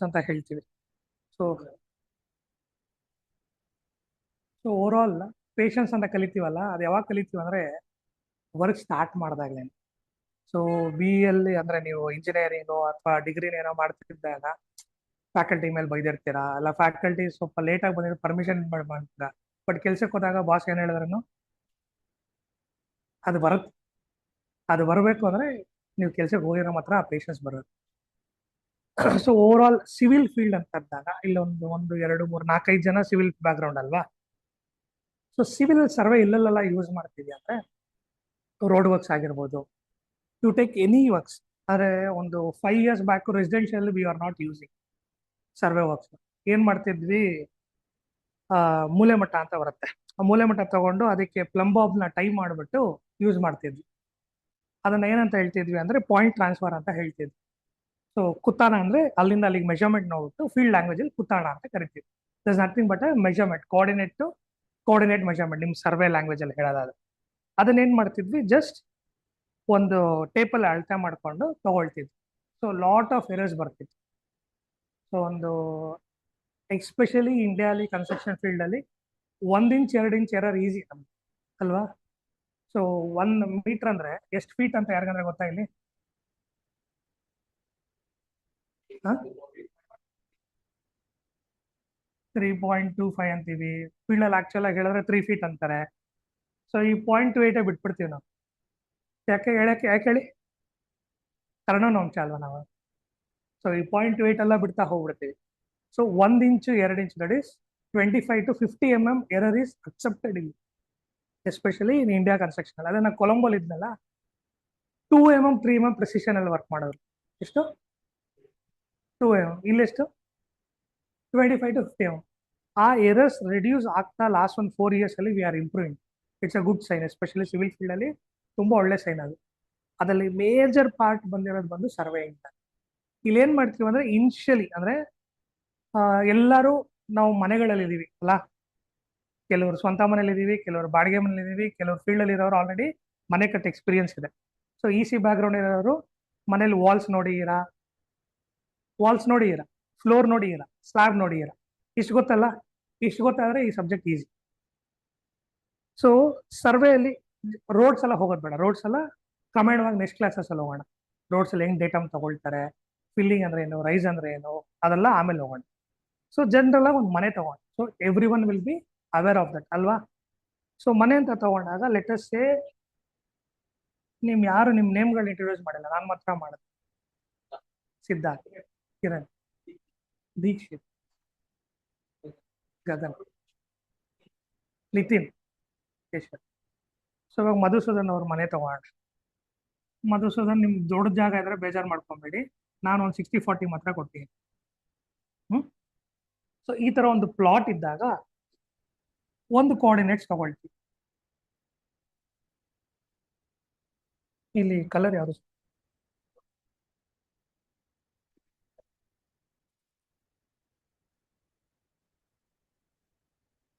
ಅಂತ ಹೇಳ್ತೀವಿ. So so over all patience ಅಂತ ಕಲಿತೀವಲ್ಲ, ಅದು ಯಾವಾಗ ಕಲಿತೀವಿ ಅಂದ್ರೆ ವರ್ಕ್ ಸ್ಟಾರ್ಟ್ ಮಾಡಿದಾಗಲೇ. ಸೊ ಬಿ ಅಲ್ಲಿ ಅಂದ್ರೆ ನೀವು ಇಂಜಿನಿಯರಿಂಗು ಅಥವಾ ಡಿಗ್ರಿನ ಏನೋ ಮಾಡ್ತಿದ್ದಾಗ ಫ್ಯಾಕಲ್ಟಿ ಮೇಲೆ ಬೈದಿರ್ತೀರಾ, ಅಲ್ಲ ಫ್ಯಾಕಲ್ಟಿ ಸ್ವಲ್ಪ ಲೇಟಾಗಿ ಬಂದಿರೋ ಪರ್ಮಿಷನ್ ಮಾಡ್ತೀರಾ. ಬಟ್ ಕೆಲ್ಸಕ್ಕೆ ಹೋದಾಗ ಬಾಸ್ ಏನ್ ಹೇಳಿದ್ರು ಅದು ಬರುತ್ತೆ. ಅದು ಬರಬೇಕು ಅಂದ್ರೆ ನೀವು ಕೆಲ್ಸಕ್ಕೆ ಹೋಗಿರೋ ಮಾತ್ರ ಆ ಪೇಷನ್ಸ್ ಬರುತ್ತೆ. So over all civil field ಅಂತ ಅಂದಾಗ ಇಲ್ಲೊಂದು ಒಂದು ಎರಡು ಮೂರು ನಾಲ್ಕೈದು ಜನ ಸಿವಿಲ್ ಬ್ಯಾಕ್ ಗ್ರೌಂಡ್ ಅಲ್ವಾ. ಸೊ ಸಿವಿಲ್ ಸರ್ವೆ ಇಲ್ಲೆಲ್ಲ ಯೂಸ್ ಮಾಡ್ತೀವಿ ಅಂದ್ರೆ ರೋಡ್ ವರ್ಕ್ಸ್ ಆಗಿರ್ಬೋದು, ಯು ಟೇಕ್ ಎನಿ ವರ್ಕ್ಸ್. ಆದರೆ ಒಂದು 5 years back residential V are not using survey works. ಏನ್ ಮಾಡ್ತಿದ್ವಿ, ಮೂಲೆ ಮಟ್ಟ ಅಂತ ಬರುತ್ತೆ, ಆ ಮೂಲೆ ಮಟ್ಟ ತಗೊಂಡು ಅದಕ್ಕೆ ಪ್ಲಂಬಾಬ್ನ ಟೈ ಮಾಡಿಬಿಟ್ಟು ಯೂಸ್ ಮಾಡ್ತಿದ್ವಿ. ಅದನ್ನ ಏನಂತ ಹೇಳ್ತಿದ್ವಿ ಅಂದ್ರೆ ಪಾಯಿಂಟ್ ಟ್ರಾನ್ಸ್ಫರ್ ಅಂತ ಹೇಳ್ತಿದ್ವಿ. ಸೊ ಕುತ್ತಾಣ ಅಂದ್ರೆ ಅಲ್ಲಿಂದ ಅಲ್ಲಿಗೆ ಮೆಜರ್ಮೆಂಟ್ ನೋಡ್ಬಿಟ್ಟು ಫೀಲ್ಡ್ ಲ್ಯಾಂಗ್ವೇಜ್ ಅಲ್ಲಿ ಕುತ್ತಾಣ ಅಂತ ಕರಿತೀವಿ. Thus nothing but measurement, coordinate measurement ನಿಮ್ ಸರ್ವೆ ಲ್ಯಾಂಗ್ವೇಜ್ ಅಲ್ಲಿ ಹೇಳೋದಾದ್ರೆ. ಅದನ್ನ ಏನ್ ಮಾಡ್ತಿದ್ವಿ, ಜಸ್ಟ್ ಒಂದು ಟೇಪಲ್ಲಿ ಅಳತೆ ಮಾಡ್ಕೊಂಡು ತಗೊಳ್ತಿದ್ವಿ. ಸೊ ಲಾಟ್ ಆಫ್ ಎರರ್ಸ್ ಬರ್ತಿತ್ತು. ಸೊ ಒಂದು ಎಸ್ಪೆಷಲಿ ಇಂಡಿಯಾಲಿ ಕನ್ಸ್ಟ್ರಕ್ಷನ್ ಫೀಲ್ಡ್ ಅಲ್ಲಿ 1 ಇಂಚ್ 2 ಇಂಚ್ ಎರರ್ ಈಸಿ ನಮ್ಗೆ ಅಲ್ವಾ. ಸೊ 1 ಮೀಟರ್ ಅಂದ್ರೆ ಎಷ್ಟು ಫೀಟ್ ಅಂತ ಯಾರಿಗಂದ್ರೆ ಗೊತ್ತಾ ಇಲ್ಲಿ? 3.25 ಅಂತೀವಿ. ಫೀಲ್ಡ್ ಅಲ್ಲಿ ಆಕ್ಚುಲ್ ಆಗಿ ಹೇಳಿದ್ರೆ 3 feet ಅಂತಾರೆ. ಸೊ ಈ 0.28 ಬಿಟ್ಬಿಡ್ತೀವಿ ನಾವು. ಯಾಕೆ ಹೇಳಿ, ಕರ್ಣನ ಅಂಶ ಅಲ್ವಾ ನಾವು. ಸೊ ಈ 0.28 ಎಲ್ಲ ಬಿಡ್ತಾ ಹೋಗ್ಬಿಡ್ತೀವಿ. So 1 inch 2 inch that is 25 to 50 mm error is accepted ಇಲ್ಲಿ, ಎಸ್ಪೆಷಲಿ ಇನ್ ಇಂಡಿಯಾ ಕನ್ಸ್ಟ್ರಕ್ಷನ್. ಅದೇ ನಾವು ಕೊಲಂಬೋಲ್ ಇದ್ನಲ್ಲ 2 mm 3 mm ಪ್ರಿಸಿಷನ್ ಅಲ್ಲಿ ವರ್ಕ್ ಮಾಡೋರು. ಎಷ್ಟು? 2 mm. ಇಲ್ಲೆಷ್ಟು? 25 to 50 mm. ಆ ಎರರ್ಸ್ ರಿಡ್ಯೂಸ್ ಆಗ್ತಾ ಲಾಸ್ಟ್ ಒಂದು 4 years ಅಲ್ಲಿ we are improving. It's a good sign, especially civil field ಅಲ್ಲಿ ತುಂಬಾ ಒಳ್ಳೆ ಸೈನ್ ಅದು. ಅದರಲ್ಲಿ ಮೇಜರ್ ಪಾರ್ಟ್ ಬಂದಿರೋದು ಬಂದು ಸರ್ವೆ ಅಂತ. ಇಲ್ಲಿ ಏನ್ ಮಾಡ್ತೀವಿ ಅಂದ್ರೆ ಇನಿಷಿಯಲಿ ಅಂದ್ರೆ ಎಲ್ಲರೂ ನಾವು ಮನೆಗಳಲ್ಲಿ ಇದೀವಿ ಅಲ್ಲ, ಕೆಲವರು ಸ್ವಂತ ಮನೇಲಿ ಇದೀವಿ, ಕೆಲವರು ಬಾಡಿಗೆ ಮನೇಲಿ ಇದೀವಿ, ಕೆಲವರು ಫೀಲ್ಡ್ ಅಲ್ಲಿ ಇರೋರು ಆಲ್ರೆಡಿ ಮನೆ ಕಟ್ಟ ಎಕ್ಸ್ಪೀರಿಯನ್ಸ್ ಇದೆ. So E C back ground ಇರೋರು ಮನೇಲಿ ವಾಲ್ಸ್ ನೋಡಿದ್ದೀರಾ, ಫ್ಲೋರ್ ನೋಡಿದ್ದೀರಾ, ಸ್ಲಾಬ್ ನೋಡಿದ್ದೀರಾ, ಇಷ್ಟು ಗೊತ್ತಲ್ಲ. ಇಷ್ಟು ಗೊತ್ತಾದ್ರೆ ಈ ಸಬ್ಜೆಕ್ಟ್ ಈಸಿ. ಸೊ ಸರ್ವೆಯಲ್ಲಿ ರೋಡ್ಸ್ ಎಲ್ಲ ಹೋಗೋದು ಬೇಡ, ರೋಡ್ಸ್ ಎಲ್ಲ ಕ್ರಮೇಣವಾಗಿ ನೆಕ್ಸ್ಟ್ ಕ್ಲಾಸಸ್ ಅಲ್ಲಿ ಹೋಗೋಣ. ರೋಡ್ಸ್ ಅಲ್ಲಿ ಹೆಂಗ್ ಡೇಟಮ್ ತಗೊಳ್ತಾರೆ, ಫಿಲ್ಲಿಂಗ್ ಅಂದ್ರೆ ಏನು, ರೈಸ್ ಅಂದ್ರೆ ಏನು, ಅದೆಲ್ಲ ಆಮೇಲೆ ಹೋಗೋಣ. ಸೊ ಜನರಲ್ ಆಗಿ ಒಂದು ಮನೆ ತಗೊಂಡು, so every one will be aware of that ಅಲ್ವಾ. ಸೊ ಮನೆ ಅಂತ ತಗೊಂಡಾಗ ಲೆಟಸ್ ಸೇ ಯಾರು ನಿಮ್ ನೇಮ್ಗಳನ್ನ ಇಂಟ್ರೊಡ್ಯೂಸ್ ಮಾಡಿಲ್ಲ, ನಾನು ಮಾತ್ರ ಮಾಡಿದೆ. ಸಿದ್ಧಾರ್ಥ್, ಕಿರಣ್, ದೀಕ್ಷಿತ್, ಗಗನ್, ನಿತಿನ್, ಕೇಶವ್. ಸೊ ಇವಾಗ ಮಧುಸೂದನ್ ಅವ್ರ ಮನೆ ತಗೋಣ. ಮಧುಸೂದನ್ ನಿಮ್ ದೊಡ್ಡ ಜಾಗ ಇದ್ರೆ ಬೇಜಾರು ಮಾಡ್ಕೊಂಬೇಡಿ, ನಾನು ಒಂದು 60-40 ಮಾತ್ರ ಕೊಡ್ತೀನಿ. ಸೊ ಈ ತರ ಒಂದು ಪ್ಲಾಟ್ ಇದ್ದಾಗ ಒಂದು ಕೋಆರ್ಡಿನೇಟ್ಸ್ ತಗೊಳ್ತೀವಿ. ಇಲ್ಲಿ ಕಲರ್ ಯಾವುದು?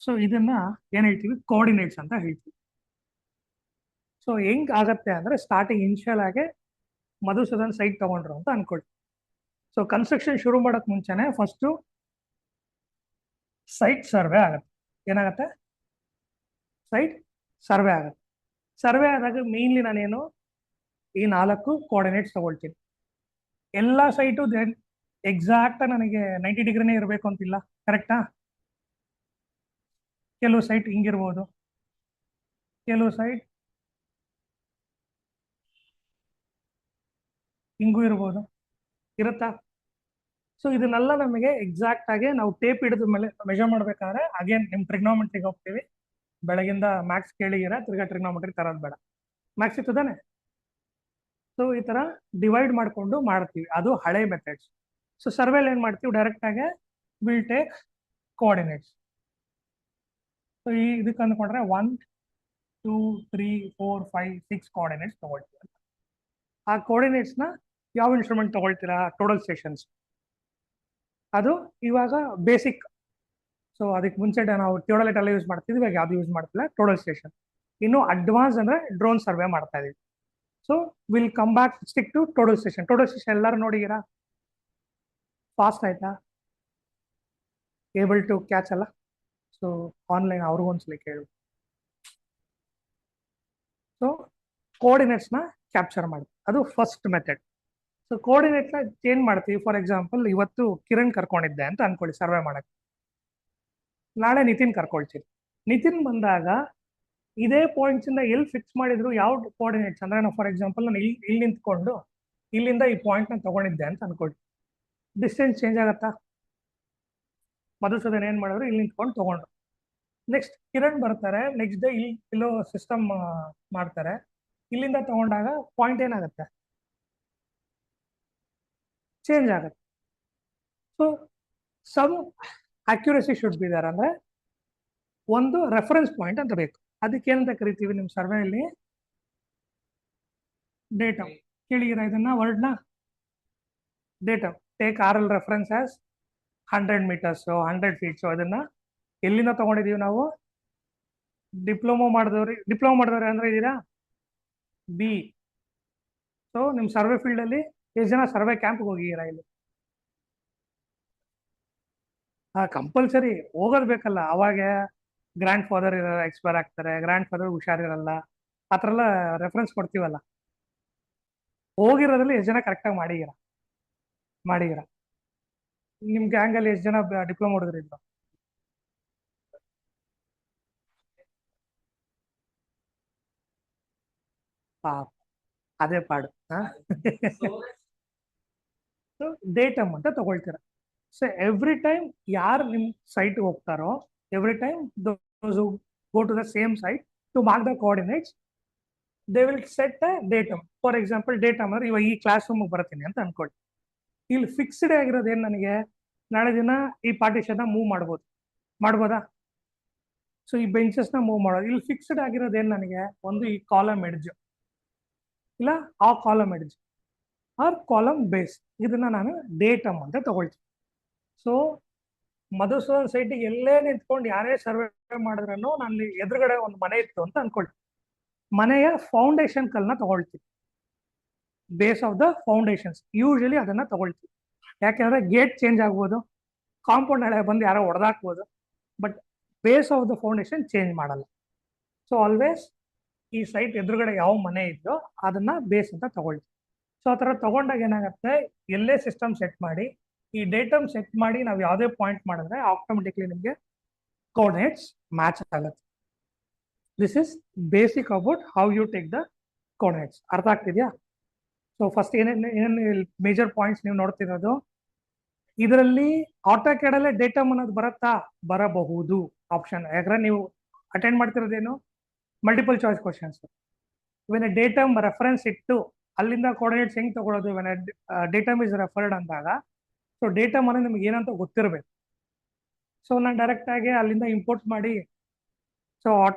ಸೊ ಇದನ್ನ ಏನ್ ಹೇಳ್ತೀವಿ, ಕೋಆರ್ಡಿನೇಟ್ಸ್ ಅಂತ ಹೇಳ್ತೀವಿ. ಸೊ ಹೆಂಗ್ ಆಗತ್ತೆ ಅಂದ್ರೆ ಸ್ಟಾರ್ಟಿಂಗ್ ಇನಿಷಿಯಲ್ ಆಗಿ ಮಧುಸೂದನ್ ಸೈಟ್ ತಗೊಂಡ್ರು ಅಂತ ಅನ್ಕೊಳ್ಳಿ. ಸೊ ಕನ್ಸ್ಟ್ರಕ್ಷನ್ ಶುರು ಮಾಡಕ್ ಮುಂಚೆನೆ ಫಸ್ಟ್ ಸೈಟ್ ಸರ್ವೆ ಆಗತ್ತೆ. ಏನಾಗತ್ತೆ? ಸೈಟ್ ಸರ್ವೆ ಆಗತ್ತೆ. ಸರ್ವೆ ಆದಾಗ ಮೇನ್ಲಿ ನಾನೇನು ಈ 4 ಕೋಆರ್ಡಿನೇಟ್ಸ್ ತಗೊಳ್ತೀನಿ. ಎಲ್ಲ ಸೈಟು ಎಕ್ಸಾಕ್ಟ್ ನನಗೆ 90 ಡಿಗ್ರಿನೇ ಇರಬೇಕು ಅಂತಿಲ್ಲ, ಕರೆಕ್ಟಾ? ಕೆಲವು ಸೈಟ್ ಹಿಂಗಿರ್ಬೋದು, ಕೆಲವು ಸೈಟ್ ಹಿಂಗೂ ಇರ್ಬೋದು, ಇರುತ್ತಾ? ಸೊ ಇದನ್ನೆಲ್ಲ ನಮಗೆ ಎಕ್ಸಾಕ್ಟ್ ಆಗಿ ನಾವು ಟೇಪ್ ಹಿಡಿದ ಮೇಲೆ ಮೆಜರ್ ಮಾಡ್ಬೇಕಾದ್ರೆ ಅಗೇನ್ ನಿಮ್ ಟ್ರಿಗ್ನೋಮೆಟ್ರಿಗೆ ಹೋಗ್ತೀವಿ. ಬೆಳಗಿಂದ ಮ್ಯಾಕ್ಸ್ ಕೇಳಿಗಿರ ತಿರ್ಗಾ ಟ್ರಿಗ್ನೋಮೆಟ್ರಿ ತರೋದು ಬೇಡ, ಮ್ಯಾಕ್ಸ್ ಇರ್ತದಾನೆ. ಸೊ ಈ ತರ ಡಿವೈಡ್ ಮಾಡ್ಕೊಂಡು ಮಾಡ್ತೀವಿ, ಅದು ಹಳೆ ಮೆಥಡ್ಸ್. ಸೊ ಸರ್ವೆಲ್ ಏನ್ ಮಾಡ್ತೀವಿ, ಡೈರೆಕ್ಟ್ ಆಗಿ ವಿಲ್ ಟೇಕ್ ಕೋಆರ್ಡಿನೇಟ್ಸ್. ಸೊ ಇದಕ್ಕೆ ಅಂದ್ಕೊಂಡ್ರೆ 1 2 3 4 5 6 ಕೋಆರ್ಡಿನೇಟ್ಸ್ ತಗೊಳ್ತೀವಿ. ಆ ಕೋಆರ್ಡಿನೇಟ್ಸ್ ನ ಯಾವ ಇನ್ಸ್ಟ್ರೂಮೆಂಟ್ ತಗೊಳ್ತೀರಾ? Total stations. ಅದು ಇವಾಗ ಬೇಸಿಕ್. ಸೊ ಅದಕ್ಕೆ ಮುಂಚೆ ನಾವು ಥಿಯೋಡಲೈಟ್ ಎಲ್ಲ ಯೂಸ್ ಮಾಡ್ತಿದ್ವಿ, ಇವಾಗ ಯಾವ್ದು ಯೂಸ್ ಮಾಡ್ತಿಲ್ಲ, ಟೋಟಲ್ ಸ್ಟೇಷನ್. ಇನ್ನು ಅಡ್ವಾನ್ಸ್ ಅಂದ್ರೆ ಡ್ರೋನ್ ಸರ್ವೆ ಮಾಡ್ತಾ ಇದೀವಿ. So will come back stick to total station. Total station ಎಲ್ಲರೂ ನೋಡಿದ್ದೀರಾ? ಫಾಸ್ಟ್ ಆಯ್ತಾ? ಏಬಲ್ ಟು ಕ್ಯಾಚ್ ಅಲ್ಲ? ಸೊ ಆನ್ಲೈನ್ ಅವ್ರಿಗೊಂದ್ಸಲಿ ಕೇಳು. ಸೊ ಕೋಆರ್ಡಿನೇಟ್ಸ್ನ ಕ್ಯಾಪ್ಚರ್ ಮಾಡಿ, ಅದು ಫಸ್ಟ್ ಮೆಥಡ್. ಸೊ ಕೋಆರ್ಡಿನೇಟ್ನ ಚೇಂಜ್ ಮಾಡ್ತೀವಿ. ಫಾರ್ ಎಕ್ಸಾಂಪಲ್, ಇವತ್ತು ಕಿರಣ್ ಕರ್ಕೊಂಡಿದ್ದೆ ಅಂತ ಅನ್ಕೊಳ್ಳಿ ಸರ್ವೆ ಮಾಡಕ್ಕೆ. ನಾಳೆ ನಿತಿನ್ ಕರ್ಕೊಳ್ತೀನಿ. ನಿತಿನ್ ಬಂದಾಗ ಇದೇ ಪಾಯಿಂಟ್ಸ್ ಇಂದ ಎಲ್ಲಿ ಫಿಕ್ಸ್ ಮಾಡಿದ್ರು, ಯಾವ ಕೋಆರ್ಡಿನೇಟ್ಸ್ ಅಂದ್ರೆ, ನಾವು ಫಾರ್ ಎಕ್ಸಾಂಪಲ್ ನಾನು ಇಲ್ಲಿ ನಿಂತ್ಕೊಂಡು ಇಲ್ಲಿಂದ ಈ ಪಾಯಿಂಟ್ ನ ತಗೊಂಡಿದ್ದೆ ಅಂತ ಅನ್ಕೊಳ್ಳಿ. ಡಿಸ್ಟೆನ್ಸ್ ಚೇಂಜ್ ಆಗತ್ತಾ? ಮಧುಸೂದನ್ ಏನ್ ಮಾಡಿದ್ರು, ಇಲ್ಲಿ ನಿಂತ್ಕೊಂಡು ತಗೊಂಡ್ರು. ನೆಕ್ಸ್ಟ್ ಕಿರಣ್ ಬರ್ತಾರೆ, ನೆಕ್ಸ್ಟ್ ಡೇ ಇಲ್ಲೋ ಸಿಸ್ಟಮ್ ಮಾಡ್ತಾರೆ, ಇಲ್ಲಿಂದ ತಗೊಂಡಾಗ ಪಾಯಿಂಟ್ ಏನಾಗುತ್ತೆ? ಚೇಂಜ್ ಆಗುತ್ತೆ. So some accuracy should be there, ಅಂದ್ರೆ ಒಂದು ರೆಫರೆನ್ಸ್ ಪಾಯಿಂಟ್ ಅಂತ ಬೇಕು. ಅದಕ್ಕೆ ಏನಂತ ಕರಿತೀವಿ ನಿಮ್ಮ ಸರ್ವೆಯಲ್ಲಿ? ಡೇಟಮ್. ಕೇಳಿರ ಇದನ್ನ ವರ್ಡ್ನ? Datum. Take R L reference as 100 meters 100 feet. ಅದನ್ನ ಎಲ್ಲಿಂದ ತಗೊಂಡಿದೀವಿ ನಾವು? ಡಿಪ್ಲೊಮಾ ಮಾಡಿದವ್ರಿ ಅಂದ್ರೆ ಇದೀರಾ ಬಿ. ಸೊ ನಿಮ್ ಸರ್ವೆ ಫೀಲ್ಡ್ ಅಲ್ಲಿ ಎಷ್ಟು ಜನ ಸರ್ವೆ ಕ್ಯಾಂಪ್ ಹೋಗಿದ್ದೀರಾ? ಇಲ್ಲಿ ಕಂಪಲ್ಸರಿ ಹೋಗೋದ್ ಬೇಕಲ್ಲ, ಅವಾಗ ಗ್ರ್ಯಾಂಡ್ ಫಾದರ್ ಎಕ್ಸ್ಪೈರ್ ಆಗ್ತಾರೆ, ಗ್ರ್ಯಾಂಡ್ ಫಾದರ್ ಹುಷಾರಿರಲ್ಲ, ಆ ಥರ ಎಲ್ಲ ರೆಫರೆನ್ಸ್ ಕೊಡ್ತೀವಲ್ಲ. ಹೋಗಿರೋದ್ರಲ್ಲಿ ಎಷ್ಟು ಜನ ಕರೆಕ್ಟಾಗಿ ಮಾಡಿದ್ದೀರಾ? ನಿಮ್ ಗ್ಯಾಂಗ್ ಅಲ್ಲಿ ಎಷ್ಟು ಜನ ಡಿಪ್ಲೊಮಾ ಹೊಡೆದ್ರಿದ್ರು? ಪಾಪ, ಅದೇ ಪಾಡು. ಡೇಟಮ್ ಅಂತ ತಗೊಳ್ತೀರ. ಸೊ ಎವ್ರಿ ಟೈಮ್ ಯಾರು ನಿಮ್ ಸೈಟ್ ಹೋಗ್ತಾರೋ, every time go to the same site to mark the coordinates, they will set a datum. For example, datum ಅಂದ್ರೆ ಇವಾಗ ಈ ಕ್ಲಾಸ್ ರೂಮಿಗೆ ಬರ್ತೀನಿ ಅಂತ ಅನ್ಕೊಳ್ಳಿ. ಇಲ್ಲಿ ಫಿಕ್ಸ್ಡ್ ಆಗಿರೋದೇನು, ನನಗೆ ನಾಳೆ ದಿನ ಈ ಪಾರ್ಟಿಷನ್ ಮೂವ್ ಮಾಡ್ಬೋದಾ? ಸೊ ಈ ಬೆಂಚಸ್ ನ ಮೂವ್ ಮಾಡೋದು. ಇಲ್ಲಿ ಫಿಕ್ಸ್ಡ್ ಆಗಿರೋದೇನು ನನಗೆ? ಒಂದು ಈ ಕಾಲಮ್ ಎಡ್ಜ್, ಇಲ್ಲ ಆ column edge or column base. ಇದನ್ನ ನಾನು ಡೇಟಮ್ ಅಂತ ತಗೊಳ್ತೀನಿ. ಸೊ ಮಧುಸೂದನ್ ಸೈಟಿಗೆ ಎಲ್ಲೇ ನಿಂತ್ಕೊಂಡು ಯಾರೇ ಸರ್ವೆ ಮಾಡಿದ್ರೂ, ನಾನು ಎದುರುಗಡೆ ಒಂದು ಮನೆ ಇತ್ತು ಅಂತ ಅನ್ಕೊಳ್ತೀನಿ, ಮನೆಯ ಫೌಂಡೇಶನ್ ಕಲ್ನ ತಗೊಳ್ತೀವಿ. Base of the foundations usually ಅದನ್ನ ತಗೊಳ್ತೀವಿ. ಯಾಕೆಂದ್ರೆ ಗೇಟ್ ಚೇಂಜ್ ಆಗ್ಬೋದು, ಕಾಂಪೌಂಡ್ ಹಳೆ ಬಂದು ಯಾರೋ ಹೊಡೆದಾಕ್ಬೋದು, but base of the foundation change ಮಾಡಲ್ಲ. ಸೊ ಆಲ್ವೇಸ್ ಈ ಸೈಟ್ ಎದುರುಗಡೆ ಯಾವ ಮನೆ ಇದ್ದೋ ಅದನ್ನ ಬೇಸ್ ಅಂತ ತಗೊಳ್ತೀವಿ. ಸೊ ಆ ಥರ ತಗೊಂಡಾಗ ಏನಾಗುತ್ತೆ, ಎಲ್ಲೇ ಸಿಸ್ಟಮ್ ಸೆಟ್ ಮಾಡಿ ಈ ಡೇಟಮ್ ಸೆಟ್ ಮಾಡಿ ನಾವು ಯಾವುದೇ ಪಾಯಿಂಟ್ ಮಾಡಿದ್ರೆ ಆಟೋಮೆಟಿಕ್ಲಿ ನಿಮಗೆ ಕೋಆರ್ಡಿನೇಟ್ಸ್ ಮ್ಯಾಚ್ ಆಗುತ್ತೆ. This is basic about how you take the coordinates. ಅರ್ಥ ಆಗ್ತಿದ್ಯಾ? ಸೊ ಫಸ್ಟ್ ಏನೇನು ಮೇಜರ್ ಪಾಯಿಂಟ್ಸ್ ನೀವು ನೋಡ್ತಿರೋದು, ಇದರಲ್ಲಿ ಆಟೋಕ್ಯಾಡ್ ಅಲ್ಲೇ ಡೇಟಮ್ ಅನ್ನೋದು ಬರಬಹುದು ಆಪ್ಷನ್. ಯಾಕಂದ್ರೆ ನೀವು ಅಟೆಂಡ್ ಮಾಡ್ತಿರೋದೇನು multiple choice questions. When a datum reference ಇಟ್ಟು ಅಲ್ಲಿಂದ ಕೋಆರ್ಡಿನೇಟ್ಸ್ ಹೆಂಗ್ ತಗೊಳ್ಳೋದು? ವೆನ್ ಡೇಟಮ್ ಇಸ್ ರೆಫರ್ಡ್ ಅಂದಾಗ, ಸೊ ಡೇಟಮ್ ಅನ್ನೋದು ನಿಮ್ಗೆ ಏನಂತ ಗೊತ್ತಿರಬೇಕು. ಸೊ ನಾನು ಡೈರೆಕ್ಟ್ ಆಗಿ ಅಲ್ಲಿಂದ ಇಂಪೋರ್ಟ್ ಮಾಡಿ, ಸೊ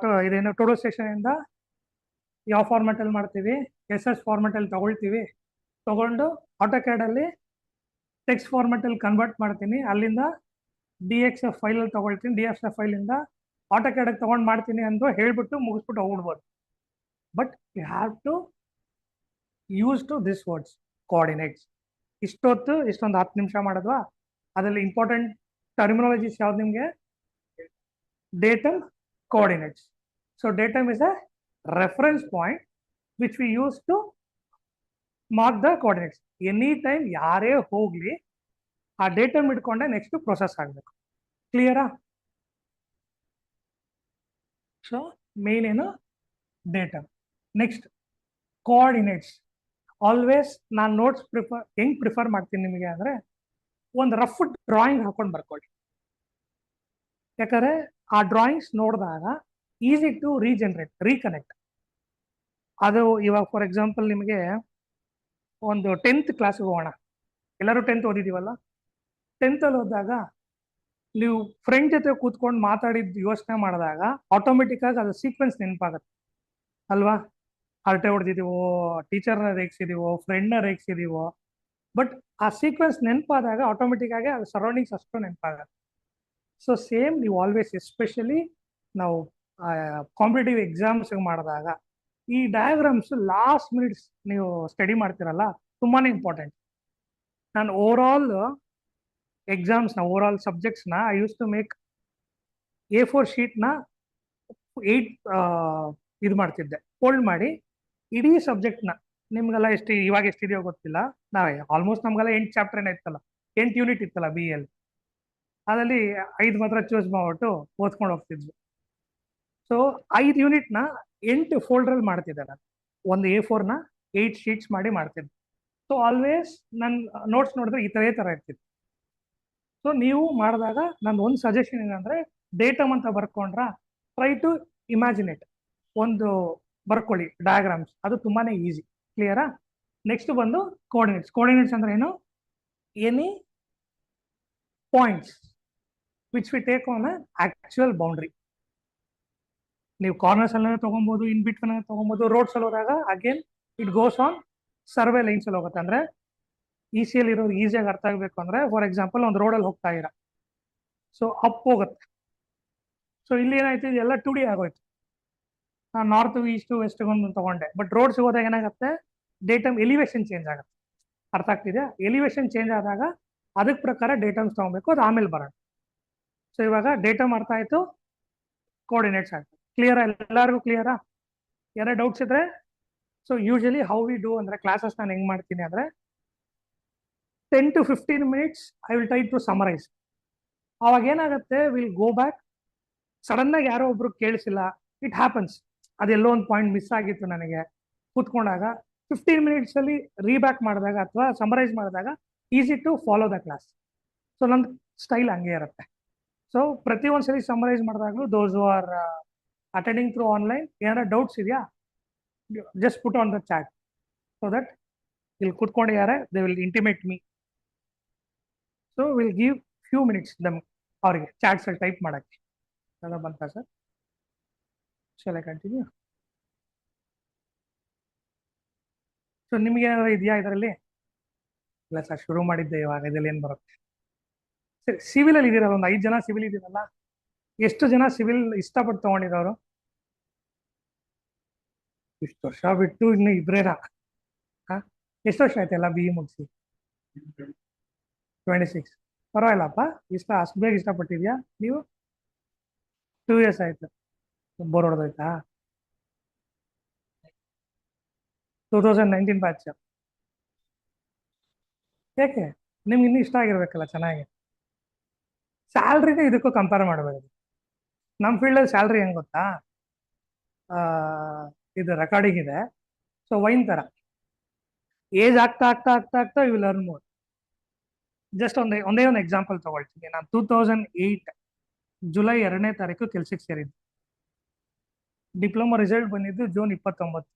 ಇದೇನು ಟೋಡೋ ಸ್ಟೇಷನ್ ಇಂದ ಯಾವ ಫಾರ್ಮೆಟ್ ಅಲ್ಲಿ ಮಾಡ್ತೀವಿ? SS ಫಾರ್ಮೆಟ್ ಅಲ್ಲಿ ತಗೊಂಡು ಆಟೋಕ್ಯಾಡ್ ಅಲ್ಲಿ ಟೆಕ್ಸ್ಟ್ ಫಾರ್ಮೆಟ್ ಅಲ್ಲಿ ಕನ್ವರ್ಟ್ ಮಾಡ್ತೀನಿ. ಅಲ್ಲಿಂದ DXF ಫೈಲ್ ಅಲ್ಲಿ ತಗೊಳ್ತೀನಿ, DXF ಫೈಲ್ ಇಂದ ಆಟೋಕ್ಯಾಡ್ ತಗೊಂಡ್ ಮಾಡ್ತೀನಿ ಅಂತ ಹೇಳ್ಬಿಟ್ಟು ಮುಗಿಸ್ಬಿಟ್ಟು ಹೋಗ್ಬಿಡ್ಬೋದು. But you have to use to this words coordinates. ಇಷ್ಟೊಂದು 10 ನಿಮಿಷ ಮಾಡಿದ್ವಾ? ಅದರಲ್ಲಿ ಇಂಪಾರ್ಟೆಂಟ್ ಟರ್ಮಿನಾಲಜೀಸ್ ಯಾವ್ದು ನಿಮಗೆ? Datum, coordinates. So datum is a reference point which we use to mark the coordinates. Any time ಯಾರೇ ಹೋಗ್ಲಿ ಆ ಡೇಟಮ್ ಇಟ್ಕೊಂಡೆ ನೆಕ್ಸ್ಟ್ ಪ್ರೊಸೆಸ್ ಆಗಬೇಕು. ಕ್ಲಿಯರಾ? ಸೊ ಮೇನ್ ಏನು? ಡೇಟಮ್. Next coordinates. ಆಲ್ವೇಸ್ ನಾನು ನೋಟ್ಸ್ ಹೆಂಗ್ ಪ್ರಿಫರ್ ಮಾಡ್ತೀನಿ ನಿಮಗೆ ಅಂದ್ರೆ, ಒಂದು ರಫ್ ಡ್ರಾಯಿಂಗ್ ಹಾಕೊಂಡು ಬರ್ಕೊಳ್ಳಿ. ಯಾಕಂದ್ರೆ ಆ ಡ್ರಾಯಿಂಗ್ಸ್ ನೋಡಿದಾಗ ಈಸಿ ಟು ರೀಕನೆಕ್ಟ್. ಅದು ಇವಾಗ ಫಾರ್ ಎಕ್ಸಾಂಪಲ್ ನಿಮಗೆ ಒಂದು 10th ಕ್ಲಾಸ್ಗೆ ಹೋಗೋಣ. ಎಲ್ಲರೂ 10th ಓದಿದೀವಲ್ಲ. 10th ಅಲ್ಲಿ ಹೋದಾಗ ನೀವು ಫ್ರೆಂಡ್ ಜೊತೆ ಕೂತ್ಕೊಂಡು ಮಾತಾಡಿದ ಯೋಚನೆ ಮಾಡಿದಾಗ ಆಟೋಮೆಟಿಕ್ ಆಗಿ ಅದು ಸೀಕ್ವೆನ್ಸ್ ನೆನಪಾಗತ್ತೆ ಅಲ್ವಾ? ಹರಟೆ ಹೊಡೆದಿದೀವೋ, ಟೀಚರ್ನ ರೇಗಿಸಿದೀವೋ, ಫ್ರೆಂಡ್ನ ರೇಗಿಸಿದೀವೋ, ಬಟ್ ಆ ಸೀಕ್ವೆನ್ಸ್ ನೆನಪಾದಾಗ ಆಟೋಮೆಟಿಕ್ ಆಗಿ ಅದು ಸರೌಂಡಿಂಗ್ಸ್ ಅಷ್ಟು ನೆನಪಾಗತ್ತೆ. ಸೊ ಸೇಮ್ ನೀವು ಆಲ್ವೇಸ್, ಎಸ್ಪೆಷಲಿ ನಾವು ಕಾಂಪಿಟೇಟಿವ್ ಎಕ್ಸಾಮ್ಸ್ ಮಾಡಿದಾಗ ಈ ಡಯಾಗ್ರಾಮ್ಸ್ ಲಾಸ್ಟ್ ಮಿನಿಟ್ಸ್ ನೀವು ಸ್ಟಡಿ ಮಾಡ್ತಿರಲ್ಲ, ತುಂಬಾನೇ ಇಂಪಾರ್ಟೆಂಟ್. ನಾನು ಓವರ್ ಆಲ್ ಎಕ್ಸಾಮ್ಸ್ನ ಓವರ್ ಆಲ್ ಸಬ್ಜೆಕ್ಟ್ಸ್ನ I use to make A4 ಶೀಟ್ನ 8 ಇದು ಮಾಡ್ತಿದ್ದೆ, ಫೋಲ್ಡ್ ಮಾಡಿ ಇಡೀ ಸಬ್ಜೆಕ್ಟ್ನ. ನಿಮ್ಗೆಲ್ಲ ಎಷ್ಟು ಇವಾಗ ಎಷ್ಟಿದೆಯೋ ಗೊತ್ತಿಲ್ಲ, ನಾವೇ ಆಲ್ಮೋಸ್ಟ್ ನಮ್ಗೆಲ್ಲ 8 ಚಾಪ್ಟರ್ ಇತ್ತಲ್ಲ, 8 ಯೂನಿಟ್ ಇತ್ತಲ್ಲ ಬಿ ಎಲ್, ಅದರಲ್ಲಿ 5 ಮಾತ್ರ ಚೂಸ್ ಮಾಡ್ಬಿಟ್ಟು ಓದ್ಕೊಂಡು ಹೋಗ್ತಿದ್ವಿ. ಸೊ 5 ಯೂನಿಟ್ನ 8 ಫೋಲ್ಡ್ರಲ್ಲಿ ಮಾಡ್ತಿದ್ದೆ ನಾನು. ಒಂದು A4ನ 8 ಶೀಟ್ಸ್ ಮಾಡಿ ಮಾಡ್ತಿದ್ದೆ. ಸೊ ಆಲ್ವೇಸ್ ನನ್ನ ನೋಟ್ಸ್ ನೋಡಿದ್ರೆ ಈ ಥರ ಇರ್ತಿತ್ತು. ಸೊ ನೀವು ಮಾಡಿದಾಗ ನನ್ನ ಒಂದು ಸಜೆಷನ್ ಏನಂದ್ರೆ, ಡೇಟಮ್ ಅಂತ ಬರ್ಕೊಂಡ್ರ ಟ್ರೈ ಟು ಇಮ್ಯಾಜಿನೇಟ್, ಒಂದು ಬರ್ಕೊಳ್ಳಿ ಡಯಾಗ್ರಾಮ್ಸ್, ಅದು ತುಂಬಾನೇ ಈಸಿ. ಕ್ಲಿಯರಾ? ನೆಕ್ಸ್ಟ್ ಬಂದು ಕೋಆರ್ಡಿನೇಟ್ಸ್. ಕೋಆರ್ಡಿನೇಟ್ಸ್ ಅಂದ್ರೆ ಏನು? Any points which we take on actual boundary. ನೀವು ಕಾರ್ನರ್ಸ್ ಅಲ್ಲ ತಗೊಬಹುದು, ಇನ್ ಬಿಟ್ವೀನ್ ತಗೊಬಹುದು. ರೋಡ್ಸ್ ಅಲ್ಲಿ ಹೋದಾಗ again it goes on survey lines ಅಲ್ಲಿ ಹೋಗುತ್ತೆ. ಅಂದ್ರೆ ECL ಇರೋದು ಈಸಿಯಾಗಿ ಅರ್ಥ ಆಗಬೇಕು ಅಂದ್ರೆ, ಫಾರ್ ಎಕ್ಸಾಂಪಲ್ ಒಂದು ರೋಡಲ್ಲಿ ಹೋಗ್ತಾ ಇರ, ಸೊ ಅಪ್ ಹೋಗುತ್ತೆ. ಸೊ ಇಲ್ಲಿ ಏನಾಯ್ತು, ಇದೆಲ್ಲ 2D ಆಗೋಯ್ತು. ನಾನು ನಾರ್ತ್ ಈಸ್ಟ್ ವೆಸ್ಟ್ ಒಂದು ತಗೊಂಡೆ, ಬಟ್ ರೋಡ್ಸ್ ಹೋದಾಗ ಏನಾಗುತ್ತೆ, ಡೇಟಮ್ ಎಲಿವೇಶನ್ ಚೇಂಜ್ ಆಗುತ್ತೆ. ಅರ್ಥ ಆಗ್ತಿದೆಯಾ? ಎಲಿವೇಶನ್ ಚೇಂಜ್ ಆದಾಗ ಅದಕ್ಕೆ ಪ್ರಕಾರ ಡೇಟಮ್ಸ್ ತಗೊಬೇಕು, ಅದು ಆಮೇಲೆ ಬರೋಣ. ಸೊ ಇವಾಗ ಡೇಟಮ್ ಅರ್ಥ ಆಯ್ತು, ಕೋಆರ್ಡಿನೇಟ್ಸ್ ಆಯ್ತು. ಕ್ಲಿಯರಾ? ಎಲ್ಲರಿಗೂ ಕ್ಲಿಯರಾ? ಯಾರೋ ಡೌಟ್ಸ್ ಇದ್ರೆ? So usually how we do ಅಂದ್ರೆ, ಕ್ಲಾಸಸ್ ನಾನು ಹೆಂಗ್ ಮಾಡ್ತೀನಿ ಅಂದ್ರೆ, 10 to 15 minutes I will try to summarise. ಅವಾಗ ಏನಾಗುತ್ತೆ, ವಿಲ್ ಗೋ ಬ್ಯಾಕ್. ಸಡನ್ ಆಗಿ ಯಾರೋ ಒಬ್ರು ಕೇಳಿಸಿಲ್ಲ, ಇಟ್ ಹ್ಯಾಪನ್ಸ್, ಅದೆಲ್ಲೋ ಒಂದು ಪಾಯಿಂಟ್ ಮಿಸ್ ಆಗಿತ್ತು ನನಗೆ, ಕೂತ್ಕೊಂಡಾಗ 15 minutes ಅಲ್ಲಿ ರೀಬ್ಯಾಕ್ ಮಾಡಿದಾಗ ಅಥವಾ ಸಮರೈಸ್ ಮಾಡಿದಾಗ easy to follow the class. So ನನ್ನ ಸ್ಟೈಲ್ ಹಂಗೆ ಇರುತ್ತೆ. ಸೊ ಪ್ರತಿ ಒಂದ್ಸರಿ ಸಮರೈಸ್ ಮಾಡಿದಾಗಲೂ those who are attending through online, ಏನಾರ ಡೌಟ್ಸ್ ಇದೆಯಾ, just put on the chat, so that ಇಲ್ಲಿ ಕೂತ್ಕೊಂಡಿದ್ದಾರೆ, they will intimate me. So will give few minutes them, ಅವರಿಗೆ ಚಾಟ್ಸ್ ಅಲ್ಲಿ ಟೈಪ್ ಮಾಡಕ್ಕೆ. ಎಲ್ಲ ಬಂತಾ ಸರ್? ಶಾಲೆ ಕಂಟಿನ್ಯೂ. ಸೊ ನಿಮ್ಗೆ ಏನಾದ್ರು ಇದೆಯಾ ಇದರಲ್ಲಿ? ಇಲ್ಲ ಸರ್, ಶುರು ಮಾಡಿದ್ದೆ ಇವಾಗ, ಇದರಲ್ಲಿ ಏನು ಬರುತ್ತೆ? ಸರಿ, ಸಿವಿಲ್ ಅಲ್ಲಿ ಇದೀರಲ್ಲ, ಒಂದು 5 ಜನ ಸಿವಿಲ್ ಇದೀರಲ್ಲ, ಎಷ್ಟು ಜನ ಸಿವಿಲ್ ಇಷ್ಟಪಟ್ಟು ತಗೊಂಡಿರೋರು? ಇಷ್ಟು ವರ್ಷ ಬಿಟ್ಟು ಇನ್ನು ಇಬ್ರೇನಾ? ಎಷ್ಟು ವರ್ಷ ಆಯ್ತಲ್ಲ BE ಮುಗಿಸಿ? 26. ಪರವಾಗಿಲ್ಲಪ್ಪ, ಅಷ್ಟು ಬೇಗ ಇಷ್ಟಪಟ್ಟಿದ್ಯಾ ನೀವು? 2 years ಆಯ್ತು. ಬೋರ್ ಹೊಡೆದೋಯ್ತಾ? 2019 ಬ್ಯಾಚ್. ಯಾಕೆ? ನಿಮ್ಗೆ ಇನ್ನೂ ಇಷ್ಟ ಆಗಿರ್ಬೇಕಲ್ಲ ಚೆನ್ನಾಗಿ. ಸ್ಯಾಲ್ರಿನ ಇದಕ್ಕೂ ಕಂಪೇರ್ ಮಾಡಬೇಡಿ. ನಮ್ಮ ಫೀಲ್ಡಲ್ಲಿ ಸ್ಯಾಲ್ರಿ ಹೆಂಗ್ ಗೊತ್ತಾ, ಇದು ರೆಕಾರ್ಡಿಂಗ್ ಇದೆ. ಸೊ ವೈನ್ ತರ, ಏಜ್ ಆಗ್ತಾ ಆಗ್ತಾ ಆಗ್ತಾ ಆಗ್ತಾ you will earn more. Just ಒಂದೇ ಒಂದು ಎಕ್ಸಾಂಪಲ್ ತಗೊಳ್ತೀನಿ. ನಾನು 2008 ಜುಲೈ 2ನೇ ತಾರೀಕು ಕೆಲ್ಸಕ್ಕೆ ಸೇರಿದ್ದು. ಡಿಪ್ಲೊಮಾ ರಿಸಲ್ಟ್ ಬಂದಿದ್ದು ಜೂನ್ 29.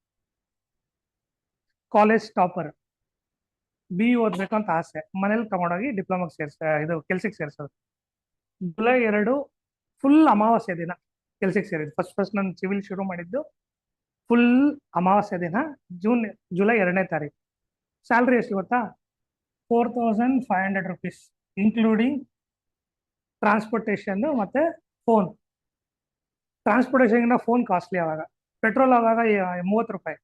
ಕಾಲೇಜ್ ಟಾಪರ್, BE ಓದ್ಬೇಕಂತ ಆಸೆ, ಮನೇಲಿ ತಗೊಂಡೋಗಿ ಡಿಪ್ಲೊಮಾಗೆ ಇದು ಕೆಲ್ಸಕ್ಕೆ ಸೇರಿಸೋದು. ಜುಲೈ 2 ಫುಲ್ ಅಮಾವಾಸ್ಯ ದಿನ ಕೆಲ್ಸಕ್ಕೆ ಸೇರಿದ್ದು. ಫಸ್ಟ್ ನಾನು ಸಿವಿಲ್ ಶುರು ಮಾಡಿದ್ದು ಫುಲ್ ಅಮಾವಾಸ್ಯ ದಿನ, ಜುಲೈ 2ನೇ ತಾರೀಕು. ಸ್ಯಾಲ್ರಿ ಎಷ್ಟು ಗೊತ್ತಾ? 4500 rupees, ಇನ್ಕ್ಲೂಡಿಂಗ್ ಟ್ರಾನ್ಸ್ಪೋರ್ಟೇಷನ್ ಮತ್ತೆ ಫೋನ್. Transportation phone costly. ಅವಾಗ ಪೆಟ್ರೋಲ್ ಆವಾಗ 30 ರೂಪಾಯಿ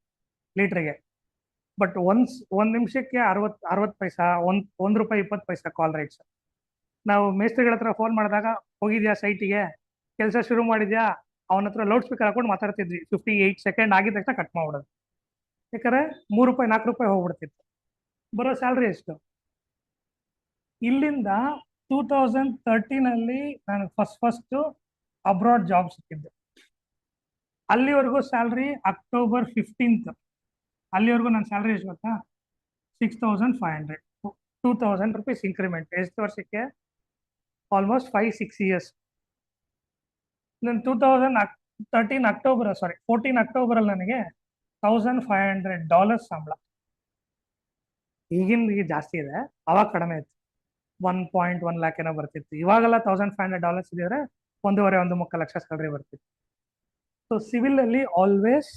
ಲೀಟ್ರಿಗೆ, ಬಟ್ ಒಂದ್ ನಿಮಿಷಕ್ಕೆ 60 ಪೈಸಾ, ಒಂದ್ ರೂಪಾಯಿ 20 ಪೈಸಾ ಕಾಲ್ ರೈಟ್ಸ್. ನಾವು ಮೇಸ್ತ್ರಿಗಳ ಹತ್ರ ಫೋನ್ ಮಾಡಿದಾಗ, ಹೋಗಿದ್ಯಾ ಸೈಟಿಗೆ, ಕೆಲಸ ಶುರು ಮಾಡಿದ್ಯಾ, ಅವನ ಹತ್ರ ಲೌಡ್ ಸ್ಪೀಕರ್ ಹಾಕೊಂಡು ಮಾತಾಡ್ತಿದ್ವಿ. 58 ಸೆಕೆಂಡ್ ಆಗಿದ ತಕ್ಷಣ ಕಟ್ ಮಾಡ್ಬಿಡೋದು, ಯಾಕಂದ್ರೆ 3 ರೂಪಾಯಿ 4 ರೂಪಾಯಿ ಹೋಗ್ಬಿಡ್ತಿತ್ತು. ಬರೋ ಸ್ಯಾಲ್ರಿ ಎಷ್ಟು? ಇಲ್ಲಿಂದ 2013 ಅಲ್ಲಿ ನಾನು ಫಸ್ಟ್ ಅಬ್ರಾಡ್ ಜಾಬ್ ಸಿಕ್ಕಿದ್ದು. ಅಲ್ಲಿವರೆಗೂ ಸ್ಯಾಲ್ರಿ ಅಕ್ಟೋಬರ್ 15th, ಅಲ್ಲಿವರೆಗೂ ನನ್ನ ಸ್ಯಾಲ್ರಿ ಎಷ್ಟು ಗೊತ್ತಾ? 6500. 2000 rupees ಇನ್ಕ್ರಿಮೆಂಟ್. ಎಷ್ಟು ವರ್ಷಕ್ಕೆ? Almost 5-6 years. ನಾನು 2013 ಅಕ್ಟೋಬರ್ 14 ಅಕ್ಟೋಬರ್ ಅಲ್ಲಿ ನನಗೆ $1500 ಸಂಬಳ. ಈಗಿನ ಜಾಸ್ತಿ ಇದೆ, ಅವಾಗ ಕಡಿಮೆ ಇತ್ತು. 1.1 lakh ಏನೋ ಬರ್ತಿತ್ತು. ಇವಾಗೆಲ್ಲ $1500 ಇದ್ರೆ 1.5-1.3 ಲಕ್ಷ ಸ್ಯಾಲ್ರಿ ಬರ್ತಿತ್ತು. ಸೊ ಸಿವಿಲ್ ಅಲ್ಲಿ ಆಲ್ವೇಸ್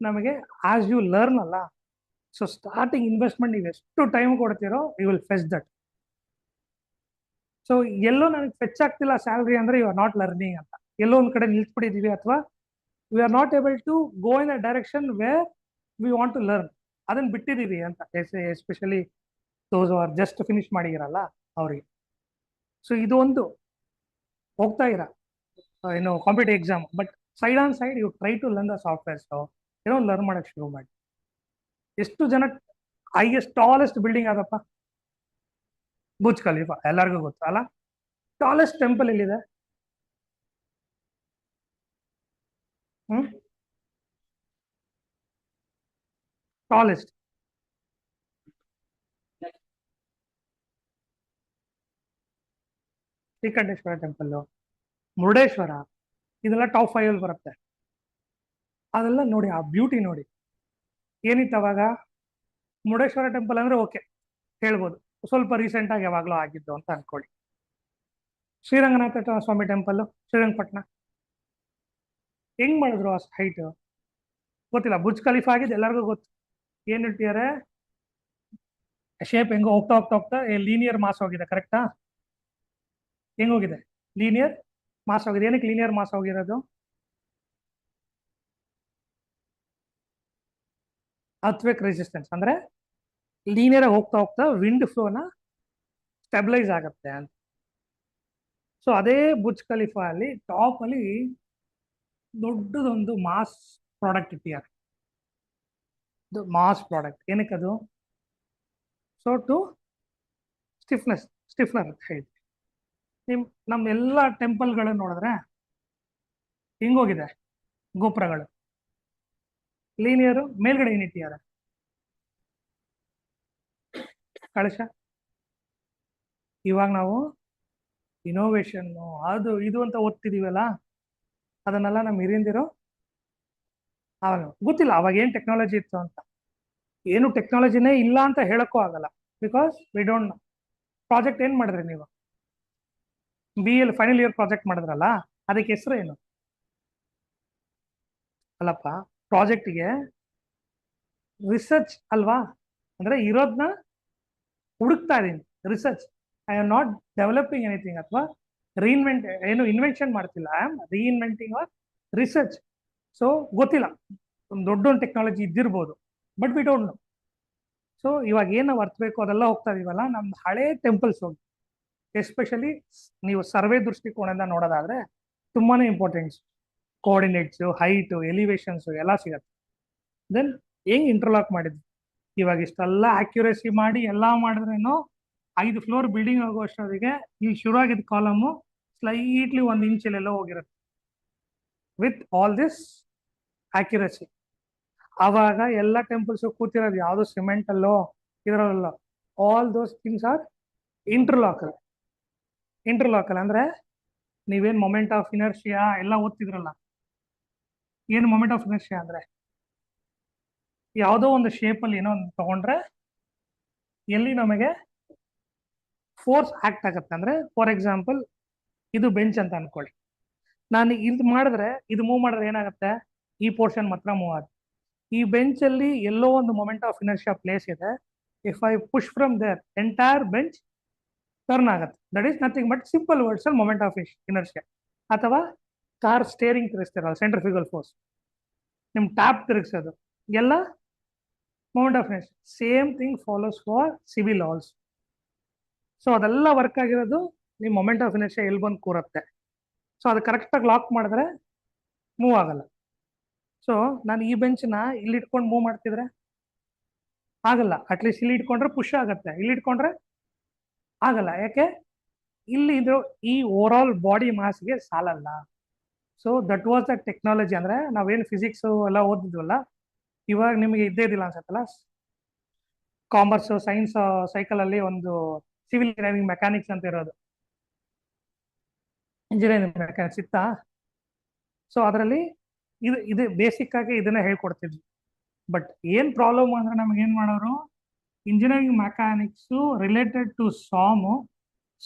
ನಮಗೆ ಆಸ್ ಯು ಲರ್ನ್ ಅಲ್ಲ, ಸೊ ಸ್ಟಾರ್ಟಿಂಗ್ ಇನ್ವೆಸ್ಟ್ಮೆಂಟ್ ನೀವು ಎಷ್ಟು ಟೈಮ್ ಕೊಡ್ತೀರೋ you will fetch that. So ಎಲ್ಲೋ ನನಗೆ ಫೆಚ್ ಆಗ್ತಿಲ್ಲ ಸ್ಯಾಲ್ರಿ ಅಂದ್ರೆ ಯು ಆರ್ ನಾಟ್ ಲರ್ನಿಂಗ್ ಅಂತ, ಎಲ್ಲೋ ಒಂದ್ ಕಡೆ ನಿಲ್ಸ್ಬಿಟ್ಟಿದೀವಿ, ಅಥವಾ we are not able to go in a direction where we want to learn, ಅದನ್ನ ಬಿಟ್ಟಿದೀವಿ ಅಂತ. Especially those are just finish ಮಾಡಿರಲ್ಲ, ಅವ್ರಿಗೆ. ಸೊ ಇದು ಒಂದು ಹೋಗ್ತಾ ಇರ ಏನು competitive exam, but side on side you try to learn the softwares, ಏನೋ ಲರ್ನ್ ಮಾಡಕ್ ಶುರು ಮಾಡಿ. ಎಷ್ಟು ಜನ ಹೈಯೆಸ್ಟ್ ಟಾಲೆಸ್ಟ್ ಬಿಲ್ಡಿಂಗ್ ಅದಪ್ಪ? ಬುರ್ಜ್ ಖಲೀಫಾ ಎಲ್ಲರಿಗೂ ಗೊತ್ತು ಅಲ್ಲ. ಟಾಲೆಸ್ಟ್ ಟೆಂಪಲ್ ಎಲ್ಲಿದೆ? Hmm tallest Srikanteshwara temple, Murudeshwar, ಇದೆಲ್ಲ ಟಾಪ್ 5 ಅಲ್ಲಿ ಬರುತ್ತೆ. ಅದೆಲ್ಲ ನೋಡಿ, ಆ ಬ್ಯೂಟಿ ನೋಡಿ. ಏನಿತ್ತು ಅವಾಗ? ಮುರುಡೇಶ್ವರ ಟೆಂಪಲ್ ಅಂದ್ರೆ ಓಕೆ ಹೇಳ್ಬೋದು, ಸ್ವಲ್ಪ ರೀಸೆಂಟ್ ಆಗಿ ಯಾವಾಗಲೂ ಆಗಿದ್ದು ಅಂತ ಅನ್ಕೊಳ್ಳಿ. ಶ್ರೀರಂಗನಾಥ ಸ್ವಾಮಿ ಟೆಂಪಲ್ ಶ್ರೀರಂಗಪಟ್ಟಣ ಹೆಂಗ್ ಮಾಡಿದ್ರು ಆ ಹೈಟ್? ಗೊತ್ತಿಲ್ಲ. ಬುರ್ಜ್ ಖಲೀಫಾ ಆಗಿದ್ದು ಎಲ್ಲರಿಗೂ ಗೊತ್ತು. ಏನ್ ಇಟ್ಟಿದ್ದಾರೆ? ಶೇಪ್ ಹೆಂಗೋ ಹೋಗ್ತಾ ಹೋಗ್ತಾ ಹೋಗ್ತಾ ಲೀನಿಯರ್ ಮಾಸ್ ಹೋಗಿದೆ, ಕರೆಕ್ಟಾ? ಹೆಂಗ್ ಹೋಗಿದೆ? ಲೀನಿಯರ್ ಮಾಸ್ ಹೋಗಿದೆ. ಏನಕ್ಕೆ ಲೀನಿಯರ್ ಮಾಸ್ ಹೋಗಿರೋದು? ಅರ್ಥ್ವೇಕ್ ರೆಸಿಸ್ಟೆನ್ಸ್, ಅಂದ್ರೆ ಲೀನಿಯರ್ ಹೋಗ್ತಾ ಹೋಗ್ತಾ ವಿಂಡ್ ಫ್ಲೋನ ಸ್ಟೆಬಿಲೈಸ್ ಆಗುತ್ತೆ ಅಂತ. ಸೊ ಅದೇ ಬುರ್ಜ್ ಖಲೀಫಾ ಅಲ್ಲಿ ಟಾಪ್ ಅಲ್ಲಿ ದೊಡ್ಡದೊಂದು ಮಾಸ್ ಪ್ರಾಡಕ್ಟ್ ಇಟ್ಟಿದ್ದಾರೆ. ಮಾಸ್ ಪ್ರಾಡಕ್ಟ್ ಏನಕ್ಕೆ ಅದು? ಸೊ ಟು ಸ್ಟಿಫ್ನರ್ ಅಂತ ಹೇಳಿ. ನಮ್ಮ ಎಲ್ಲ ಟೆಂಪಲ್ಗಳು ನೋಡಿದ್ರೆ ಹಿಂಗೋಗಿದೆ ಗೋಪುರಗಳು, ಲೀನಿಯರ್. ಮೇಲ್ಗಡೆ ಏನಿಟ್ಟಿದ್ದಾರೆ? ಕಳಶ. ಇವಾಗ ನಾವು ಇನೋವೇಷನ್ ಅದು ಇದು ಅಂತ ಓದ್ತಿದೀವಲ್ಲ, ಅದನ್ನೆಲ್ಲ ನಮ್ಮ ಹಿರಿಯಂದಿರು ಅವಾಗ ಗೊತ್ತಿಲ್ಲ ಅವಾಗ ಏನ್ ಟೆಕ್ನಾಲಜಿ ಇತ್ತು ಅಂತ. ಏನು ಟೆಕ್ನಾಲಜಿನೇ ಇಲ್ಲ ಅಂತ ಹೇಳಕ್ಕೂ ಆಗಲ್ಲ, because we don't no. Project ಏನ್ ಮಾಡಿದ್ರಿ ನೀವು? BA ಫೈನಲ್ ಇಯರ್ ಪ್ರಾಜೆಕ್ಟ್ ಮಾಡಿದ್ರಲ್ಲ, ಅದಕ್ಕೆ ಹೆಸರು ಏನು? ಅಲ್ಲಪ್ಪ, ಪ್ರಾಜೆಕ್ಟ್ಗೆ ರಿಸರ್ಚ್ ಅಲ್ವಾ? ಅಂದ್ರೆ ಇರೋದನ್ನ ಹುಡುಕ್ತಾ ಇದೀನಿ, research. I am not developing anything, ಅಥವಾ ಏನು ಇನ್ವೆನ್ಷನ್ ಮಾಡ್ತಿಲ್ಲ. I am reinventing or research. So ಗೊತ್ತಿಲ್ಲ, ಒಂದು ದೊಡ್ಡ ಟೆಕ್ನಾಲಜಿ ಇದ್ದಿರ್ಬೋದು, but we don't know. So ಇವಾಗ ಏನು ನಾವು ಅರ್ಥಬೇಕು ಅದೆಲ್ಲ ಹೋಗ್ತಾ ಇದೀವಲ್ಲ, ನಮ್ದು ಹಳೇ ಟೆಂಪಲ್ಸ್ ಹೋಗಿ, ಎಸ್ಪೆಷಲಿ ನೀವು ಸರ್ವೆ ದೃಷ್ಟಿಕೋನದಿಂದ ನೋಡೋದಾದ್ರೆ ತುಂಬಾನೇ ಇಂಪಾರ್ಟೆಂಟ್ಸ್. ಕೋಆರ್ಡಿನೇಟ್ಸ್, ಹೈಟ್, ಎಲಿವೇಶನ್ಸ್ ಎಲ್ಲ ಸಿಗತ್ತೆ. ದೆನ್ ಹೆಂಗ್ ಇಂಟರ್ಲಾಕ್ ಮಾಡಿದ್ವಿ? ಇವಾಗ ಇಷ್ಟೆಲ್ಲ ಅಕ್ಯುರೇಸಿ ಮಾಡಿ ಎಲ್ಲ ಮಾಡಿದ್ರೇನು 5 ಫ್ಲೋರ್ ಬಿಲ್ಡಿಂಗ್ ಆಗೋ ಅಷ್ಟೊತ್ತಿಗೆ ಇಲ್ಲಿ ಶುರುವಾಗಿದ್ದ ಕಾಲಮು ಸ್ಲೈಟ್ಲಿ 1 ಇಂಚಲ್ಲೆಲ್ಲ ಹೋಗಿರುತ್ತೆ ವಿತ್ ಆಲ್ ದಿಸ್ ಅಕ್ಯುರೇಸಿ. ಆವಾಗ ಎಲ್ಲ ಟೆಂಪಲ್ಸ್ ಕೂತಿರೋದು ಯಾವುದು ಸಿಮೆಂಟ್ ಅಲ್ಲೋ ಇದರಲ್ಲ, ಆಲ್ ದೋಸ್ ಥಿಂಗ್ಸ್ ಆರ್ ಇಂಟರ್ಲಾಕಲ್. ಅಂದ್ರೆ ನೀವೇನ್ ಮೊಮೆಂಟ್ ಆಫ್ ಇನರ್ಷಿಯಾ ಎಲ್ಲ ಓದ್ತಿದ್ರಲ್ಲ, ಏನು ಮೊಮೆಂಟ್ ಆಫ್ ಇನರ್ಷಿಯಾ ಅಂದ್ರೆ ಯಾವುದೋ ಒಂದು ಶೇಪ್ ಅಲ್ಲಿ ಏನೋ ಒಂದು ತಗೊಂಡ್ರೆ ಎಲ್ಲಿ ನಮಗೆ ಫೋರ್ಸ್ ಆಕ್ಟ್ ಆಗುತ್ತೆ. ಅಂದ್ರೆ ಫಾರ್ ಎಕ್ಸಾಂಪಲ್ ಇದು ಬೆಂಚ್ ಅಂತ ಅನ್ಕೊಳ್ಳಿ, ನಾನು ಇದು ಮಾಡಿದ್ರೆ, ಇದು ಮೂವ್ ಮಾಡಿದ್ರೆ ಏನಾಗುತ್ತೆ? ಈ ಪೋರ್ಷನ್ ಮಾತ್ರ ಮೂವ್ ಆಗುತ್ತೆ. ಈ ಬೆಂಚ್ ಅಲ್ಲಿ ಎಲ್ಲೋ ಒಂದು ಮೊಮೆಂಟ್ ಆಫ್ ಇನರ್ಷಿಯಾ ಪ್ಲೇಸ್ ಇದೆ. If I push from there, entire bench turn ಆಗುತ್ತೆ. That is nothing but simple words ಅಲ್ಲಿ ಮೊಮೆಂಟ್ ಆಫ್ ಇನರ್ಷಿಯಾ. ಅಥವಾ ಕಾರ್ ಸ್ಟೇರಿಂಗ್ ತಿರುಗಿಸ್ತಿರಲ್ಲ, ಸೆಂಟ್ರಿಫ್ಯೂಗಲ್ ಫೋರ್ಸ್, ನಿಮ್ ಟ್ಯಾಪ್ ತಿರುಗಿಸೋದು ಎಲ್ಲ moment of inertia. Same thing follows for civil also. So ಅದೆಲ್ಲ work ಆಗಿರೋದು ನಿಮ್ ಮೊಮೆಂಟ್ ಆಫ್ ಇನರ್ಷಿಯಾ ಎಲ್ಲಿ ಬಂದು ಕೂರುತ್ತೆ. ಸೊ ಅದು ಕರೆಕ್ಟಾಗಿ ಲಾಕ್ ಮಾಡಿದ್ರೆ ಮೂವ್ ಆಗಲ್ಲ. ಸೊ ನಾನು ಈ ಬೆಂಚ್ನ ಇಲ್ಲಿ ಇಟ್ಕೊಂಡು ಮೂವ್ ಮಾಡ್ತಿದ್ರೆ ಆಗಲ್ಲ. ಅಟ್ಲೀಸ್ಟ್ ಇಲ್ಲಿ ಇಟ್ಕೊಂಡ್ರೆ ಪುಷ್ ಆಗುತ್ತೆ, ಇಲ್ಲಿ ಇಟ್ಕೊಂಡ್ರೆ ಆಗಲ್ಲ. ಯಾಕೆ? ಇಲ್ಲಿ ಇದು ಈ ಓವರ್ ಆಲ್ ಬಾಡಿ ಮಾಸ್ಗೆ ಸಾಲಲ್ಲ. So that was the technology. ಅಂದ್ರೆ ನಾವೇನು ಫಿಸಿಕ್ಸ್ ಎಲ್ಲ ಓದಿದ್ವಲ್ಲ, ಇವಾಗ ನಿಮಗೆ ಇದ್ದೇ ಇದಿಲ್ಲ ಅನ್ಸತ್ತಲ್ಲ. ಕಾಮರ್ಸ್, ಸೈನ್ಸ್, ಸೈಕಲ್ ಅಲ್ಲಿ ಒಂದು ಸಿವಿಲ್ ಇಂಜಿನಿಯರಿಂಗ್ ಮೆಕ್ಯಾನಿಕ್ಸ್ ಅಂತ ಇರೋದು, ಇಂಜಿನಿಯರಿಂಗ್ ಮೆಕ್ಯಾನಿಕ್ಸ್ ಇತ್ತಾ? ಸೊ ಅದರಲ್ಲಿ ಇದು ಬೇಸಿಕ್ ಆಗಿ ಇದನ್ನ ಹೇಳ್ಕೊಡ್ತಿದ್ವಿ. ಬಟ್ ಏನ್ ಪ್ರಾಬ್ಲಮ್ ಅಂದ್ರೆ ನಮ್ಗೆ ಏನ್ ಮಾಡೋರು, engineering mechanics related to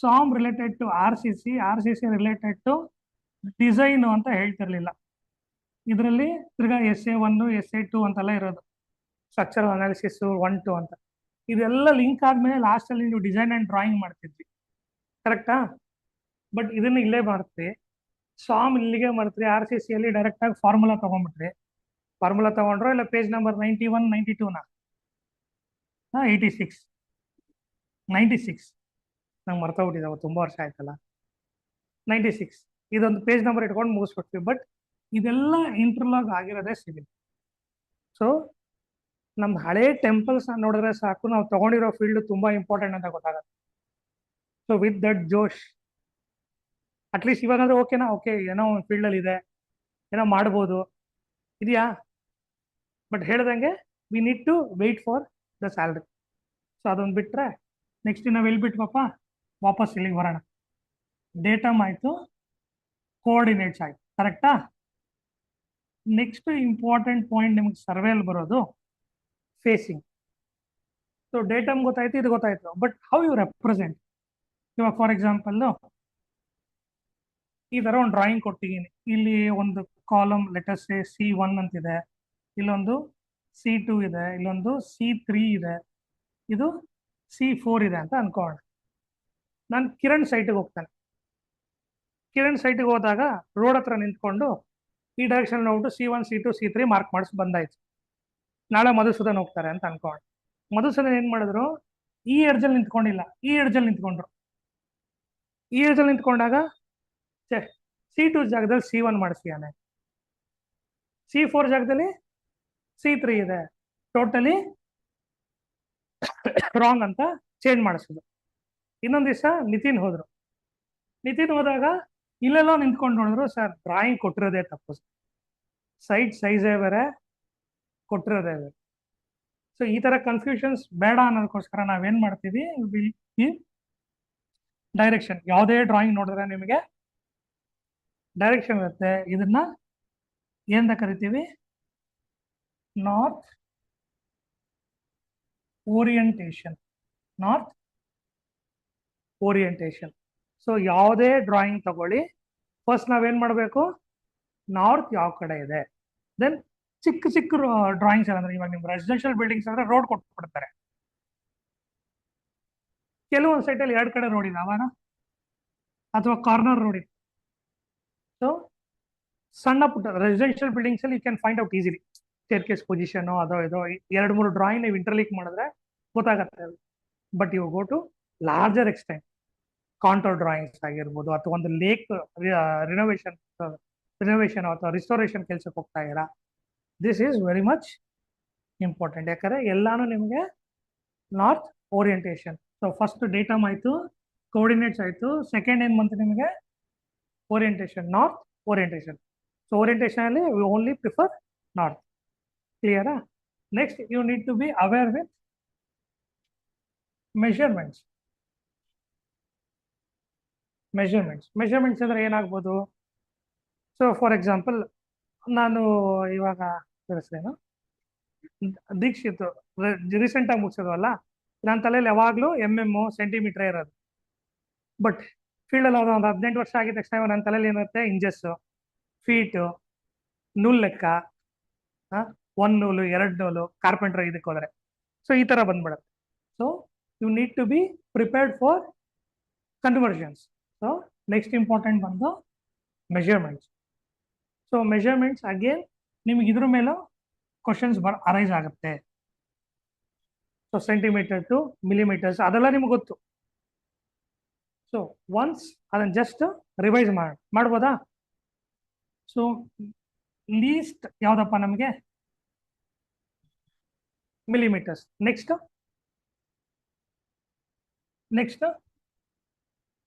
some related to RCC related to design ಅಂತ ಹೇಳ್ತಿರ್ಲಿಲ್ಲ. ಇದರಲ್ಲಿ ತಿರ್ಗಾ SA1, SA2 ಅಂತೆಲ್ಲ ಇರೋದು, ಸ್ಟ್ರಕ್ಚರಲ್ ಅನಾಲಿಸಿಸ್ 1, 2 ಅಂತ. ಇದೆಲ್ಲ ಲಿಂಕ್ ಆದ್ಮೇಲೆ ಲಾಸ್ಟ್ ಅಲ್ಲಿ ನೀವು ಡಿಸೈನ್ ಅಂಡ್ ಡ್ರಾಯಿಂಗ್ ಮಾಡ್ತಿದ್ವಿ, ಕರೆಕ್ಟಾ? ಬಟ್ ಇದನ್ನ ಇಲ್ಲೇ ಮಾಡ್ತೀವಿ, ಸಾಮ್ ಇಲ್ಲಿಗೆ ಮಾಡ್ತೀವಿ. RCC ಅಲ್ಲಿ ಡೈರೆಕ್ಟ್ ಆಗಿ ಫಾರ್ಮುಲಾ ತಗೊಂಡ್ಬಿಟ್ರಿ. ಫಾರ್ಮುಲಾ ತಗೊಂಡ್ರು ಇಲ್ಲ ಪೇಜ್ ನಂಬರ್ 91, 92 86, 96 ನಂಗೆ ಮರ್ತೋಗ್ಬಿಟ್ಟಿದ್ದಾವೆ, ತುಂಬ ವರ್ಷ ಆಯ್ತಲ್ಲ. 96. ಇದೊಂದು ಪೇಜ್ ನಂಬರ್ ಇಟ್ಕೊಂಡು ಮುಗಿಸ್ಬಿಡ್ತೀವಿ. ಬಟ್ ಇದೆಲ್ಲ ಇಂಟರ್ಲಾಗ್ ಆಗಿರೋದೇ ಸಿವಿಲ್. ಸೊ ನಮ್ದು ಹಳೇ ಟೆಂಪಲ್ಸ್ ನೋಡಿದ್ರೆ ಸಾಕು, ನಾವು ತಗೊಂಡಿರೋ ಫೀಲ್ಡ್ ತುಂಬಾ ಇಂಪಾರ್ಟೆಂಟ್ ಅಂತ ಗೊತ್ತಾಗುತ್ತೆ. So with that josh, at least ಇವಾಗಂದ್ರೆ ಓಕೆನಾ, ಓಕೆ ಏನೋ ಒಂದು ಫೀಲ್ಡಲ್ಲಿ ಇದೆ, ಏನೋ ಮಾಡ್ಬೋದು ಇದೆಯಾ. ಬಟ್ ಹೇಳ್ದಂಗೆ we need to wait for the salary. So ಅದೊಂದು ಬಿಟ್ರೆ ನೆಕ್ಸ್ಟ್ ನಾವು ಎಲ್ಲಿ ಬಿಟ್ವಪ್ಪ, ವಾಪಸ್ ಇಲ್ಲಿಗೆ ಬರೋಣ. ಡೇಟಮ್ ಆಯ್ತು, ಕೋಆರ್ಡಿನೇಟ್ಸ್ ಆಯ್ತು, ಕರೆಕ್ಟಾ. ನೆಕ್ಸ್ಟ್ ಇಂಪಾರ್ಟೆಂಟ್ ಪಾಯಿಂಟ್ ನಿಮ್ಗೆ ಸರ್ವೇಲ್ ಬರೋದು ಫೇಸಿಂಗ್. ಸೊ ಡೇಟಮ್ ಗೊತ್ತಾಯ್ತು, ಇದು ಗೊತ್ತಾಯ್ತು, ಬಟ್ ಹೌ ಯು ರೆಪ್ರೆಸೆಂಟ್. ಇವಾಗ ಫಾರ್ ಎಕ್ಸಾಂಪಲ್ ಈ ತರ ಒಂದು ಡ್ರಾಯಿಂಗ್ ಕೊಟ್ಟಿದ್ದೀನಿ. ಇಲ್ಲಿ ಒಂದು ಕಾಲಮ್ ಲೆಟರ್ಸ್ C1 ಅಂತಿದೆ, ಇಲ್ಲೊಂದು C2 ಇದೆ, ಇಲ್ಲೊಂದು C3 ಇದೆ, ಇದು C4 ಇದೆ ಅಂತ ಅನ್ಕೋಣ. ನಾನು ಕಿರಣ್ ಸೈಟ್ಗೆ ಹೋಗ್ತಾನೆ. ಕಿರಣ್ ಸೈಟ್ಗೆ ಹೋದಾಗ ರೋಡ್ ಹತ್ರ ನಿಂತ್ಕೊಂಡು ಈ ಡೈರೆಕ್ಷನ್ ನೋಡ್ಬಿಟ್ಟು C1 C2 C3 ಮಾರ್ಕ್ ಮಾಡಿಸಿ ಬಂದಾಯ್ತು. ನಾಳೆ ಮಧುಸೂದನ್ ಹೋಗ್ತಾರೆ ಅಂತ ಅನ್ಕೋಣ. ಮಧುಸೂದನ್ ಏನ್ ಮಾಡಿದ್ರು, ಈ ಎಡ್ಜಲ್ಲಿ ನಿಂತ್ಕೊಂಡಿಲ್ಲ, ಈ ಎಡ್ಜಲ್ಲಿ ನಿಂತ್ಕೊಂಡ್ರು. ಈ ಎಡ್ಜಲ್ಲಿ ನಿಂತ್ಕೊಂಡಾಗ C2 ಜಾಗದಲ್ಲಿ C1 ಮಾಡಿಸ್ಯಾನೆ, C4 ಜಾಗದಲ್ಲಿ C3 ಇದೆ, ಟೋಟಲಿ ರಾಂಗ್ ಅಂತ ಚೇಂಜ್ ಮಾಡಿಸಿದ್ರು. ಇನ್ನೊಂದು ದಿವಸ ನಿತಿನ್ ಹೋದ್ರು. ನಿತಿನ್ ಹೋದಾಗ ಇಲ್ಲೆಲ್ಲೋ ನಿಂತ್ಕೊಂಡು ನೋಡಿದ್ರು, ಸರ್ ಡ್ರಾಯಿಂಗ್ ಕೊಟ್ಟಿರೋದೇ ತಪ್ಪು, ಸೈಟ್ ಸೈಜೇ ಬೇರೆ, ಕೊಟ್ಟಿರೋದೇ ಬೇರೆ. ಸೊ ಈ ತರ ಕನ್ಫ್ಯೂಷನ್ಸ್ ಬೇಡ ಅನ್ನೋದಕ್ಕೋಸ್ಕರ ನಾವೇನ್ ಮಾಡ್ತೀವಿ, ಡೈರೆಕ್ಷನ್. ಯಾವುದೇ ಡ್ರಾಯಿಂಗ್ ನೋಡಿದ್ರೆ ನಿಮಗೆ ಡೈರೆಕ್ಷನ್ ಇರುತ್ತೆ. ಇದನ್ನ ಏನಂತ ಕರಿತೀವಿ, north orientation. North orientation. So ಯಾವುದೇ ಡ್ರಾಯಿಂಗ್ ತಗೊಳ್ಳಿ, ಫಸ್ಟ್ ನಾವೇನ್ ಮಾಡಬೇಕು, ನಾರ್ತ್ ಯಾವ ಕಡೆ ಇದೆ. ದೆನ್ ಚಿಕ್ಕ ಚಿಕ್ಕ ಡ್ರಾಯಿಂಗ್ಸ್ ಅಂದ್ರೆ, ಇವಾಗ ನಿಮ್ಗೆ ರೆಸಿಡೆನ್ಷಿಯಲ್ ಬಿಲ್ಡಿಂಗ್ಸ್ ಅಂದ್ರೆ ರೋಡ್ ಕೊಟ್ಬಿಡ್ತಾರೆ. ಕೆಲವೊಂದು ಸೈಟಲ್ಲಿ ಎರಡು ಕಡೆ ರೋಡ್ ಇದಾವನ, ಅಥವಾ ಕಾರ್ನರ್ ರೋಡ್ ಇದೆ. ಸೊ ಸಣ್ಣ ಪುಟ್ಟ ರೆಸಿಡೆನ್ಷಿಯಲ್ ಬಿಲ್ಡಿಂಗ್ಸ್ ಅಲ್ಲಿ you can find out easily staircase position ಅದೋ ಇದೋ 2-3 ಡ್ರಾಯಿಂಗ್ ನೀವು ಇಂಟರ್ಲೀಕ್ ಮಾಡಿದ್ರೆ ಗೊತ್ತಾಗತ್ತೆ. But you go to larger extent, contour drawings ಆಗಿರ್ಬೋದು, ಅಥವಾ ಒಂದು ಲೇಕ್ ರಿನೋವೇಷನ್ ಅಥವಾ ರಿಸ್ಟೋರೇಷನ್ ಕೆಲಸಕ್ಕೆ ಹೋಗ್ತಾ ಇದ್ದೀರಾ, this is very much important. ಯಾಕಂದ್ರೆ ಎಲ್ಲಾನು ನಿಮಗೆ north orientation. So first datum ಆಯ್ತು, ಕೋಆರ್ಡಿನೇಟ್ಸ್ ಆಯ್ತು, ಸೆಕೆಂಡ್ ಏನ್ ಬಂತು ನಿಮಗೆ, orientation, north orientation. So orientation ಅಲ್ಲಿ ವಿ ಓನ್ಲಿ ಪ್ರಿಫರ್ ನಾರ್ತ್. ಕ್ಲಿಯರಾ. Next you need to be aware with measurements. Measurements ಅಂದ್ರೆ ಏನಾಗ್ಬೋದು. ಸೊ ಫಾರ್ ಎಕ್ಸಾಂಪಲ್, ನಾನು ಇವಾಗ ಹೆಸರೇನು ದೀಕ್ಷಿತ್ ರೀಸೆಂಟ್ ಆಗಿ ಮುಗಿಸೋದಲ್ಲ, ನನ್ನ ತಲೆಯಲ್ಲಿ ಯಾವಾಗಲೂ MM ಸೆಂಟಿಮೀಟರ್ ಇರೋದು. ಬಟ್ ಫೀಲ್ಡ್ ಅಲ್ಲಿ ಒಂದು 18 ವರ್ಷ ಆಗಿದ ತಕ್ಷಣ ನನ್ನ ತಲೆಯಲ್ಲಿ ಏನಿರುತ್ತೆ, ಇಂಚಸ್, ಫೀಟು, ನೂಲ್ ಲೆಕ್ಕ, 1 ನೂಲು 2 ನೂಲು, ಕಾರ್ಪೆಂಟರ್ ಇದಕ್ಕೆ ಹೋದ್ರೆ. ಸೊ ಈ ತರ ಬಂದ್ಬಿಡುತ್ತೆ. So you need to be prepared for conversions. So next important ಬಂದು ಮೆಷರ್ಮೆಂಟ್ಸ್. ಸೊ ಮೆಷರ್ಮೆಂಟ್ಸ್ ಅಗೇನ್ ನಿಮ್ಗೆ ಇದ್ರ ಮೇಲೂ ಕ್ವಶನ್ಸ್ ಅರೈಸ್ ಆಗುತ್ತೆ. ಸೊ ಸೆಂಟಿಮೀಟರ್ ಟು ಮಿಲಿಮೀಟರ್ಸ್ ಅದೆಲ್ಲ ನಿಮ್ಗೆ ಗೊತ್ತು. ಸೊ ಒನ್ಸ್ ಅದನ್ನ ಜಸ್ಟ್ ರಿವೈಸ್ ಮಾಡ್ಬೋದಾ. ಸೊ ಲೀಸ್ಟ್ ಯಾವ್ದಪ್ಪ ನಮಗೆ, millimetres. Next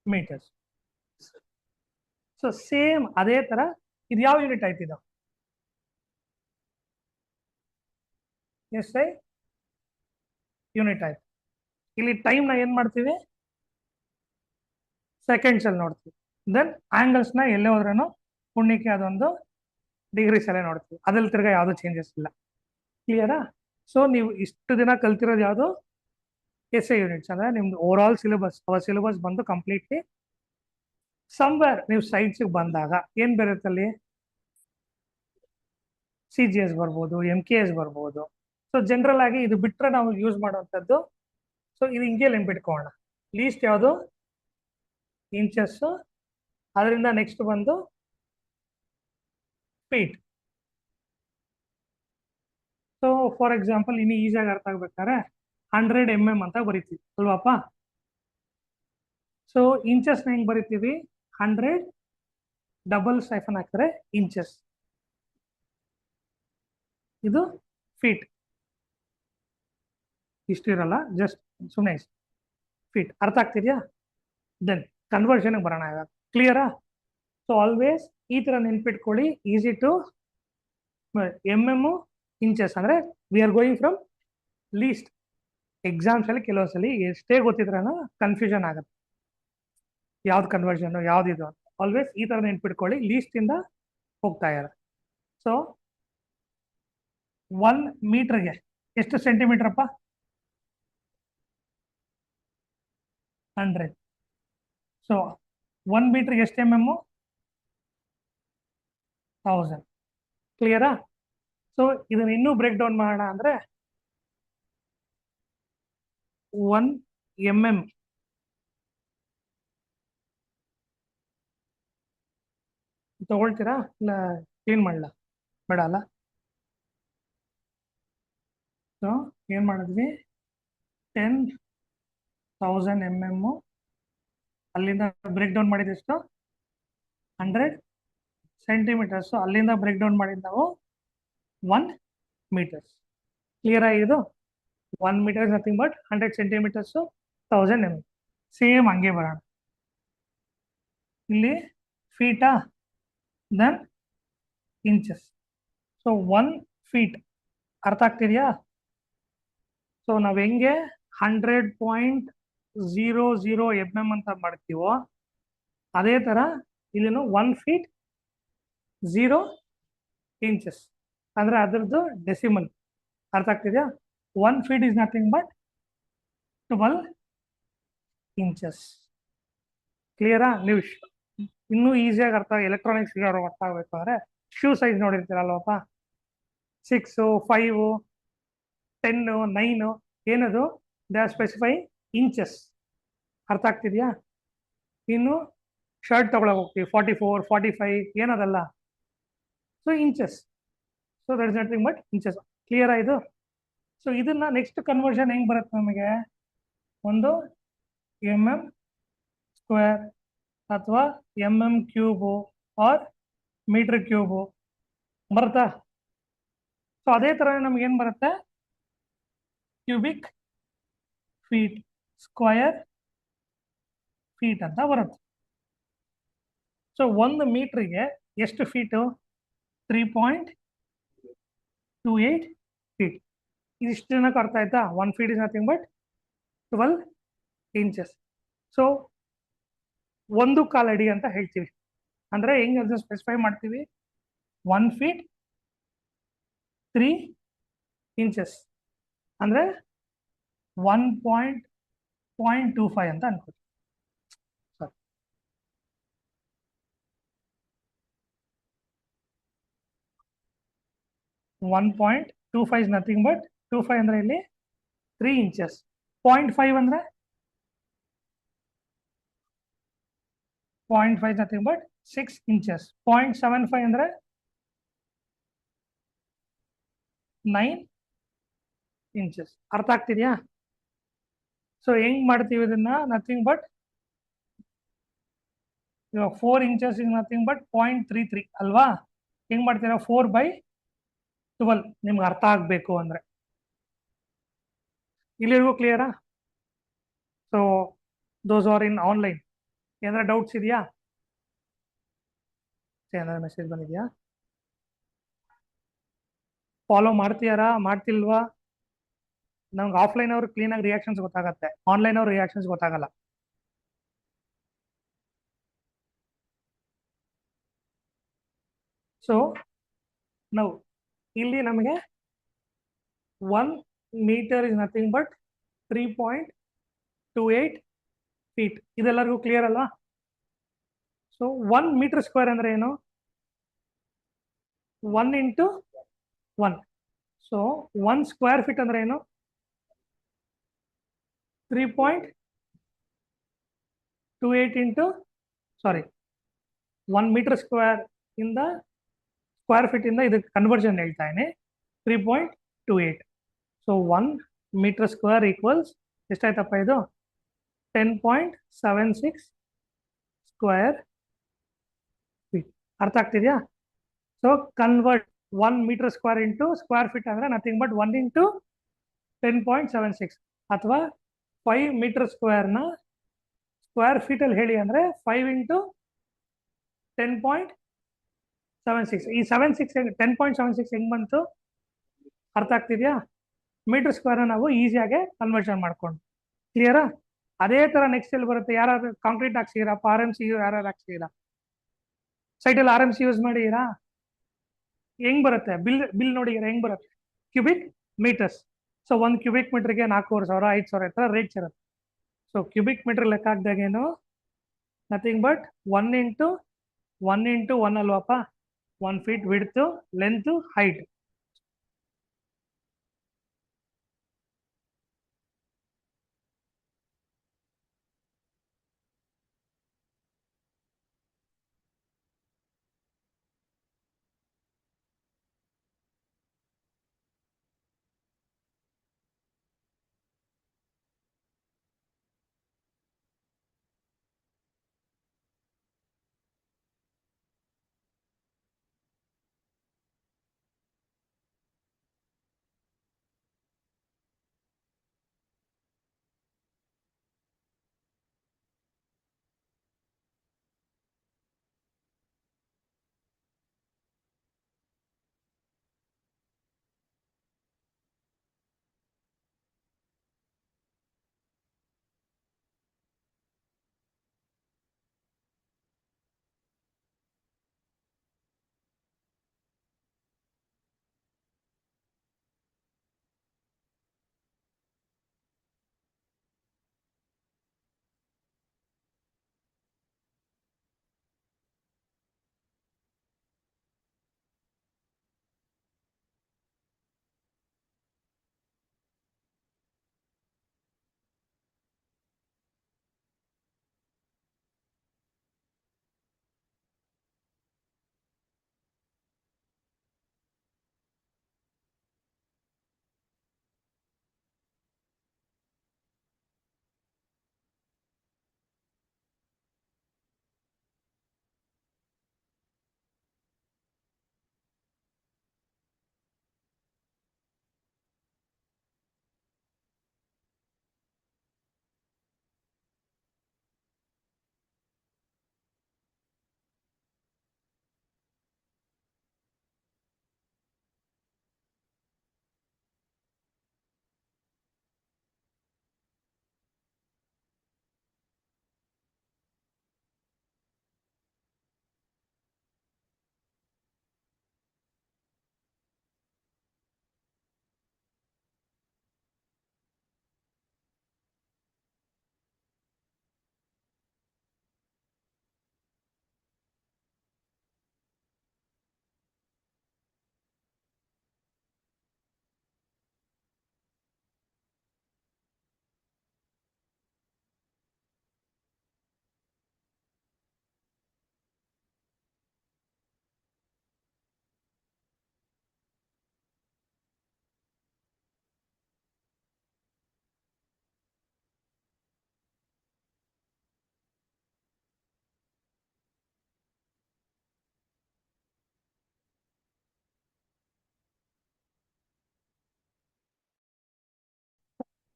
metres. So same ಅದೇ ತರ ಇದು ಯಾವ ಯೂನಿಟ್ ಆಯ್ತು, ಇದು SI ಯೂನಿಟ್ ಆಯ್ತು. ಇಲ್ಲಿ ಟೈಮ್ ನ ಏನ್ ಮಾಡ್ತೀವಿ, ಸೆಕೆಂಡ್ಸ್ ಅಲ್ಲಿ ನೋಡ್ತೀವಿ. ದೆನ್ ಆಂಗಲ್ಸ್ ನ ಎಲ್ಲೇ ಹೋದ್ರೂ ಪುಣ್ಯಕ್ಕೆ ಅದೊಂದು ಡಿಗ್ರೀಸ್ ಅಲ್ಲೇ ನೋಡ್ತೀವಿ. ಅದ್ರಲ್ಲಿ ತಿರ್ಗಾ ಯಾವ್ದು ಚೇಂಜಸ್ ಇಲ್ಲ. ಕ್ಲಿಯರಾ. ಸೊ ನೀವು ಇಷ್ಟು ದಿನ ಕಲ್ತಿರೋದು ಯಾವುದು, SI ಯೂನಿಟ್ಸ್. ಅಂದ್ರೆ ನಿಮ್ದು overall syllabus, our syllabus ಬಂದು ಕಂಪ್ಲೀಟ್ಲಿ ಸಮ್ವೇರ್ ನೀವು ಸೈಟ್ಸ್ ಬಂದಾಗ ಏನ್ ಬರುತ್ತಲ್ಲಿ, CGS ಬರ್ಬೋದು, MKS ಬರ್ಬೋದು. ಸೊ ಜನರಲ್ ಆಗಿ ಇದು ಬಿಟ್ರೆ ನಾವು ಯೂಸ್ ಮಾಡುವಂಥದ್ದು. ಸೊ ಇದು ಹಿಂಗೆ ನೆನ್ಪಿಟ್ಕೋಣ. ಲೀಸ್ಟ್ ಯಾವುದು, ಇಂಚಸ್. ಅದರಿಂದ ನೆಕ್ಸ್ಟ್ ಬಂದು ಫೀಟ್. ಸೊ ಫಾರ್ ಎಕ್ಸಾಂಪಲ್ ಇನ್ನು ಈಸಿಯಾಗಿ ಅರ್ಥ ಆಗ್ಬೇಕಾದ್ರೆ 100 mm ಅಂತ ಬರೀತೀವಿ ಅಲ್ವಾಪ. ಸೊ ಇಂಚಸ್ ಹೆಂಗ್ ಬರಿತೀವಿ? 100 ಡಬಲ್ ಸೈಫನ್ ಹಾಕಿದ್ರೆ ಇಂಚಸ್, ಇದು ಫೀಟ್. ಇಷ್ಟಿರಲ್ಲ, ಜಸ್ಟ್ ಸುಮ್ಮನೆ ಫೀಟ್. ಅರ್ಥ ಆಗ್ತಿದ್ಯಾ? ದೆನ್ ಕನ್ವರ್ಷನ್ ಬರೋಣ ಇವಾಗ. ಕ್ಲಿಯರಾ? ಸೊ ಆಲ್ವೇಸ್ ಈ ತರ ನೆನ್ಪಿಟ್ಕೊಳ್ಳಿ, ಈಸಿ ಟು MM ಇಂಚಸ್ ಅಂದ್ರೆ we are going from least. Exams ಅಲ್ಲಿ ಕೆಲವೊಂದ್ಸಲಿ ಎಷ್ಟೇ ಗೊತ್ತಿದ್ರೂ ಕನ್ಫ್ಯೂಷನ್ ಆಗುತ್ತೆ, ಯಾವ್ದು ಕನ್ವರ್ಷನ್ ಯಾವ್ದಿದು ಅಂತ. ಆಲ್ವೇಸ್ ಈ ತರ ನೆನ್ಪಿಟ್ಕೊಳ್ಳಿ, ಲೀಸ್ಟ್ ಇಂದ ಹೋಗ್ತಾ ಇದ್ದಾರೆ. ಸೊ 1 ಮೀಟರ್ಗೆ ಎಷ್ಟು ಸೆಂಟಿಮೀಟರ್ ಅಪ್ಪ? 100. ಸೊ 1 ಮೀಟರ್ಗೆ ಎಷ್ಟು MM? 1000. ಕ್ಲಿಯರಾ? ಸೊ ಇದನ್ನ ಇನ್ನೂ ಬ್ರೇಕ್ ಡೌನ್ ಮಾಡೋಣ ಅಂದ್ರೆ 1 MM ತಗೊಳ್ತೀರಾ ಇಲ್ಲ ಕ್ಲೀನ್ ಮಾಡಲ? ಬೇಡ ಅಲ್ಲ. ಸೊ ಏನ್ ಮಾಡಿದ್ವಿ? 10,000 MM. ಅಲ್ಲಿಂದ ಬ್ರೇಕ್ ಡೌನ್ ಮಾಡಿದಷ್ಟು 100 ಸೆಂಟಿಮೀಟರ್ಸ್. ಅಲ್ಲಿಂದ ಬ್ರೇಕ್ ಡೌನ್ ಮಾಡಿದ್ ನಾವು 1 ಮೀಟರ್ಸ್. ಕ್ಲಿಯರ್ ಆಗಿದು? 1 metre is nothing but 100 centimetres, 1000 MM. ಸೇಮ್ ಹಂಗೆ ಬರೋಣ. ಇಲ್ಲಿ ಫೀಟಾ, ದೆನ್ ಇಂಚಸ್. ಸೊ 1 ಫೀಟ್ ಅರ್ಥ ಆಗ್ತಿದ್ಯಾ? ಸೊ ನಾವ್ ಹೆಂಗೆ 100.00 MM ಅಂತ ಮಾಡ್ತೀವೋ ಅದೇ ತರ ಇಲ್ಲಿನೂ 1 ಫೀಟ್ 0 ಇಂಚಸ್ ಅಂದ್ರೆ ಅದರದ್ದು ಡೆಸಿಮಲ್. ಅರ್ಥ ಆಗ್ತಿದ್ಯಾ? 1 feet is nothing but 12 inches. ಕ್ಲಿಯರಾ? ನೀವು ಇನ್ನೂ ಈಸಿಯಾಗಿ ಎಲೆಕ್ಟ್ರಾನಿಕ್ಸ್ ಅರ್ಥ ಆಗ್ಬೇಕು ಅಂದ್ರೆ ಶೂ ಸೈಜ್ ನೋಡಿರ್ತೀರಲ್ವಪ್ಪ, 6, 5, 10, 9 ಏನದು? They are specify inches. ಅರ್ಥ ಆಗ್ತಿದ್ಯಾ? ಇನ್ನು ಶರ್ಟ್ ತಗೊಳಕ್ ಹೋಗ್ತೀವಿ 44, 45 ಏನದಲ್ಲ, so inches. So that is nothing but inches. Clear ಆಯ್ತು? ಸೊ ಇದನ್ನ ನೆಕ್ಸ್ಟ್ ಕನ್ವರ್ಷನ್ ಹೆಂಗ್ ಬರುತ್ತೆ ನಮಗೆ? ಒಂದು MM ಸ್ಕ್ವೇರ್ ಅಥವಾ MM cube or metre cube ಬರುತ್ತಾ? ಸೊ ಅದೇ ತರ ನಮ್ಗೆ ಏನ್ ಬರುತ್ತೆ? ಕ್ಯೂಬಿಕ್ ಫೀಟ್, ಸ್ಕ್ವಯರ್ ಫೀಟ್ ಅಂತ ಬರುತ್ತೆ. ಸೊ 1 ಮೀಟರ್ಗೆ ಎಷ್ಟು ಫೀಟು? 3.28 ಫೀಟ್. ಇದಿಷ್ಟು ಜನಕ್ಕೆ ಅರ್ಥ ಆಯ್ತಾ? 1 feet is nothing but 12 inches. So 1 ಕಾಲ್ ಅಡಿ ಅಂತ ಹೇಳ್ತೀವಿ. ಅಂದ್ರೆ ಹೆಂಗ್ ಅದನ್ನ ಸ್ಪೆಸಿಫೈ ಮಾಡ್ತೀವಿ? 1 ಫೀಟ್ 3 ಇಂಚಸ್ ಅಂದ್ರೆ 1.25 ಅಂತ ಅನ್ಕೋತೀವಿ. 1.25 ಇಸ್ ನಥಿಂಗ್ ಬಟ್ 25 ಅಂದ್ರೆ ಇಲ್ಲಿ 3 ಇಂಚಸ್. 0.5 ಅಂದ್ರೆ 0.5 ನಥಿಂಗ್ ಬಟ್ 6 ಇಂಚಸ್. 0.75 ಅಂದ್ರೆ 9 ಇಂಚಸ್. ಅರ್ಥ ಆಗ್ತಿದ್ಯಾ? ಸೊ ಹೆಂಗ್ ಮಾಡ್ತೀವಿ ಇದನ್ನ? ನಥಿಂಗ್ ಬಟ್ ಇವಾಗ 4 ಇಂಚಸ್ ಇಸ್ ನಥಿಂಗ್ ಬಟ್ 0.33 ಅಲ್ವಾ? ಹೆಂಗ್ ಮಾಡ್ತೀರಾ? 4/12 ನಿಮ್ಗೆ ಅರ್ಥ ಆಗ್ಬೇಕು ಅಂದ್ರೆ. ಇಲ್ಲಿವರೆಗೂ ಕ್ಲಿಯರಾ? So those are in online. ಏನಾರ ಡೌಟ್ಸ್ ಇದೆಯಾ? ಏನಾರ ಮೆಸೇಜ್ ಬಂದಿದ್ಯಾ? ಫಾಲೋ ಮಾಡ್ತೀಯಾರಾ ಮಾಡ್ತಿಲ್ವಾ? ನಮ್ಗೆ ಆಫ್ಲೈನ್ ಅವ್ರು ಕ್ಲೀನ್ ಆಗಿ ರಿಯಾಕ್ಷನ್ಸ್ ಗೊತ್ತಾಗತ್ತೆ, ಆನ್ಲೈನ್ ಅವ್ರ ರಿಯಾಕ್ಷನ್ಸ್ ಗೊತ್ತಾಗಲ್ಲ. ಸೊ ನಾವು ಇಲ್ಲಿ ನಮಗೆ 1 metre is nothing but 3.28 feet. ಇದೆಲ್ಲರಿಗೂ ಕ್ಲಿಯರ್ ಅಲ್ವಾ? ಸೊ 1 ಮೀಟರ್ ಸ್ಕ್ವೇರ್ ಅಂದ್ರೆ ಏನು? 1 ಇಂಟು 1. ಸೊ 1 ಸ್ಕ್ವೇರ್ ಫೀಟ್ ಅಂದ್ರೆ ಏನು? 3.28 ಇಂಟು 1 ಮೀಟರ್ ಸ್ಕ್ವೇರ್ ಇಂದ ಸ್ಕ್ವೇರ್ ಫೀಟ್ ಇಂದ ಇದಕ್ಕೆ ಕನ್ವರ್ಷನ್ ಹೇಳ್ತಾ ಇದ್ದೀನಿ. 3.28. ಸೊ 1 ಮೀಟರ್ ಸ್ಕ್ವೇರ್ ಈಕ್ವಲ್ಸ್ ಎಷ್ಟಾಯ್ತಪ್ಪ ಇದು? 10.76 ಸ್ಕ್ವೇರ್ ಫೀಟ್. ಅರ್ಥ ಆಗ್ತಿದ್ಯಾ? So convert 1 metre square into square feet ಅಂದ್ರೆ ನಥಿಂಗ್ ಬಟ್ 1 into 10.76, ಅಥವಾ 5 ಮೀಟರ್ ಸ್ಕ್ವೇರ್ನ ಸ್ಕ್ವೇರ್ ಫೀಟ್ ಅಲ್ಲಿ ಹೇಳಿ ಅಂದ್ರೆ 5 into 10.76. ಈ 76 10.76 ಹೆಂಗ್ ಬಂತು? ಅರ್ಥ ಆಗ್ತಿದ್ಯಾ? ಮೀಟರ್ ಸ್ಕ್ವೇರ್ ನಾವು ಈಸಿಯಾಗಿ ಕನ್ವರ್ಷನ್ ಮಾಡ್ಕೊಂಡು. ಕ್ಲಿಯರಾ? ಅದೇ ತರ ನೆಕ್ಸ್ಟ್ ಎಲ್ಲಿ ಬರುತ್ತೆ? ಯಾರಾದ್ರೂ ಕಾಂಕ್ರೀಟ್ ಹಾಕ್ಸಿರಾ? ಆರ್ ಎಂ ಸಿ ಯಾರು ಹಾಕ್ಸಿರಾ? ಸೈಟಲ್ಲಿ ಆರ್ ಎಂ ಸಿ ಯೂಸ್ ಮಾಡಿರಾ? ಹೆಂಗ್ ಬರುತ್ತೆ? ಬಿಲ್ ನೋಡಿ ಹೆಂಗ್ ಬರುತ್ತೆ? Cubic metres. ಸೊ 1 ಕ್ಯೂಬಿಕ್ ಮೀಟರ್ಗೆ 4,500 5,000 ಈ ತರ ರೇಟ್ಸ್ ಇರುತ್ತೆ. ಸೊ ಕ್ಯೂಬಿಕ್ ಮೀಟರ್ ಲೆಕ್ಕ ಹಾಕಿದಾಗೇನು ನಥಿಂಗ್ ಬಟ್ 1 into 1 ಅಲ್ವಪ್ಪ? 1 feet ವಿಡ್ತ್, ಲೆಂತ್, ಹೈಟ್.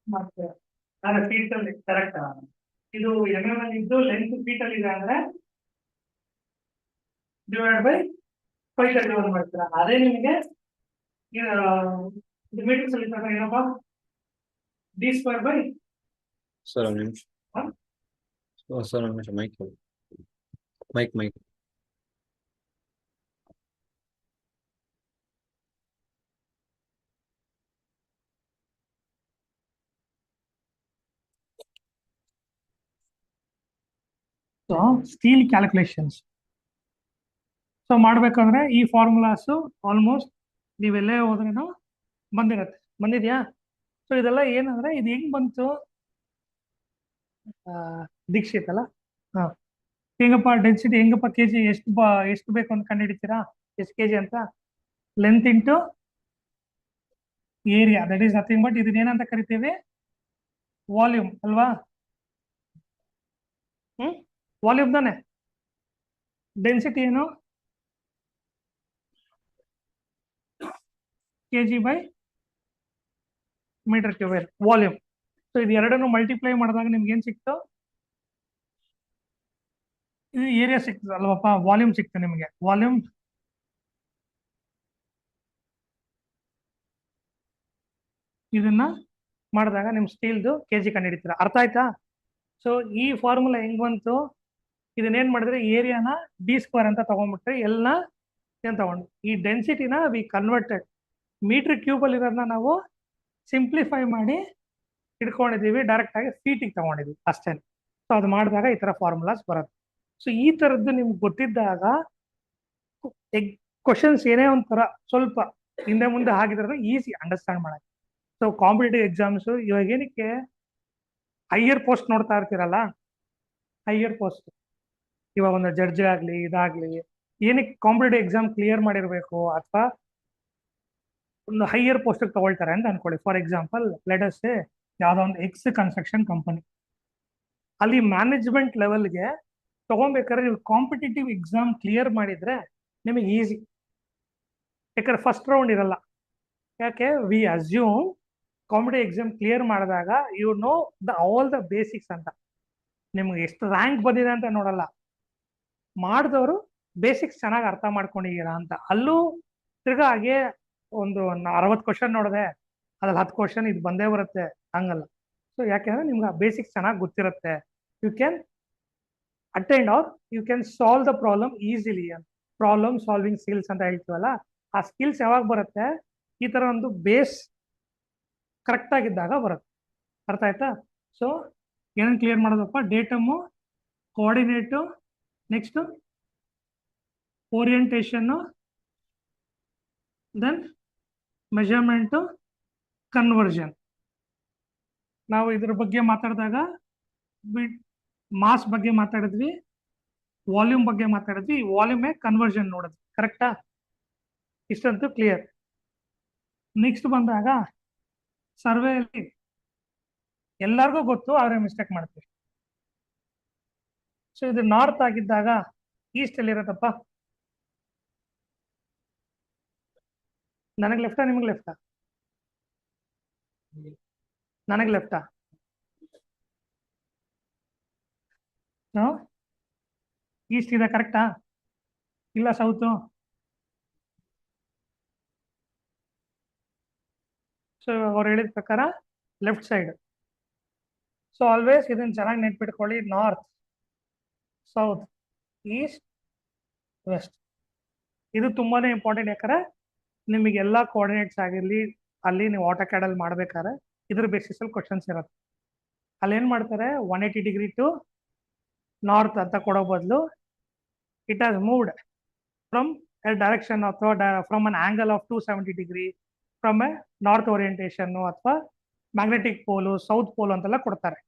ಮತ್ತೆ ಅದೇ ಫೀಟ್ ಅಲ್ಲಿ ಕರೆಕ್ಟ್. ಇದು ಅಲ್ಲಿ ಇದ್ದು ಲೆಂತ್ ಫೀಟ್ ಅಲ್ಲಿ ಇದೆ ಅಂದ್ರೆ ಡಿವೈಡ್ ಬೈ 531 ಮಾಡ್ತೀರಾ. ಅದೇ ನಿಮಗೆ ಇದು ಮೀಟರ್ಸ್ ಅಲ್ಲಿ ಇದ್ದಾಗ ಏನಪ್ಪ? ಡಿ ಸ್ಕ್ವೇರ್ ಬೈ ಸರ್ ಒಂದು ನಿಮಿಷ. ಸರ್ ಒಂದು ನಿಮಿಷ. ಮೈಕ್. Steel calculations. ಸೊ ಮಾಡ್ಬೇಕಂದ್ರೆ ಈ ಫಾರ್ಮುಲಾಸ್ ಆಲ್ಮೋಸ್ಟ್ ನೀವೆಲ್ಲೇ ಹೋದ್ರೂ ಬಂದಿದ್ಯಾ? ಸೊ ಇದೆಲ್ಲ ಏನಂದ್ರೆ ಇದು ಹೆಂಗ್ ಬಂತು? ದೀಕ್ಷಿತ್ ಅಲ್ಲ? ಹಾ. ಹೆಂಗಪ್ಪ ಡೆನ್ಸಿಟಿ ಹೆಂಗಪ್ಪ ಕೆಜಿ ಎಷ್ಟು ಬೇಕು ಅಂತ ಕಂಡು ಹಿಡಿತೀರಾ? ಎಷ್ಟು ಕೆಜಿ ಅಂತ? Length into area, that is nothing but ಇದನ್ನ ಏನಂತ ಕರಿತೀವಿ? ವಾಲ್ಯೂಮ್ ಅಲ್ವಾ? ವಾಲ್ಯೂಮ್ ತಾನೆ. ಡೆನ್ಸಿಟಿ ಏನು? kg by metre cube volume. So ಇದು ಎರಡನ್ನು ಮಲ್ಟಿಪ್ಲೈ ಮಾಡಿದಾಗ ನಿಮ್ಗೆ ಏನ್ ಸಿಕ್ತು? ಇದು ಏರಿಯಾ ಸಿಕ್ತದೆ ಅಲ್ವಪ್ಪ, ವಾಲ್ಯೂಮ್ ಸಿಕ್ತು ನಿಮಗೆ. ವಾಲ್ಯೂಮ್ ಇದನ್ನ ಮಾಡಿದಾಗ ನಿಮ್ ಸ್ಟೀಲ್ದು ಕೆಜಿ ಕಂಡುಹಿಡಿತೀರಾ. ಅರ್ಥ ಆಯ್ತಾ? ಸೊ ಈ ಫಾರ್ಮುಲಾ ಹೆಂಗ್ ಬಂತು? ಇದನ್ನೇನ್ ಮಾಡಿದ್ರೆ ಏರಿಯಾನ d² ಅಂತ ತಗೊಂಡ್ಬಿಟ್ರೆ ಎಲ್ಲ ಏನ್ ತಗೊಂಡು ಈ ಡೆನ್ಸಿಟಿನ ವಿ ಕನ್ವರ್ಟೆಡ್ ಮೀಟರ್ ಕ್ಯೂಬ್ ಅಲ್ಲಿ ಇರೋದನ್ನ ನಾವು ಸಿಂಪ್ಲಿಫೈ ಮಾಡಿ ಇಟ್ಕೊಂಡಿದೀವಿ, ಡೈರೆಕ್ಟ್ ಆಗಿ ಫೀಟಿಗೆ ತಗೊಂಡಿದೀವಿ ಅಷ್ಟೇ. ಸೊ ಅದು ಮಾಡಿದಾಗ ಈ ತರ ಫಾರ್ಮುಲಾಸ್ ಬರುತ್ತೆ. ಸೊ ಈ ತರದ್ದು ನಿಮ್ಗೆ ಗೊತ್ತಿದ್ದಾಗ ಕ್ವಶನ್ಸ್ ಏನೇ ಒಂಥರ ಸ್ವಲ್ಪ ಹಿಂದೆ ಮುಂದೆ ಆಗಿದ್ರೆ ಈಸಿ ಅಂಡರ್ಸ್ಟ್ಯಾಂಡ್ ಮಾಡಕ್ಕೆ. ಸೊ ಕಾಂಪಿಟೇಟಿವ್ ಎಕ್ಸಾಮ್ಸ್ ಇವಾಗ ಏನಕ್ಕೆ ಹೈಯರ್ ಪೋಸ್ಟ್ ನೋಡ್ತಾ ಇರ್ತೀರಲ್ಲ, ಹೈಯರ್ ಪೋಸ್ಟ್ ಇವಾಗ ಒಂದು ಜಡ್ಜ್ ಆಗ್ಲಿ ಇದಾಗ್ಲಿ ಏನಕ್ಕೆ ಕಾಂಪಿಟೇಟಿವ್ ಎಕ್ಸಾಮ್ ಕ್ಲಿಯರ್ ಮಾಡಿರ್ಬೇಕು ಅಥವಾ ಒಂದು ಹೈಯರ್ ಪೋಸ್ಟ್ ತಗೊಳ್ತಾರೆ ಅಂತ ಅನ್ಕೊಳ್ಳಿ. ಫಾರ್ ಎಕ್ಸಾಂಪಲ್ ಲೆಟ್ ಅಸ್ ಸೇ ಯಾವ್ದೋ ಒಂದು ಎಕ್ಸ್ ಕನ್ಸ್ಟ್ರಕ್ಷನ್ ಕಂಪನಿ, ಅಲ್ಲಿ ಮ್ಯಾನೇಜ್ಮೆಂಟ್ ಲೆವೆಲ್ಗೆ ತಗೊಬೇಕಾದ್ರೆ ನೀವು ಕಾಂಪಿಟೇಟಿವ್ ಎಕ್ಸಾಮ್ ಕ್ಲಿಯರ್ ಮಾಡಿದ್ರೆ ನಿಮಗೆ ಈಸಿ. ಯಾಕಂದ್ರೆ ಫಸ್ಟ್ ರೌಂಡ್ ಇರಲ್ಲ. ಯಾಕೆ? We assume competitive exam clear ಮಾಡಿದಾಗ you know all the basics ಅಂತ. ನಿಮ್ಗೆ ಎಷ್ಟು ರ್ಯಾಂಕ್ ಬಂದಿದೆ ಅಂತ ನೋಡಲ್ಲ, ಮಾಡಿದವರು ಬೇಸಿಕ್ಸ್ ಚೆನ್ನಾಗಿ ಅರ್ಥ ಮಾಡ್ಕೊಂಡಿದ್ದೀರಾ ಅಂತ. ಅಲ್ಲೂ ತಿರ್ಗಾ ಹಾಗೆ ಒಂದು 60 ಕ್ವಶನ್ ನೋಡಿದೆ ಅದ್ರಲ್ಲಿ 10 ಕ್ವಶನ್ ಇದು ಬಂದೇ ಬರುತ್ತೆ ಹಂಗಲ್ಲ. ಸೊ ಯಾಕೆಂದ್ರೆ ನಿಮ್ಗೆ ಆ ಬೇಸಿಕ್ಸ್ ಚೆನ್ನಾಗಿ ಗೊತ್ತಿರುತ್ತೆ. You can attend or you can solve the problem easily ಅಂತ. ಪ್ರಾಬ್ಲಮ್ ಸಾಲ್ವಿಂಗ್ ಸ್ಕಿಲ್ಸ್ ಅಂತ ಹೇಳ್ತೀವಲ್ಲ, ಆ ಸ್ಕಿಲ್ಸ್ ಯಾವಾಗ ಬರುತ್ತೆ? ಈ ತರ ಒಂದು ಬೇಸ್ ಕರೆಕ್ಟ್ ಆಗಿದ್ದಾಗ ಬರುತ್ತೆ. ಅರ್ಥ ಆಯ್ತಾ? ಸೊ ಏನೇನು ಕ್ಲಿಯರ್ ಮಾಡೋದಪ್ಪ? Datum, coordinate, next orientation, then measurement, conversion. ನಾವು ಇದ್ರ ಬಗ್ಗೆ ಮಾತಾಡಿದಾಗ ಮಾಸ್ ಬಗ್ಗೆ ಮಾತಾಡಿದ್ವಿ, ವಾಲ್ಯೂಮ್ ಬಗ್ಗೆ ಮಾತಾಡಿದ್ವಿ, ವಾಲ್ಯೂಮೇ ಕನ್ವರ್ಷನ್ ನೋಡಿದ್ವಿ. ಕರೆಕ್ಟಾ? ಇಷ್ಟಂತೂ ಕ್ಲಿಯರ್. ನೆಕ್ಸ್ಟ್ ಬಂದಾಗ ಸರ್ವೆಯಲ್ಲಿ ಎಲ್ಲರಿಗೂ ಗೊತ್ತು, ಆದ್ರೆ ಮಿಸ್ಟೇಕ್ ಮಾಡ್ತೀವಿ. ಸೊ ಇದು ನಾರ್ತ್ ಆಗಿದ್ದಾಗ ಈಸ್ಟ್ ಎಲ್ಲಿರತ್ತಪ್ಪ? ನನಗೆ ಲೆಫ್ಟಾ ನಿಮಗೆ ಲೆಫ್ಟಾ? ನನಗೆ ಲೆಫ್ಟಾ? ಈಸ್ಟ್ ಇದೆ ಕರೆಕ್ಟಾ? ಇಲ್ಲ ಸೌತು? ಸೊ ಅವ್ರು ಹೇಳಿದ ಪ್ರಕಾರ ಲೆಫ್ಟ್ ಸೈಡ್. ಸೊ ಆಲ್ವೇಸ್ ಇದನ್ನ ಚೆನ್ನಾಗಿ ನೆನ್ಪಿಟ್ಕೊಳ್ಳಿ. North, south, east, west. ಇದು ತುಂಬಾನೇ ಇಂಪಾರ್ಟೆಂಟ್. ಯಾಕಂದ್ರೆ ನಿಮಗೆ ಎಲ್ಲ ಕೋಆರ್ಡಿನೇಟ್ಸ್ ಆಗಿರ್ಲಿ ಅಲ್ಲಿ ನೀವು ಆಟೋಕ್ಯಾಡಲ್ಲಿ ಮಾಡ್ಬೇಕಾದ್ರೆ ಇದ್ರ ಬೇಸಿಸ್ ಅಲ್ಲಿ ಕ್ವಶನ್ಸ್ ಇರುತ್ತೆ. ಅಲ್ಲಿ ಏನ್ ಮಾಡ್ತಾರೆ, 180 ಡಿಗ್ರಿ ಟು ನಾರ್ತ್ ಅಂತ ಕೊಡೋ ಬದಲು it has moved from a direction ಅಥವಾ from an angle of 270 degree from a north orientation ಅಥವಾ ಮ್ಯಾಗ್ನೆಟಿಕ್ ಪೋಲು, ಸೌತ್ ಪೋಲ್ ಅಂತೆಲ್ಲ ಕೊಡ್ತಾರೆ.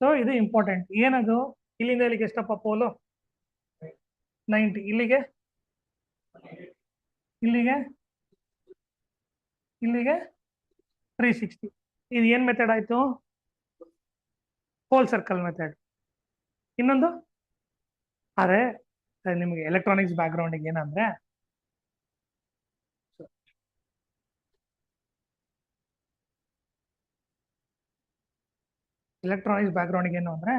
ಸೊ ಇದು ಇಂಪಾರ್ಟೆಂಟ್. ಏನದು? ಇಲ್ಲಿಂದ ಇಲ್ಲಿಗೆ ಎಷ್ಟಪ್ಪ ಪೋಲು? 90. ಇಲ್ಲಿಗೆ ಇಲ್ಲಿಗೆ ಇಲ್ಲಿಗೆ 360. ಇದು ಏನ್ ಮೆಥಡ್ ಆಯ್ತು? Whole circle method. ಇನ್ನೊಂದು ಅದೇ ನಿಮಗೆ ಎಲೆಕ್ಟ್ರಾನಿಕ್ಸ್ ಬ್ಯಾಕ್ ಗ್ರೌಂಡ್ ಏನಂದ್ರೆ ಎಲೆಕ್ಟ್ರಾನಿಕ್ಸ್ ಬ್ಯಾಕ್ ಗ್ರೌಂಡ್ ಏನು ಅಂದ್ರೆ,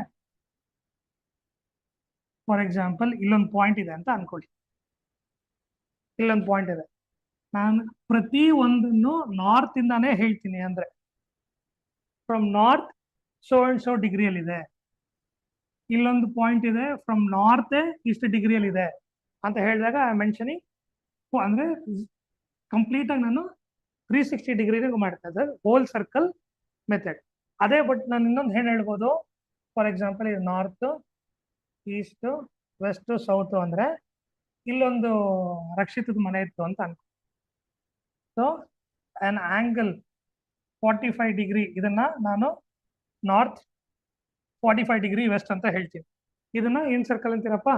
ಫಾರ್ ಎಕ್ಸಾಂಪಲ್ ಇಲ್ಲೊಂದು ಪಾಯಿಂಟ್ ಇದೆ ಅಂತ ಅನ್ಕೊಳ್ಳಿ. ಇಲ್ಲೊಂದು ಪಾಯಿಂಟ್ ಇದೆ, ನಾನು ಪ್ರತಿ ಒಂದನ್ನು ನಾರ್ತ್ ಇಂದಾನೇ ಹೇಳ್ತೀನಿ. ಅಂದ್ರೆ from north so and so ಡಿಗ್ರಿಯಲ್ಲಿ ಇದೆ. ಇಲ್ಲೊಂದು ಪಾಯಿಂಟ್ ಇದೆ ಫ್ರಮ್ ನಾರ್ತ್ ಇಷ್ಟು ಡಿಗ್ರಿಯಲ್ಲಿ ಇದೆ ಅಂತ ಹೇಳಿದಾಗ ಮೆನ್ಷನಿಂಗ್ ಅಂದ್ರೆ ಕಂಪ್ಲೀಟ್ ಆಗಿ ನಾನು 360 ಡಿಗ್ರಿ ಮಾಡ್ತಾ ಇದ್ದೆ. ಹೋಲ್ ಸರ್ಕಲ್ ಮೆಥಡ್ ಅದೇ. ಬಟ್ ನಾನು ಇನ್ನೊಂದು ಏನ್ ಹೇಳ್ಬೋದು, ಫಾರ್ ಎಕ್ಸಾಂಪಲ್ ಇದು ನಾರ್ತ್, ಈಸ್ಟ್, ವೆಸ್ಟ್, ಸೌತ್ ಅಂದ್ರೆ ಇಲ್ಲೊಂದು ರಕ್ಷಿತದ ಮನೆ ಇತ್ತು ಅಂತ ಅನ್ಕೊ. ಸೊ ಆನ್ ಆಂಗಲ್ 45 ಡಿಗ್ರಿ ಇದನ್ನ ನಾನು ನಾರ್ತ್, 45 ಡಿಗ್ರಿ ವೆಸ್ಟ್ ಅಂತ ಹೇಳ್ತೀನಿ. ಇದನ್ನ ಏನ್ ಸರ್ಕಲ್ ಅಂತೀರಪ್ಪ?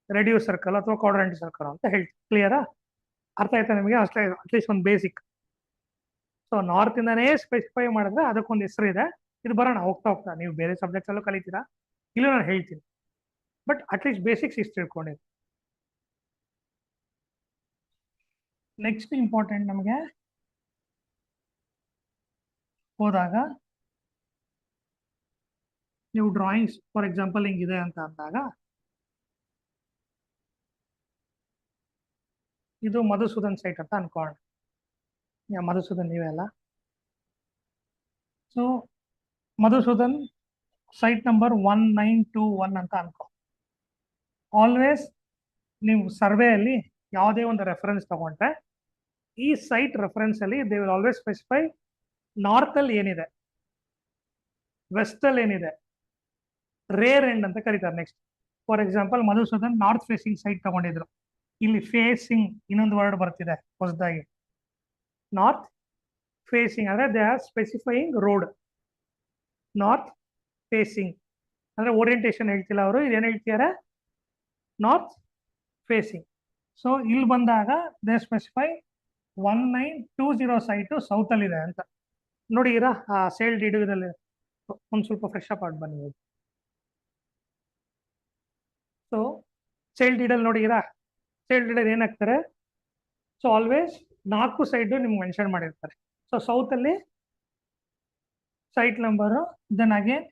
ರೆಡ್ಯೂಸ್ ಸರ್ಕಲ್ ಅಥವಾ ಕ್ವಾಡ್ರೆಂಟ್ ಸರ್ಕಲ್ ಅಂತ ಹೇಳ್ತೀನಿ. ಕ್ಲಿಯರಾ? ಅರ್ಥ ಆಯ್ತಾ ನಿಮಗೆ? ಅಷ್ಟೇ, ಅಟ್ಲೀಸ್ಟ್ ಒಂದು ಬೇಸಿಕ್. ಸೊ ನಾರ್ತ್ ಇಂದಾನೇ ಸ್ಪೆಸಿಫೈ ಮಾಡಿದ್ರೆ ಅದಕ್ಕೊಂದು ಹೆಸರು ಇದೆ. ಇದು ಬರೋಣ ಹೋಗ್ತಾ ಹೋಗ್ತಾ, ನೀವು ಬೇರೆ ಸಬ್ಜೆಕ್ಟ್ಸ್ ಅಲ್ಲೂ ಕಲಿತೀರಾ. ಇಲ್ಲ ನಾನು ಹೇಳ್ತೀನಿ, ಬಟ್ ಅಟ್ಲೀಸ್ಟ್ ಬೇಸಿಕ್ಸ್ ಇಷ್ಟು ತಿಳ್ಕೊಂಡಿರಿ. ನೆಕ್ಸ್ಟ್ ಇಂಪಾರ್ಟೆಂಟ್ ನಮಗೆ ಹೋದಾಗ ನೀವು ಡ್ರಾಯಿಂಗ್ಸ್ ಫಾರ್ ಎಕ್ಸಾಂಪಲ್ ಹಿಂಗಿದೆ ಅಂತ ಅಂದಾಗ, ಇದು ಮಧುಸೂದನ್ ಸೈಟ್ ಅಂತ ಅನ್ಕೋಣ. ಮಧುಸೂದನ್ ನೀವೇ ಅಲ್ಲ. ಸೊ ಮಧುಸೂದನ್ ಸೈಟ್ ನಂಬರ್ 1921 ಅಂತ ಅನ್ಕೋ. ಆಲ್ವೇಸ್ ನೀವು ಸರ್ವೆಯಲ್ಲಿ ಯಾವುದೇ ಒಂದು ರೆಫರೆನ್ಸ್ ತಗೊಂಡ್ರೆ ಈ ಸೈಟ್ ರೆಫರೆನ್ಸ್ ಅಲ್ಲಿ they will always specify north ಅಲ್ಲಿ ಏನಿದೆ, ವೆಸ್ಟ್ ಅಲ್ಲಿ ಏನಿದೆ, ರೇರ್ ಎಂಡ್ ಅಂತ ಕರೀತಾರೆ. Next for example Madhusudan north facing site ತಗೊಂಡಿದ್ರು. ಇಲ್ಲಿ ಫೇಸಿಂಗ್ ಇನ್ನೊಂದು ವರ್ಡ್ ಬರ್ತಿದೆ ಹೊಸದಾಗಿ, ನಾರ್ತ್ ಫೇಸಿಂಗ್ ಅಂದ್ರೆ they are specifying road. North facing ಅಂದ್ರೆ ಓರಿಯಂಟೇಶನ್ ಹೇಳ್ತಿಲ್ಲ ಅವರು, ಇದೇನು ಹೇಳ್ತಿದ್ದಾರೆ, ನಾರ್ತ್ ಫೇಸಿಂಗ್. ಸೊ ಇಲ್ಲಿ ಬಂದಾಗ ದೇ ಸ್ಪೆಸಿಫೈ 1920 ಸೈಟು ಸೌತ್ ಅಲ್ಲಿ ಇದೆ ಅಂತ ನೋಡಿ. ಇರಾ ಆ ಸೇಲ್ ಡಿಡಿದಲ್ಲಿ ಒಂದ್ ಸ್ವಲ್ಪ ಫ್ರೆಶ್ ಅಪ್ ಆಗಿ ಬನ್ನಿ. ಸೊ ಸೇಲ್ ಡೀಡಲ್ಲಿ ನೋಡಿ, ಇರಾ ಸೇಲ್ ಡೀಡಲ್ಲಿ ಏನಾಗ್ತಾರೆ, ಸೊ ಆಲ್ವೇಸ್ 4 ಸೈಡ್ ನಿಮ್ಗೆ ಮೆನ್ಷನ್ ಮಾಡಿರ್ತಾರೆ. ಸೊ ಸೌತ್ ಅಲ್ಲಿ ಸೈಟ್ ನಂಬರು, ದೆನ್ ಅಗೇನ್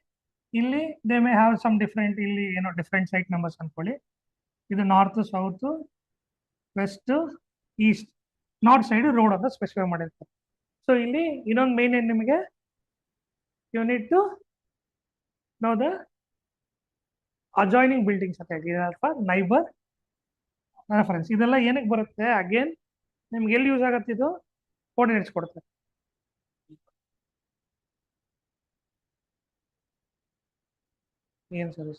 ಇಲ್ಲಿ they may have some different, ಇಲ್ಲಿ ಏನೋ ಡಿಫ್ರೆಂಟ್ ಸೈಟ್ ನಂಬರ್ಸ್ ಅನ್ಕೊಳ್ಳಿ. ಇದು north, south, west, east, north side road ಅಂತ ಸ್ಪೆಸಿಫೈ ಮಾಡಿರ್ತಾರೆ. ಸೊ ಇಲ್ಲಿ ಇನ್ನೊಂದು ಮೇನ್ ಏನು ನಿಮಗೆ, you need to know the adjoining buildings ಅಂತ ಹೇಳಿ, ಅಥವಾ ನೈಬರ್ ರೆಫರೆನ್ಸ್. ಇದೆಲ್ಲ ಏನಕ್ಕೆ ಬರುತ್ತೆ, ಅಗೇನ್ ನಿಮ್ಗೆ ಎಲ್ಲಿ ಯೂಸ್ ಆಗತ್ತೆ, ಇದು ಕೋಆರ್ಡಿನೇಟ್ಸ್ ಕೊಡುತ್ತೆ. ಏನ್ ಸರ್,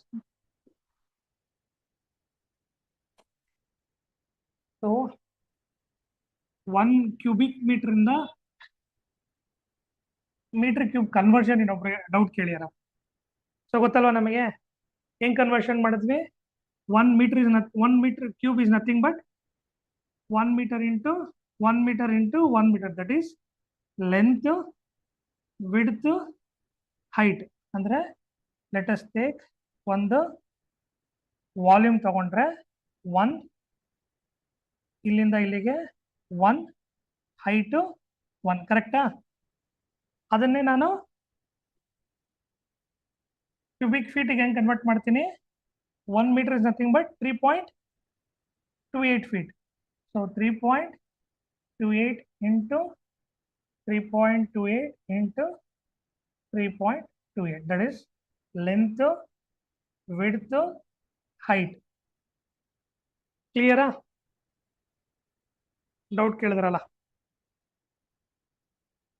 ಸೊ 1 ಕ್ಯೂಬಿಕ್ ಮೀಟರ್ ಇಂದ ಮೀಟರ್ ಕ್ಯೂಬ್ ಕನ್ವರ್ಷನ್ ಇನ್ನೊಬ್ರಿಗೆ ಡೌಟ್ ಕೇಳಿಯಾರ. ಸೊ ಗೊತ್ತಲ್ವಾ ನಮಗೆ ಹೆಂಗ್ ಕನ್ವರ್ಷನ್ ಮಾಡಿದ್ವಿ, 1 metre cube is nothing but 1 metre into 1 metre into 1 metre, that is length, width, height. ಅಂದ್ರೆ ಲೆಟ್ ಅಸ್ ಟೇಕ್ ಒಂದು ವಾಲ್ಯೂಮ್ ತಗೊಂಡ್ರೆ 1, ಇಲ್ಲಿಂದ ಇಲ್ಲಿಗೆ 1, ಹೈಟು 1, ಕರೆಕ್ಟಾ? ಅದನ್ನೇ ನಾನು ಕ್ಯೂಬಿಕ್ ಫೀಟಿಗೆ ಹೆಂಗೆ ಕನ್ವರ್ಟ್ ಮಾಡ್ತೀನಿ, 1 metre is nothing but 3.28 feet. So 3.28 into 3.28 into 3.28, that is length, width, height. ಕ್ಲಿಯರಾ? ಡೌಟ್ ಕೇಳಿದ್ರಲ್ಲ.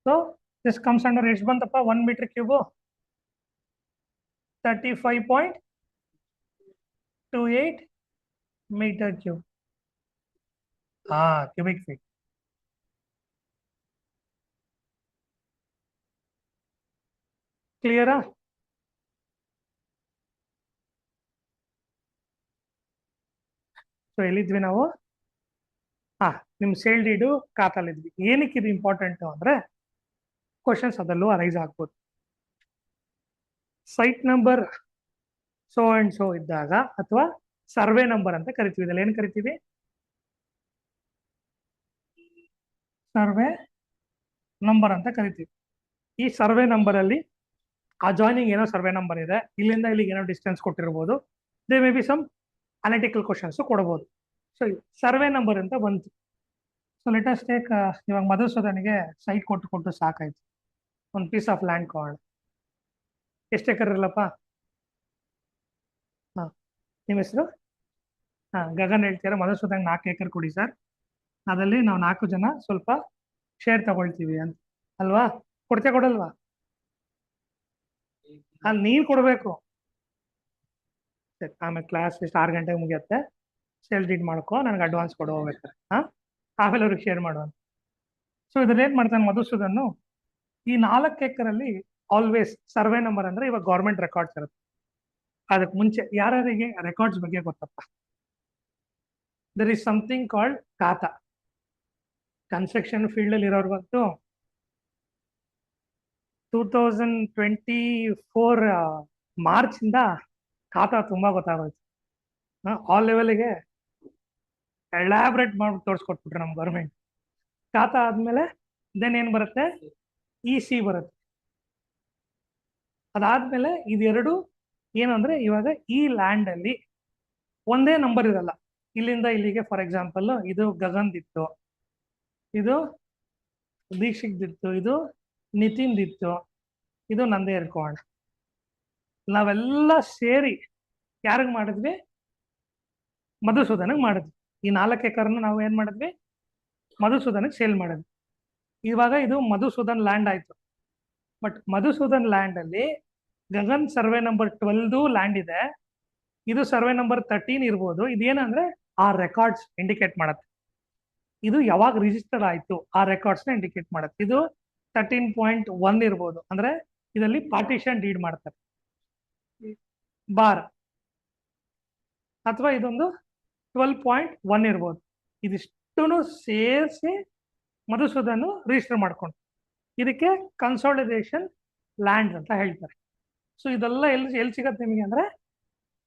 ಸೊ ದಿಸ್ ಕಮ್ಸ್ ಅಂಡರ್ ಎಷ್ಟು ಬಂತಪ್ಪ, 1 meter cube 35.28 meter cube. Cubic feet. ಕ್ಲಿಯರಾ? ಸೊ ಎಲ್ಲಿದ್ವಿ ನಾವು, ನಿಮ್ ಸೇಲ್ ಡೀಡು ಖಾತಲ್ಲಿದ್ವಿ. ಏನಕ್ಕೆ ಇದು ಇಂಪಾರ್ಟೆಂಟ್ ಅಂದ್ರೆ ಕ್ವಶನ್ಸ್ ಅದಲ್ಲೂ ಅರೈಸ್ ಆಗ್ಬೋದು. Site number so and so ಇದ್ದಾಗ, ಅಥವಾ ಸರ್ವೆ ನಂಬರ್ ಅಂತ ಕರಿತೀವಿ. ಇದರಲ್ಲಿ ಏನ್ ಕರಿತೀವಿ, ಸರ್ವೆ ನಂಬರ್ ಅಂತ ಕರಿತೀವಿ. ಈ ಸರ್ವೆ ನಂಬರ್ ಅಲ್ಲಿ ಅಜಾಯ್ನಿಂಗ್ ಏನೋ ಸರ್ವೆ ನಂಬರ್ ಇದೆ, ಇಲ್ಲಿಂದ ಇಲ್ಲಿಗೆ ಏನೋ ಡಿಸ್ಟೆನ್ಸ್ ಕೊಟ್ಟಿರ್ಬೋದು, they may be some analytical questions ಕೊಡಬಹುದು. ಸೊ ಸರ್ವೆ ನಂಬರ್ ಅಂತ ಬಂತು. ಸೊ ಲೆಟ್ ಅಸ್ ಟೇಕ್, ಇವಾಗ ಮಧುಸೂದನಿಗೆ ಸೈಟ್ ಕೊಟ್ಟು ಸಾಕಾಯ್ತು, ಒಂದು ಪೀಸ್ ಆಫ್ ಲ್ಯಾಂಡ್ ಕೊಡೋಣ. ಎಷ್ಟು ಎಕರ್ ಇರಲ್ಲಪ್ಪ? ನಿಮ್ಮ ಹೆಸರು? ಗಗನ್ ಹೇಳ್ತೀರಾ, ಮಧುಸೂದನ್ 4 ಎಕರ್ ಕೊಡಿ ಸರ್, ಅದಲ್ಲಿ ನಾವು 4 ಜನ ಸ್ವಲ್ಪ ಶೇರ್ ತಗೊಳ್ತೀವಿ ಅಂತ ಅಲ್ವಾ? ಕೊಡಲ್ವಾ? ಅಲ್ಲಿ ನೀರು ಕೊಡಬೇಕು. ಆಮೇಲೆ ಕ್ಲಾಸ್ ಎಷ್ಟು 6 ಗಂಟೆಗೆ ಮುಗಿಯುತ್ತೆ, ಸೇಲ್ ಡೀಡ್ ಮಾಡ್ಕೊ, ನನಗೆ ಅಡ್ವಾನ್ಸ್ ಕೊಡು ಹೋಗ್ಬೇಕಾರೆ, ಆಮೇಲೆ ಅವ್ರಿಗೆ ಶೇರ್ ಮಾಡುವ. ಸೊ ಇದ್ರಲ್ಲಿ ಏನ್ ಮಾಡ್ತಾನೆ ಮಧುಸೂದನ್ನು, ಈ 4 ಎಕರಲ್ಲಿ ಆಲ್ವೇಸ್ ಸರ್ವೆ ನಂಬರ್ ಅಂದ್ರೆ ಇವಾಗ ಗೌರ್ಮೆಂಟ್ ರೆಕಾರ್ಡ್ಸ್ ಇರುತ್ತೆ. ಅದಕ್ಕೆ ಮುಂಚೆ ಯಾರಿಗೆ ರೆಕಾರ್ಡ್ಸ್ ಬಗ್ಗೆ ಗೊತ್ತಪ್ಪ, ದರ್ ಇಸ್ ಸಮಥಿಂಗ್ ಕಾಲ್ಡ್ ಖಾತಾ. ಕನ್ಸ್ಟ್ರಕ್ಷನ್ ಫೀಲ್ಡ್ ಅಲ್ಲಿ ಇರೋರ್ಗಂತೂ 2024 ಮಾರ್ಚ್ ಇಂದ ಖಾತಾ ತುಂಬಾ ಗೊತ್ತಾಗೋಯ್ತು. ಆಲ್ ಲೆವೆಲ್ಗೆ ಎಲಾಬ್ರೇಟ್ ಮಾಡಿ ತೋರಿಸ್ಕೊಟ್ಬಿಟ್ರು ನಮ್ಮ ಗೌರ್ಮೆಂಟ್. ಖಾತಾ ಆದ್ಮೇಲೆ ದೆನ್ ಏನ್ ಬರುತ್ತೆ, ಇ ಸಿ ಬರುತ್ತೆ. ಅದಾದ್ಮೇಲೆ ಇದೆರಡು ಏನು ಅಂದ್ರೆ, ಇವಾಗ ಈ ಲ್ಯಾಂಡ್ ಅಲ್ಲಿ ಒಂದೇ ನಂಬರ್ ಇರಲ್ಲ. ಇಲ್ಲಿಂದ ಇಲ್ಲಿಗೆ ಫಾರ್ ಎಕ್ಸಾಂಪಲ್ ಇದು ಗಗನ್ದಿತ್ತು, ಇದು ದೀಕ್ಷಿಕ್ದಿತ್ತು, ಇದು ನಿತಿನ್ದಿತ್ತು, ಇದು ನಂದೇ ಇರ್ಕೋಣ. ನಾವೆಲ್ಲ ಸೇರಿ ಯಾರಿಗ್ ಮಾಡಿದ್ವಿ, ಮಧುಸೂದನಿಗೆ ಮಾಡಿದ್ವಿ. ಈ 4 ಎಕರ್ನ ನಾವು ಏನ್ ಮಾಡಿದ್ವಿ, ಮಧುಸೂದನಿಗೆ ಸೇಲ್ ಮಾಡಿದ್ವಿ. ಇವಾಗ ಇದು ಮಧುಸೂದನ್ ಲ್ಯಾಂಡ್ ಆಯ್ತು. ಬಟ್ ಮಧುಸೂದನ್ ಲ್ಯಾಂಡ್ ಅಲ್ಲಿ ಗಗನ್ ಸರ್ವೆ ನಂಬರ್ 12 ಲ್ಯಾಂಡ್ ಇದೆ, ಇದು ಸರ್ವೆ ನಂಬರ್ 13 ಇರ್ಬೋದು. ಇದೇನಂದ್ರೆ ಆ ರೆಕಾರ್ಡ್ಸ್ ಇಂಡಿಕೇಟ್ ಮಾಡುತ್ತೆ. ಇದು ಯಾವಾಗ ರಿಜಿಸ್ಟರ್ ಆಯ್ತು ಆ ರೆಕಾರ್ಡ್ಸ್ ನ ಇಂಡಿಕೇಟ್ ಮಾಡುತ್ತೆ. ಇದು 13.1 ಇರ್ಬೋದು, ಅಂದ್ರೆ ಇದರಲ್ಲಿ ಪಾರ್ಟಿಷನ್ ಡೀಡ್ ಮಾಡ್ತಾರೆ ಬಾರ್. ಅಥವಾ ಇದೊಂದು 12.1 ಇರ್ಬೋದು. ಇದಿಷ್ಟು ಸೇರಿಸಿ ಮಧುಸೂದನ್ ರಿಜಿಸ್ಟರ್ ಮಾಡ್ಕೊಂಡು, ಇದಕ್ಕೆ ಕನ್ಸಾಲಿಡೇಷನ್ ಲ್ಯಾಂಡ್ ಅಂತ ಹೇಳ್ತಾರೆ. ಸೊ ಇದೆಲ್ಲ ಎಲ್ಲಿ ಸಿಗತ್ತೆ ನಿಮಗೆ ಅಂದ್ರೆ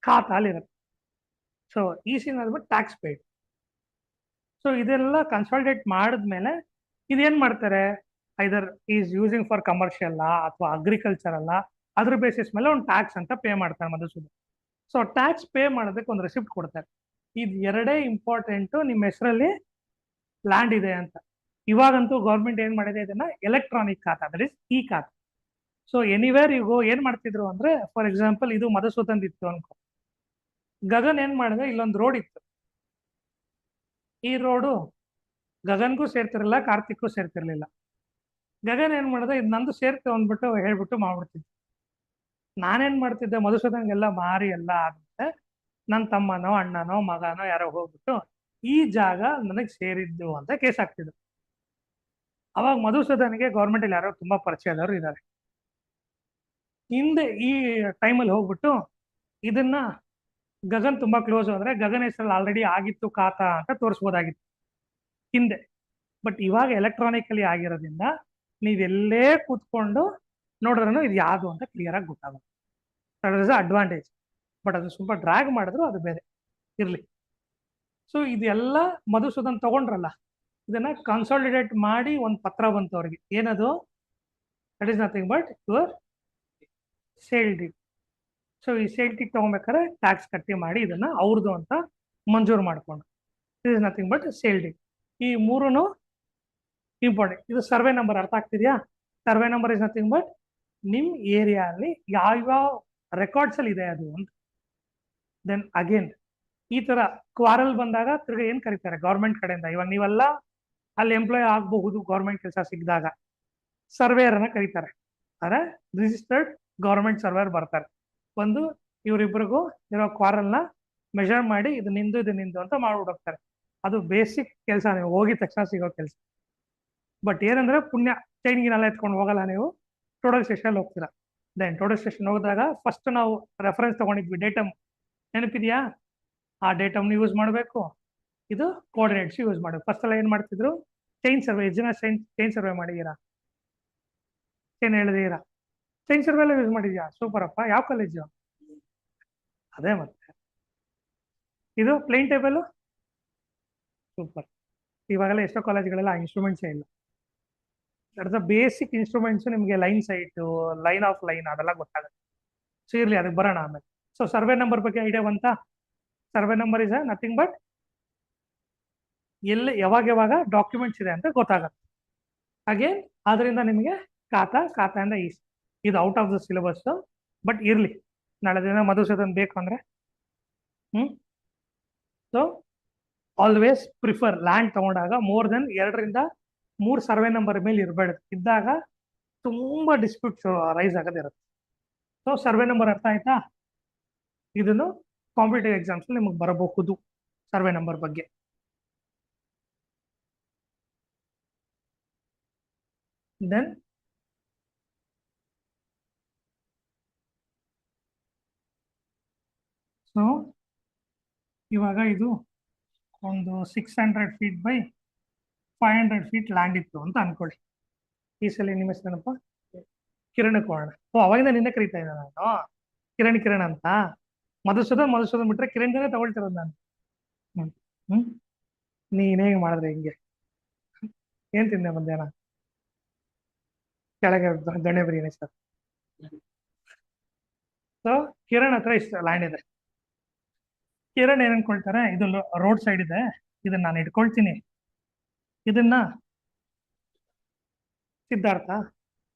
ಖಾತಾಲಿ ಇರುತ್ತೆ. ಸೊ ಈ ಸೀನ್ ಅಂದ್ಬಿಟ್ಟು ಟ್ಯಾಕ್ಸ್ ಪೇಡ್. ಸೊ ಇದೆಲ್ಲ ಕನ್ಸಾಲಿಡೇಟ್ ಮಾಡಿದ್ಮೇಲೆ ಇದೇನ್ ಮಾಡ್ತಾರೆ, ಐದರ್ ಈಸ್ ಯೂಸಿಂಗ್ ಫಾರ್ ಕಮರ್ಷಿಯಲ್ ಅಥವಾ ಅಗ್ರಿಕಲ್ಚರ್ ಅಲ್ಲ, ಅದ್ರ ಬೇಸಿಸ್ ಮೇಲೆ ಒಂದು ಟ್ಯಾಕ್ಸ್ ಅಂತ ಪೇ ಮಾಡ್ತಾರೆ ಮಧುಸೂದನ್. ಸೊ ಟ್ಯಾಕ್ಸ್ ಪೇ ಮಾಡೋದಕ್ಕೆ ಒಂದು ರೆಸಿಪ್ಟ್ ಕೊಡ್ತಾರೆ. ಇದು ಎರಡೇ ಇಂಪಾರ್ಟೆಂಟು ನಿಮ್ಮ ಹೆಸರಲ್ಲಿ ಲ್ಯಾಂಡ್ ಇದೆ ಅಂತ. ಇವಾಗಂತೂ ಗೌರ್ಮೆಂಟ್ ಏನ್ ಮಾಡಿದೆ, ಇದನ್ನ ಎಲೆಕ್ಟ್ರಾನಿಕ್ ಖಾತಾ, ದಟ್ ಇಸ್ ಇ ಖಾತಾ. ಸೊ ಎನಿವೇರ್ ಈಗ ಏನ್ ಮಾಡ್ತಿದ್ರು ಅಂದ್ರೆ, ಫಾರ್ ಎಕ್ಸಾಂಪಲ್ ಇದು ಮಧುಸೂದನ್ ಇತ್ತು ಅನ್ಕೋ, ಗಗನ್ ಏನ್ ಮಾಡಿದೆ, ಇಲ್ಲೊಂದು ರೋಡ್ ಇತ್ತು. ಈ ರೋಡು ಗಗನ್ಗೂ ಸೇರ್ತಿರಲಿಲ್ಲ, ಕಾರ್ತಿಕ್ಗೂ ಸೇರ್ತಿರ್ಲಿಲ್ಲ. ಗಗನ್ ಏನ್ ಮಾಡಿದೆ, ಇದು ನಂದು ಸೇರ್ತೆ ಅಂದ್ಬಿಟ್ಟು ಹೇಳ್ಬಿಟ್ಟು ಮಾಡ್ಬಿಡ್ತಿದ್ದೆ. ನಾನೇನ್ ಮಾಡ್ತಿದ್ದೆ, ಮಧುಸೂದನ್ಗೆಲ್ಲ ಮಾರಿ ಎಲ್ಲ ಆದ್ಮೇಲೆ ನನ್ನ ತಮ್ಮನೋ ಅಣ್ಣನೋ ಮಗನೋ ಯಾರೋ ಹೋಗ್ಬಿಟ್ಟು ಈ ಜಾಗ ನನಗೆ ಸೇರಿದ್ದು ಅಂತ ಕೇಸ್ ಹಾಕ್ತಿದ್ರು. ಅವಾಗ ಮಧುಸೂದನ್ಗೆ ಗೌರ್ಮೆಂಟ್ ಅಲ್ಲಿ ಯಾರೋ ತುಂಬಾ ಪರಿಚಯದವರು ಇದ್ದಾರೆ. ಹಿಂದೆ ಈ ಟೈಮಲ್ಲಿ ಹೋಗ್ಬಿಟ್ಟು ಇದನ್ನ ಗಗನ್ ತುಂಬಾ ಕ್ಲೋಸ್ ಅಂದ್ರೆ ಗಗನ್ ಹೆಸರಲ್ಲಿ ಆಲ್ರೆಡಿ ಆಗಿತ್ತು ಖಾತಾ ಅಂತ ತೋರಿಸ್ಬೋದಾಗಿತ್ತು ಹಿಂದೆ. ಬಟ್ ಇವಾಗ ಎಲೆಕ್ಟ್ರಾನಿಕಲಿ ಆಗಿರೋದ್ರಿಂದ ನೀವೆಲ್ಲೇ ಕೂತ್ಕೊಂಡು ನೋಡಿದ್ರೂ ಇದು ಯಾವುದು ಅಂತ ಕ್ಲಿಯರ್ ಆಗಿ ಗೊತ್ತಾಗುತ್ತೆ. That is advantage. ಬಟ್ ಅದು ಸ್ವಲ್ಪ ಡ್ರ್ಯಾಗ್ ಮಾಡಿದ್ರು ಅದು ಬೇರೆ ಇರ್ಲಿ. ಸೊ ಇದೆಲ್ಲ ಮಧುಸೂದನ್ ತಗೊಂಡ್ರಲ್ಲ, ಇದನ್ನ ಕನ್ಸಾಲಿಡೇಟ್ ಮಾಡಿ ಒಂದು ಪತ್ರ ಬಂತು ಅವ್ರಿಗೆ. ಏನದು, that is nothing but your sale deed. So ಈ ಸೇಲ್ ಡೀಡ್ ತಗೊಬೇಕಾದ್ರೆ ಟ್ಯಾಕ್ಸ್ ಕಟ್ಟಿ ಮಾಡಿ ಇದನ್ನ ಅವ್ರದ್ದು ಅಂತ ಮಂಜೂರು ಮಾಡ್ಕೊಂಡು, it is nothing but sale deed. ಈ ಮೂರೂ ಇಂಪಾರ್ಟೆಂಟ್. ಇದು ಸರ್ವೆ ನಂಬರ್ ಅರ್ಥ ಆಗ್ತಿದ್ಯಾ? Survey number is nothing but ನಿಮ್ ಏರಿಯಾ ಅಲ್ಲಿ ಯಾವ ರೆಕಾರ್ಡ್ಸ್ ಅಲ್ಲಿ ಇದೆ ಅದು ಅಂತ. ದೆನ್ ಅಗೇನ್ ಈ ತರ ಕ್ವಾರಲ್ ಬಂದಾಗ ತಿರ್ಗಿ ಏನ್ ಕರೀತಾರೆ ಗೌರ್ಮೆಂಟ್ ಕಡೆಯಿಂದ, ಇವಾಗ ನೀವೆಲ್ಲ ಅಲ್ಲಿ ಎಂಪ್ಲಾಯ್ ಆಗಬಹುದು ಗೌರ್ಮೆಂಟ್ ಕೆಲಸ ಸಿಕ್ಕಿದಾಗ, ಸರ್ವೇಯರ್ ಅನ್ನ ಕರೀತಾರೆ. ಅಂದ್ರೆ ರಿಜಿಸ್ಟರ್ಡ್ ಗೌರ್ಮೆಂಟ್ ಸರ್ವೇಯರ್ ಬರ್ತಾರೆ, ಒಂದು ಇವರಿಬ್ಬರಿಗೂ ಇರೋ ಕ್ವಾರಲ್ನ ಮೆಷರ್ ಮಾಡಿ ಇದು ನಿಂದು ಇದು ನಿಂದು ಅಂತ ಮಾಡ್ಬಿಡೋಗ್ತಾರೆ. ಅದು ಬೇಸಿಕ್ ಕೆಲಸ, ನೀವು ಹೋಗಿದ ತಕ್ಷಣ ಸಿಗೋ ಕೆಲಸ. ಬಟ್ ಏನಂದ್ರೆ ಪುಣ್ಯ ಚೈನ್ಗಿನೆಲ್ಲ ಎತ್ಕೊಂಡು ಹೋಗಲ್ಲ, ನೀವು ಟೋಟಲ್ ಸ್ಟೇಷನ್ ಹೋಗ್ತೀರಾ. ದೆನ್ ಟೋಟಲ್ ಸ್ಟೇಷನ್ ಹೋಗಿದಾಗ ಫಸ್ಟ್ ನಾವು ರೆಫರೆನ್ಸ್ ತಗೊಂಡಿದ್ವಿ, ಡೇಟಮ್ ನೆನಪಿದ್ಯಾ? ಆ ಡೇಟಮ್ನ ಯೂಸ್ ಮಾಡಬೇಕು, ಇದು ಕೋಆರ್ಡಿನೇಟ್ಸ್ ಯೂಸ್ ಮಾಡಬೇಕು. ಫಸ್ಟ್ ಎಲ್ಲ ಏನ್ ಮಾಡ್ತಿದ್ರು, ಚೈನ್ ಸರ್ವೆ. ಎಷ್ಟು ಜನ ಚೈನ್ ಸರ್ವೆ ಮಾಡಿದೀರಾ? ಏನ್ ಹೇಳಿದೀರಾ? ಚೈನ್ ಸರ್ವೆ ಎಲ್ಲ ಯೂಸ್ ಮಾಡಿದ್ಯಾ? ಸೂಪರ್ ಅಪ್ಪ. ಯಾವ ಕಾಲೇಜು? ಅದೇ ಮತ್ತೆ. ಇದು ಪ್ಲೇನ್ ಟೇಬಲ್, ಸೂಪರ್. ಇವಾಗೆಲ್ಲ ಎಷ್ಟೋ ಕಾಲೇಜ್ಗಳೆಲ್ಲ ಇನ್ಸ್ಟ್ರೂಮೆಂಟ್ಸೇ ಇಲ್ಲ. That's basic instruments. ನಿಮಗೆ line sight, line of line ಅದೆಲ್ಲ ಗೊತ್ತಾಗುತ್ತೆ. ಸೊ ಇರ್ಲಿ, ಅದಕ್ಕೆ ಬರೋಣ ಆಮೇಲೆ. ಸೊ ಸರ್ವೆ ನಂಬರ್ ಬಗ್ಗೆ ಐಡಿಯಾ ಬಂತಾ? Survey number is nothing but ಎಲ್ಲಿ ಯಾವಾಗ ಡಾಕ್ಯುಮೆಂಟ್ಸ್ ಇದೆ ಅಂತ ಗೊತ್ತಾಗುತ್ತೆ. ಹಾಗೆ ಆದ್ರಿಂದ ನಿಮಗೆ ಖಾತಾಯಿಂದ ಈಸಿ. ಇದು out of the syllabus, but ಇರ್ಲಿ, ನಾಳೆ ದಿನ ಮಧುಸೂದನ್ ಬೇಕು ಅಂದ್ರೆ. ಸೊ ಆಲ್ವೇಸ್ ಪ್ರಿಫರ್ ಲ್ಯಾಂಡ್ ತಗೊಂಡಾಗ ಮೋರ್ ದೆನ್ 2 ರಿಂದ 3 ಸರ್ವೆ ನಂಬರ್ ಮೇಲೆ ಇರಬೇಡ. ಇದ್ದಾಗ ತುಂಬಾ ಡಿಸ್ಪ್ಯೂಟ್ಸ್ ರೈಸ್ ಆಗೋದಿರುತ್ತೆ. ಸೊ ಸರ್ವೆ ನಂಬರ್ ಅರ್ಥ ಆಯ್ತಾ? ಇದನ್ನು ಕಾಂಪಿಟೇಟಿವ್ ಎಕ್ಸಾಮ್ಸ್ ನಿಮಗೆ ಬರಬಹುದು ಸರ್ವೆ ನಂಬರ್ ಬಗ್ಗೆ. ದೆನ್ ಸೊ ಇವಾಗ ಇದು ಒಂದು 600 ಫೀಟ್ ಬೈ 500 ಫೀಟ್ ಲ್ಯಾಂಡ್ ಇತ್ತು ಅಂತ ಅನ್ಕೊಳ್ಳಿ. ಈ ಸಲ ನಿಮ್ಮ ಹೆಸರೇನಪ್ಪ? ಕಿರಣ್ ಕೋಣ. ಓ, ಅವಾಗಿಂದ ನಿನ್ನೆ ಕರೀತಾ ಇದ್ದ ನಾನು ಕಿರಣ್ ಅಂತ. ಮಧುಸೂದನ್ ಬಿಟ್ರೆ ಕಿರಣ್ನೇ ತಗೊಳ್ತಿರೋದು ನಾನು. ಹ್ಮ್ ಹ್ಮ್ ನೀನ್ ಹೇಗೆ ಮಾಡಿದ್ರೆ ಹಿಂಗೆ? ಏನ್ ತಿಂದೆ ಮಧ್ಯಾಹ್ನ? ಕೆಳಗೆ ದೊಣ್ಣೆ ಬಿರಿಯಾನಿ ಸರ್. ಸೊ ಕಿರಣ್ ಹತ್ರ ಇಷ್ಟು ಲ್ಯಾಂಡ್ ಇದೆ. ಕಿರಣ್ ಏನ್ ಅನ್ಕೊಳ್ತಾರೆ, ಇದು ರೋಡ್ ಸೈಡ್ ಇದೆ, ಇದನ್ನ ನಾನು ಇಟ್ಕೊಳ್ತೀನಿ, ಇದನ್ನ ಸಿದ್ಧಾರ್ಥ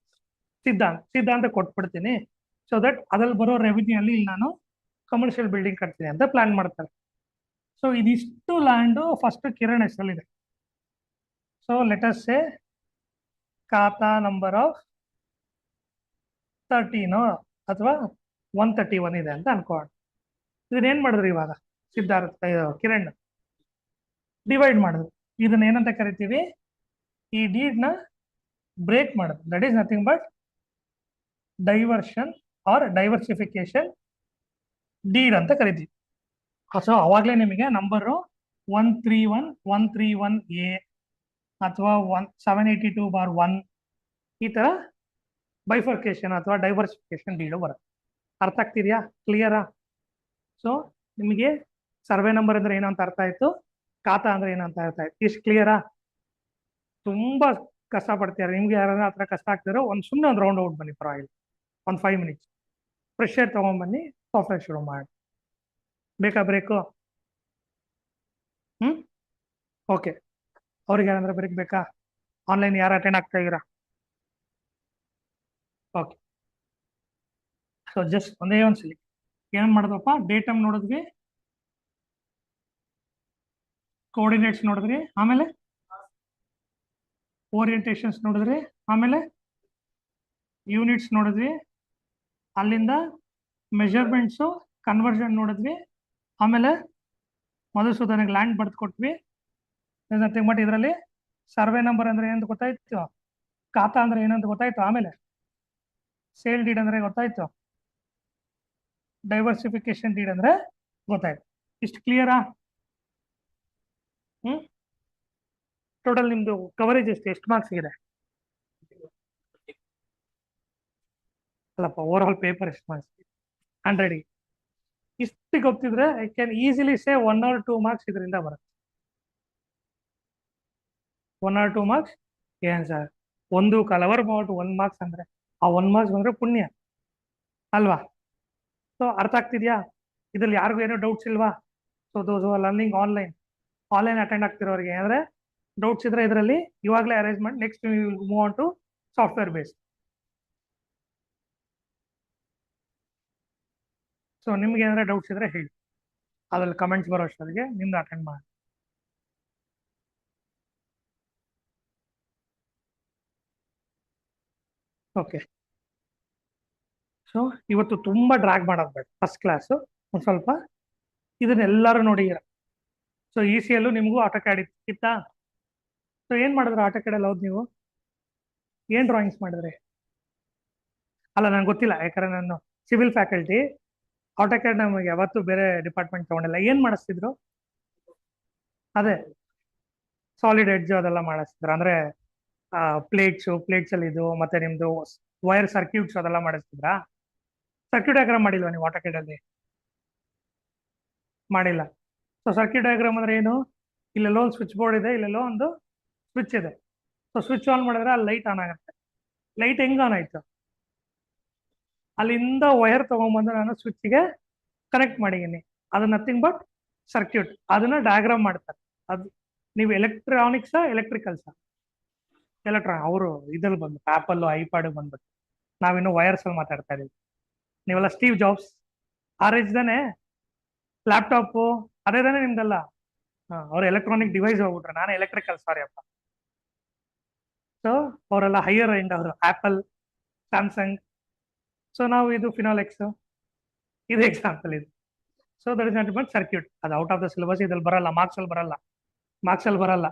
ಸಿದ್ಧಾಂತ ಕೊಟ್ಬಿಡ್ತೀನಿ, ಸೊ ದಟ್ ಅದ್ರಲ್ಲಿ ಬರೋ ರೆವಿನ್ಯೂ ಅಲ್ಲಿ ಇಲ್ಲಿ ನಾನು ಕಮರ್ಷಿಯಲ್ ಬಿಲ್ಡಿಂಗ್ ಕಟ್ತೀನಿ ಅಂತ ಪ್ಲಾನ್ ಮಾಡ್ತಾರೆ. ಸೊ ಇದಿಷ್ಟು ಲ್ಯಾಂಡು ಫಸ್ಟ್ ಕಿರಣ್ ಹೆಸರಲ್ಲಿದೆ. So let us say khata number of 13 ಅಥವಾ 131 ಇದೆ ಅಂತ ಅನ್ಕೋಣ. ಇದನ್ನೇನ್ ಮಾಡಿದ್ರು ಇವಾಗ ಕಿರಣ್ ಡಿವೈಡ್ ಮಾಡಿದ್ರು. ಇದನ್ನ ಏನಂತ ಕರಿತೀವಿ? ಈ ಡೀಡ್ ನ ಬ್ರೇಕ್ ಮಾಡೋದು. That is nothing but diversion or diversification deed ಅಂತ ಕರಿತೀವಿ. ಸೊ ಅವಾಗಲೇ ನಿಮಗೆ ನಂಬರು 131 ಅಥವಾ 782/1 ಈ ತರ ಬೈಫರ್ಕೇಶನ್ ಅಥವಾ ಡೈವರ್ಸಿಫಿಕೇಶನ್ ಡೀಡು ಬರುತ್ತೆ. ಅರ್ಥ ಆಗ್ತಿದ್ಯಾ? ಕ್ಲಿಯರಾ? ಸೊ ನಿಮಗೆ ಸರ್ವೆ ನಂಬರ್ ಅಂದ್ರೆ ಏನು ಅಂತ ಅರ್ಥ ಆಯ್ತು, ಖಾತಾ ಅಂದ್ರೆ ಏನು ಅಂತ ಅರ್ಥ ಆಯ್ತು. ಇಷ್ಟು ಕ್ಲಿಯರಾ? ತುಂಬಾ ಕಷ್ಟ ಪಡ್ತೀರಾ. ನಿಮ್ಗೆ ಯಾರಾದ್ರೂ ಆ ಥರ ಕಷ್ಟ ಆಗ್ತಿರೋ ಸುಮ್ಮನೆ ಒಂದು ರೌಂಡ್ ಔಟ್ ಬನ್ನಿ, ಪರವಾಗಿಲ್ಲ, ಒಂದು 5 ಮಿನಿಟ್ಸ್ ಫ್ರೆಶ್ ಏರ್ ತಗೊಂಡ್ಬನ್ನಿ, ಸಾಫ್ಟ್ವೇರ್ ಶುರು ಮಾಡಿ. ಬೇಕಾ ಬ್ರೇಕು? ಓಕೆ. ಅವ್ರಿಗೆ ಯಾರಂದ್ರೆ ಬ್ರೇಕ್ ಬೇಕಾ? ಆನ್ಲೈನ್ ಯಾರು ಅಟೆಂಡ್ ಆಗ್ತಾ ಇದ್ದೀರಾ? ಓಕೆ. ಸೊ ಜಸ್ಟ್ ಒಂದೇ ಒಂದ್ಸಲಿ ಏನ್ ಮಾಡಿದ್ವಪ್ಪ? ಡೇಟಮ್ ನೋಡಿದ್ವಿ, ಕೋಆರ್ಡಿನೇಟ್ಸ್ ನೋಡಿದ್ರಿ, ಆಮೇಲೆ ಓರಿಯಂಟೇಶನ್ಸ್ ನೋಡಿದ್ರಿ, ಆಮೇಲೆ ಯೂನಿಟ್ಸ್ ನೋಡಿದ್ವಿ, ಅಲ್ಲಿಂದ ಮೆಜರ್ಮೆಂಟ್ಸು ಕನ್ವರ್ಷನ್ ನೋಡಿದ್ವಿ, ಆಮೇಲೆ ಮಧುಸೂದನಿಗೆ ಲ್ಯಾಂಡ್ ಬರ್ದು ಕೊಟ್ವಿ. ನಥಿಂಗ್ ಬಟ್ ಇದರಲ್ಲಿ ಸರ್ವೆ ನಂಬರ್ ಅಂದ್ರೆ ಏನಂತ ಗೊತ್ತಾಯ್ತು, ಖಾತಾ ಅಂದ್ರೆ ಏನಂತ ಗೊತ್ತಾಯ್ತು, ಆಮೇಲೆ ಸೇಲ್ ಡೀಡ್ ಅಂದ್ರೆ ಗೊತ್ತಾಯ್ತು, ಡೈವರ್ಸಿಫಿಕೇಶನ್ ಡೀಡ್ ಅಂದ್ರೆ ಗೊತ್ತಾಯ್ತು. ಇಷ್ಟು ಕ್ಲಿಯರಾ? ಟೋಟಲ್ ನಿಮ್ದು ಕವರೇಜ್ ಎಷ್ಟು ಮಾರ್ಕ್ಸ್ ಇದೆ? ಅಲ್ಲಪ್ಪ, ಓವರ್ ಆಲ್ ಪೇಪರ್ ಎಷ್ಟು ಮಾರ್ಕ್ಸ್? 100ಗೆ ಇಷ್ಟು ಗೊತ್ತಿದ್ರೆ I can easily say 1 or 2 marks ಇದರಿಂದ ಬರುತ್ತೆ. 1 or 2 ಮಾರ್ಕ್ಸ್ ಏನ್ ಸರ್, 1 ಮಾರ್ಕ್ಸ್ ಅಂದ್ರೆ ಆ 1 ಮಾರ್ಕ್ಸ್ ಬಂದ್ರೆ ಪುಣ್ಯ ಅಲ್ವಾ? ಸೊ ಅರ್ಥ ಆಗ್ತಿದ್ಯಾ? ಇದ್ರಲ್ಲಿ ಯಾರಿಗೂ ಏನೋ ಡೌಟ್ಸ್ ಇಲ್ವಾ? So those learning online attend ಆಗ್ತಿರೋರಿಗೆ ಅಂದ್ರೆ ಡೌಟ್ಸ್ ಇದ್ರೆ ಇದರಲ್ಲಿ ಇವಾಗಲೇ ಅರೇಂಜ್ ಮಾಡಿ next move on to software base. So ನಿಮ್ಗೆ ಏನಾದ್ರೆ ಡೌಟ್ಸ್ ಇದ್ರೆ ಹೇಳಿ, ಅದ್ರಲ್ಲಿ ಕಮೆಂಟ್ಸ್ ಬರೋ ಅಷ್ಟೊತ್ತಿಗೆ ನಿಮ್ದು ಅಟೆಂಡ್ ಮಾಡಿ. ಓಕೆ. ಸೊ ಇವತ್ತು ತುಂಬಾ ಡ್ರಾಗ್ ಮಾಡೋದು ಬೇಡ, ಫಸ್ಟ್ ಕ್ಲಾಸು ಒಂದು ಸ್ವಲ್ಪ ಇದನ್ನೆಲ್ಲರೂ ನೋಡಿರ. ಸೊ ECL ನಿಮಗೂ ಆಟೋಕ್ಯಾಡ್ ಇತ್ತಾ? ಸೊ ಏನ್ ಮಾಡಿದ್ರು ಆಟೋಕ್ಯಾಡಲ್ಲಿ? ಹೌದು, ನೀವು ಏನ್ ಡ್ರಾಯಿಂಗ್ಸ್ ಮಾಡಿದ್ರಿ? ಅಲ್ಲ, ನಂಗೆ ಗೊತ್ತಿಲ್ಲ, ಯಾಕಂದ್ರೆ ನಾನು ಸಿವಿಲ್ ಫ್ಯಾಕಲ್ಟಿ. ಆಟೋಕ್ಯಾಡ್ ನಮಗೆ ಯಾವತ್ತು ಬೇರೆ ಡಿಪಾರ್ಟ್ಮೆಂಟ್ ತಗೊಂಡಿಲ್ಲ. ಏನ್ ಮಾಡಿಸ್ತಿದ್ರು? ಅದೇ ಸಾಲಿಡ್ ಎಡ್ಜ್ ಅದೆಲ್ಲ ಮಾಡಿಸ್ತಿದ್ರು, ಅಂದ್ರೆ ಪ್ಲೇಟ್ಸ್ ಅಲ್ಲಿ ಇದು, ಮತ್ತೆ ನಿಮ್ದು ವೈರ್ ಸರ್ಕ್ಯೂಟ್ಸ್ ಅದೆಲ್ಲ ಮಾಡಿಸ್ತಿದ್ರಾ? ಸರ್ಕ್ಯೂಟ್ ಡಯಾಗ್ರಾಮ್ ಮಾಡಿಲ್ವಾ ನೀವು ಆಟೋಕ್ಯಾಡ್ ಅಲ್ಲಿ? ಮಾಡಿಲ್ಲ. ಸೊ ಸರ್ಕ್ಯೂಟ್ ಡಯಾಗ್ರಾಮ್ ಅಂದ್ರೆ ಏನು? ಇಲ್ಲೆಲ್ಲೋ ಒಂದು ಸ್ವಿಚ್ ಬೋರ್ಡ್ ಇದೆ, ಇಲ್ಲೆಲ್ಲೋ ಒಂದು ಸ್ವಿಚ್ ಇದೆ. ಸೊ ಸ್ವಿಚ್ ಆನ್ ಮಾಡಿದ್ರೆ ಅಲ್ಲಿ ಲೈಟ್ ಆನ್ ಆಗುತ್ತೆ. ಲೈಟ್ ಹೆಂಗ್ ಆನ್ ಆಯ್ತು? ಅಲ್ಲಿಂದ ವೈರ್ ತಗೊಂಡ್ಬಂದು ನಾನು ಸ್ವಿಚ್ಗೆ ಕನೆಕ್ಟ್ ಮಾಡಿದ್ದೀನಿ. ಅದು ನಥಿಂಗ್ ಬಟ್ ಸರ್ಕ್ಯೂಟ್. ಅದನ್ನ ಡಯಾಗ್ರಾಮ್ ಮಾಡ್ತಾರೆ. ಅದು ನೀವು ಎಲೆಕ್ಟ್ರಿಕಲ್ಸ್ ಅವರು ಇದ್ರಲ್ಲಿ ಬಂದ್ಬಿಟ್ಟು ಆಪಲ್ ಐಪ್ಯಾಡ್ ಬಂದ್ಬಿಟ್ಟು, ನಾವಿನ್ನು ವೈರ್ಸ್ ಅಲ್ಲಿ ಮಾತಾಡ್ತಾ ಇದೀವಿ. ನೀವೆಲ್ಲ ಸ್ಟೀವ್ ಜಾಬ್ಸ್ ತಾನೆ? ಲ್ಯಾಪ್ಟಾಪು ಅದೇ ತಾನೇ ನಿಮ್ದೆಲ್ಲ? ಅವ್ರು ಎಲೆಕ್ಟ್ರಾನಿಕ್ ಡಿವೈಸ್ ಹೋಗ್ಬಿಟ್ರೆ, ನಾನು ಎಲೆಕ್ಟ್ರಿಕಲ್, ಸಾರಿ ಅಪ್ಪ. ಸೊ ಅವರೆಲ್ಲ ಹೈಯರ್ ಎಂಡ್, ಅವರು ಆಪಲ್, ಸ್ಯಾಮ್ಸಂಗ್. ಸೊ ನಾವು ಇದು ಫಿನಾಲೆಕ್ಸ್, ಇದು ಎಕ್ಸಾಂಪಲ್ ಇದು. So that is not but circuit. ಅದು ಔಟ್ ಆಫ್ ದ ಸಿಲೆಬಸ್, ಇದ್ರಲ್ಲಿ ಬರಲ್ಲ, ಮಾರ್ಕ್ಸ್ ಅಲ್ಲಿ ಬರಲ್ಲ.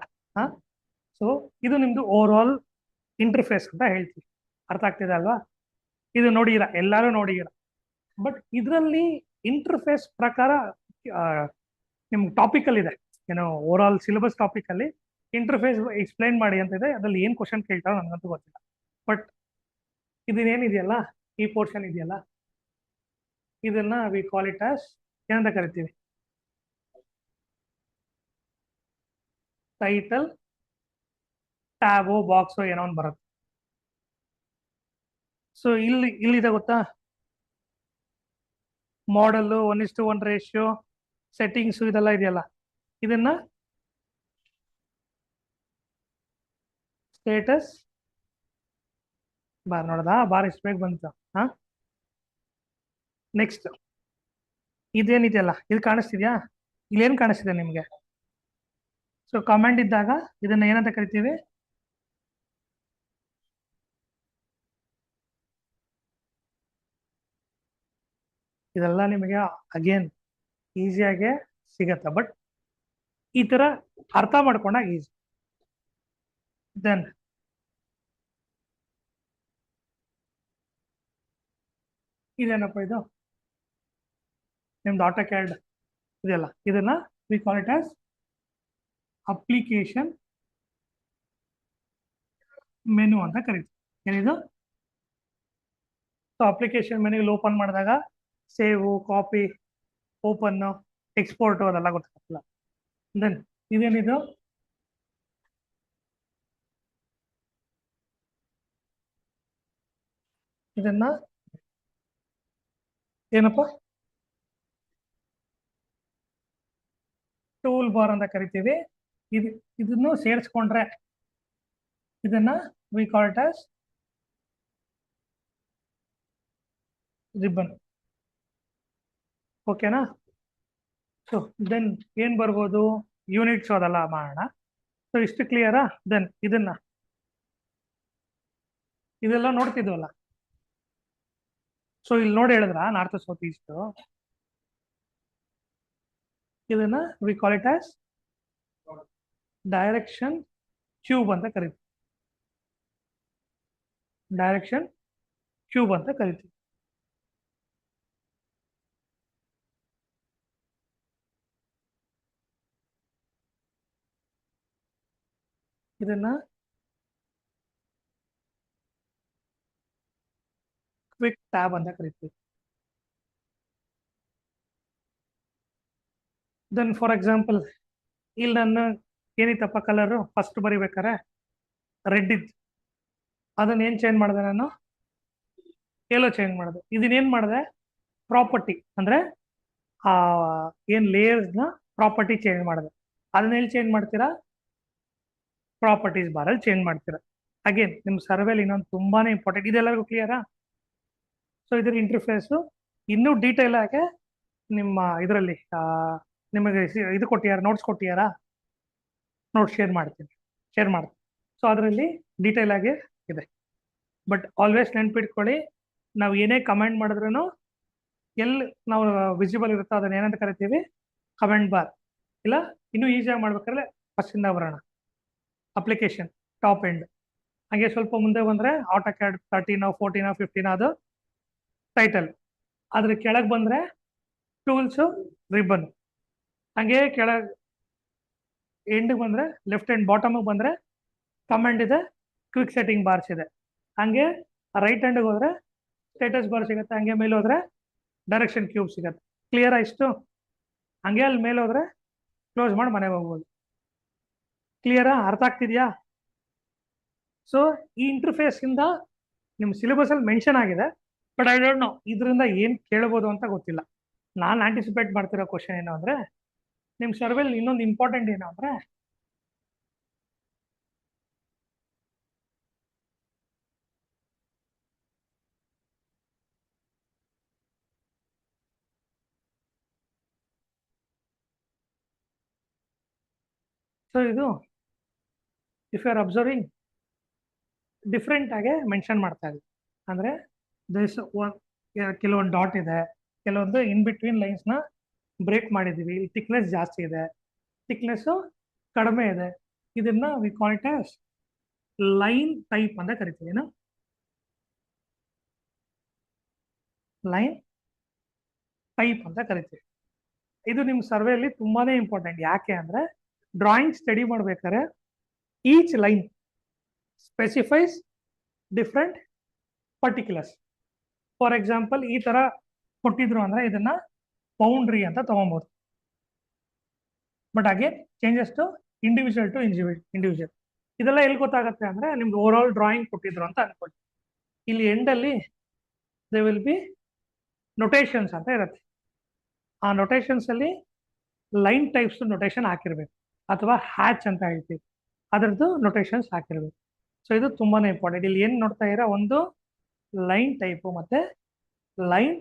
ಸೊ ಇದು ನಿಮ್ದು ಓವರ್ ಆಲ್ ಇಂಟರ್ಫೇಸ್ ಅಂತ ಹೇಳ್ತೀವಿ. ಅರ್ಥ ಆಗ್ತಿದೆ ಅಲ್ವಾ? ಇದು ನೋಡಿರ, ಎಲ್ಲರೂ ನೋಡಿರ. ಬಟ್ ಇದರಲ್ಲಿ ಇಂಟರ್ಫೇಸ್ ಪ್ರಕಾರ ನಿಮ್ಗೆ ಟಾಪಿಕಲ್ ಇದೆ, ಏನೋ ಓವರ್ ಆಲ್ ಸಿಲೆಬಸ್ ಟಾಪಿಕ್ ಅಲ್ಲಿ ಇಂಟರ್ಫೇಸ್ ಎಕ್ಸ್ಪ್ಲೈನ್ ಮಾಡಿ ಅಂತ ಇದೆ. ಅದ್ರಲ್ಲಿ ಏನ್ ಕ್ವಶನ್ ಕೇಳ್ತಾರೋ ನನಗಂತೂ ಗೊತ್ತಿಲ್ಲ. ಬಟ್ ಇದನ್ನೇನಿದೆಯಲ್ಲ, ಈ ಪೋರ್ಷನ್ ಇದೆಯಲ್ಲ, ಇದನ್ನ ವಿ ಕಾಲ್ ಇಟ್ ಆಸ್ ಏನಂತ ಕರಿತೀವಿ? ಟೈಟಲ್, ಟ್ಯಾಬೋ, ಬಾಕ್ಸೋ ಏನೋ ಒಂದು ಬರುತ್ತೆ. ಸೊ ಇಲ್ಲಿದೆ ಗೊತ್ತಾ, ಮಾಡಲ್ 1:1 ರೇಷಿಯೋ, ಸೆಟ್ಟಿಂಗ್ಸ್ ಇದೆಲ್ಲ ಇದೆಯಲ್ಲ, ಇದನ್ನ ಸ್ಟೇಟಸ್ ಬಾರ್. ನೋಡದಾ ಬಾರ್ ಎಷ್ಟು ಬೇಗ ಬಂತು. ಹಾ, ನೆಕ್ಸ್ಟ್ ಇದೇನಿದೆಯಲ್ಲ, ಇದು ಕಾಣಿಸ್ತಿದ್ಯಾ? ಇಲ್ಲೇನು ಕಾಣಿಸ್ತಿದೆ ನಿಮ್ಗೆ? ಸೊ ಕಮಾಂಡ್ ಇದ್ದಾಗ ಇದನ್ನ ಏನಂತ ಕರಿತೀವಿ? ಇದೆಲ್ಲ ನಿಮಗೆ ಅಗೇನ್ ಈಸಿಯಾಗೆ ಸಿಗತ್ತೆ, ಬಟ್ ಈ ತರ ಅರ್ಥ ಮಾಡ್ಕೊಂಡಾಗ ಈಸಿ. ದೆನ್ ಇದೇನಪ್ಪ ಇದು? ನಿಮ್ದು AutoCAD ಇದೆಯಲ್ಲ, ಇದನ್ನ we call it as application menu ಅಂತ ಕರಿತೀವಿ. ಏನಿದು? ಸೊ ಅಪ್ಲಿಕೇಶನ್ ಮೆನು ಓಪನ್ ಮಾಡಿದಾಗ ಸೇವ್, ಕಾಪಿ, ಓಪನ್, ಎಕ್ಸ್ಪೋರ್ಟ್ ಅದೆಲ್ಲ ಗೊತ್ತಾಗಲ್ಲ. ದೆನ್ ಇದೇನಿದು? ಇದನ್ನ ಏನಪ್ಪ? ಟೂಲ್ ಬಾರ್ ಅಂತ ಕರಿತೀವಿ. ಇದನ್ನು ಸೇರಿಸ್ಕೊಂಡ್ರೆ ಇದನ್ನ we call it as ribbon. ಓಕೆನಾ? ಸೊ ದೆನ್ ಏನ್ ಬರ್ಬೋದು? ಯೂನಿಟ್ಸ್ ಅದೆಲ್ಲ ಮಾಡೋಣ. ಸೊ ಇಷ್ಟು ಕ್ಲಿಯರಾ? ದೆನ್ ಇದೆಲ್ಲ ನೋಡ್ತಿದ್ವಲ್ಲ. ಸೊ ಇಲ್ಲಿ ನೋಡಿ ಹೇಳಿದ್ರ ನಾರ್ತ್, ಸೌತ್, ಈಸ್ಟ್. ಇದನ್ನ we call it as direction cube ಅಂತ ಕರಿತೀವಿ. ಡೈರೆಕ್ಷನ್ ಕ್ಯೂಬ್ ಅಂತ ಕರಿತೀವಿ. ಇದನ್ನ ಕ್ವಿಕ್ ಟ್ಯಾಬ್ ಅಂತ ಕರಿತೀವಿ. ದೆನ್ ಫಾರ್ ಎಕ್ಸಾಂಪಲ್ ಇಲ್ಲಿ ನನ್ನ ಏನಿತ್ತಪ್ಪ ಕಲರು ಫಸ್ಟ್ ಬರಿಬೇಕಾರೆ ರೆಡ್ ಇತ್ತು, ಅದನ್ನ ಏನ್ ಚೇಂಜ್ ಮಾಡಿದೆ ನಾನು? ಎಲ್ಲೋ ಚೇಂಜ್ ಮಾಡಿದೆ. ಇದನ್ನೇನ್ ಮಾಡಿದೆ? ಪ್ರಾಪರ್ಟಿ ಅಂದ್ರೆ ಆ ಏನ್ ಲೇಯರ್ಸ್ನ ಪ್ರಾಪರ್ಟಿ ಚೇಂಜ್ ಮಾಡಿದೆ. ಅದನ್ನ ಎಲ್ಲಿ ಚೇಂಜ್ ಮಾಡ್ತೀರಾ? ಪ್ರಾಪರ್ಟೀಸ್ ಬಾರಲ್ಲಿ ಚೇಂಜ್ ಮಾಡ್ತೀರಾ. ಅಗೇನ್ ನಿಮ್ ಸರ್ವೇಲಿ ಇನ್ನೊಂದು ತುಂಬಾನೇ ಇಂಪಾರ್ಟೆಂಟ್, ಇದೆಲ್ಲರಿಗೂ ಕ್ಲಿಯರಾ? ಸೊ ಇದ್ರ ಇಂಟರ್ಫೇಸು ಇನ್ನೂ ಡೀಟೇಲ್ ಆಗಿ ನಿಮ್ಮ ಇದರಲ್ಲಿ ನಿಮಗೆ ಇದು ಕೊಟ್ಟಿಯಾರ, ನೋಟ್ಸ್ ಕೊಟ್ಟಿಯಾರಾ? ನೋಟ್ಸ್ ಶೇರ್ ಮಾಡ್ತೀನಿ. ಸೊ ಅದರಲ್ಲಿ ಡೀಟೇಲ್ ಆಗಿ ಇದೆ. ಬಟ್ ಆಲ್ವೇಸ್ ನೆನ್ಪಿಟ್ಕೊಳ್ಳಿ, ನಾವು ಏನೇ ಕಮೆಂಟ್ ಮಾಡಿದ್ರು ಎಲ್ಲಿ ನಾವು ವಿಸಿಬಲ್ ಇರುತ್ತೋ ಅದನ್ನ ಏನಂತ ಕರಿತೀವಿ? Comment bar. ಇಲ್ಲ ಇನ್ನೂ ಈಸಿಯಾಗಿ ಮಾಡ್ಬೇಕಾದ್ರೆ ಫಸ್ಟಿಂದ ಬರೋಣ. ಅಪ್ಲಿಕೇಶನ್ ಟಾಪ್ ಎಂಡ್, ಹಾಗೆ ಸ್ವಲ್ಪ ಮುಂದೆ ಬಂದ್ರೆ AutoCAD 13, 14, 15 ಅದು ಟೈಟಲ್. ಅದ್ರ ಕೆಳಗೆ ಬಂದ್ರೆ ಟೂಲ್ಸ್, ರಿಬ್ಬನ್. ಹಂಗೆ ಕೆಳಗೆ ಎಂಡ್ ಬಂದ್ರೆ ಲೆಫ್ಟ್ ಹ್ಯಾಂಡ್ ಬಾಟಮ್ ಬಂದ್ರೆ ಕಮೆಂಟ್ ಇದೆ, ಕ್ವಿಕ್ ಸೆಟ್ಟಿಂಗ್ ಬಾರ್ಸ್ ಇದೆ. ಹಂಗೆ ರೈಟ್ ಹ್ಯಾಂಡ್ ಹೋದ್ರೆ ಸ್ಟೇಟಸ್ ಬಾರ್ ಸಿಗುತ್ತೆ. ಹಂಗೆ ಮೇಲೆ ಹೋದ್ರೆ ಡೈರೆಕ್ಷನ್ ಕ್ಯೂಬ್ ಸಿಗುತ್ತೆ. ಕ್ಲಿಯರ್ ಇಷ್ಟು? ಹಂಗೆ ಅಲ್ಲಿ ಮೇಲೆ ಹೋದ್ರೆ ಕ್ಲೋಸ್ ಮಾಡಿ ಮನೆಗೆ ಹೋಗ್ಬೋದು. ಕ್ಲಿಯರಾ? ಅರ್ಥ ಆಗ್ತಿದ್ಯಾ? ಸೊ ಈ ಇಂಟರ್ಫೇಸ್ ಇಂದ ನಿಮ್ ಸಿಲೆಬಸ್ ಅಲ್ಲಿ ಮೆನ್ಷನ್ ಆಗಿದೆ, ಬಟ್ ಐ ಡೋಂಟ್ ನೋ ಇದರಿಂದ ಏನ್ ಕೇಳಬಹುದು ಅಂತ ಗೊತ್ತಿಲ್ಲ. ನಾನು ಆಂಟಿಸಿಪೇಟ್ ಮಾಡ್ತಿರೋ ಕ್ವಶನ್ ಏನು ಅಂದ್ರೆ, ನಿಮ್ ಸರ್ವೆಲ್ ಇನ್ನೊಂದು ಇಂಪಾರ್ಟೆಂಟ್ ಏನು ಅಂದ್ರೆ, ಸೊ ಇದು if you are observing different ಆಗಿ ಮೆನ್ಷನ್ ಮಾಡ್ತಾ ಇದೆ. ಅಂದ್ರೆ ಕೆಲವೊಂದು ಡಾಟ್ ಇದೆ, ಕೆಲವೊಂದು ಇನ್ ಬಿಟ್ವೀನ್ ಲೈನ್ಸ್ ನ ಬ್ರೇಕ್ ಮಾಡಿದೀವಿ. ಇಲ್ಲಿ ಥಿಕ್ನೆಸ್ ಜಾಸ್ತಿ ಇದೆ, ಥಿಕ್ನೆಸ್ ಕಡಿಮೆ ಇದೆ. ಇದನ್ನ we call it as line type ಅಂತ ಕರಿತೀವಿ. ಏನು? ಲೈನ್ ಟೈಪ್ ಅಂತ ಕರಿತೀವಿ. ಇದು ನಿಮ್ಮ ಸರ್ವೆಯಲ್ಲಿ ತುಂಬಾನೇ ಇಂಪಾರ್ಟೆಂಟ್. ಯಾಕೆ ಅಂದ್ರೆ ಡ್ರಾಯಿಂಗ್ ಸ್ಟಡಿ ಮಾಡ್ಬೇಕಾದ್ರೆ each line specifies different particulars. For example ಈ ತರ ಕೊಟ್ಟಿದ್ರು ಅಂದ್ರೆ ಇದನ್ನ ಬೌಂಡ್ರಿ ಅಂತ ತಗೊಬೋದು. But again changes to individual. ಇದೆಲ್ಲ ಎಲ್ಲಿ ಗೊತ್ತಾಗುತ್ತೆ ಅಂದ್ರೆ ನಿಮ್ಗೆ ಓವರ್ ಆಲ್ ಡ್ರಾಯಿಂಗ್ ಕೊಟ್ಟಿದ್ರು ಅಂತ ಅನ್ಕೊಳ್ಳಿ. ಇಲ್ಲಿ ಎಂಡಲ್ಲಿ ದೇ ವಿಲ್ ಬಿ ನೊಟೇಷನ್ಸ್ ಅಂತ ಇರುತ್ತೆ. ಆ ನೊಟೇಷನ್ಸ್ ಅಲ್ಲಿ ಲೈನ್ ಟೈಪ್ಸ್ ನೊಟೇಷನ್ ಹಾಕಿರ್ಬೇಕು, ಅಥವಾ ಹ್ಯಾಚ್ ಅಂತ ಹೇಳ್ತೀವಿ, ಅದರದ್ದು ನೊಟೇಷನ್ಸ್ ಹಾಕಿರ್ಬೇಕು. ಸೊ ಇದು ತುಂಬಾನೇ ಇಂಪಾರ್ಟೆಂಟ್. ಇಲ್ಲಿ ಏನ್ ನೋಡ್ತಾ ಇರೋ, ಒಂದು ಲೈನ್ ಟೈಪು ಮತ್ತೆ ಲೈನ್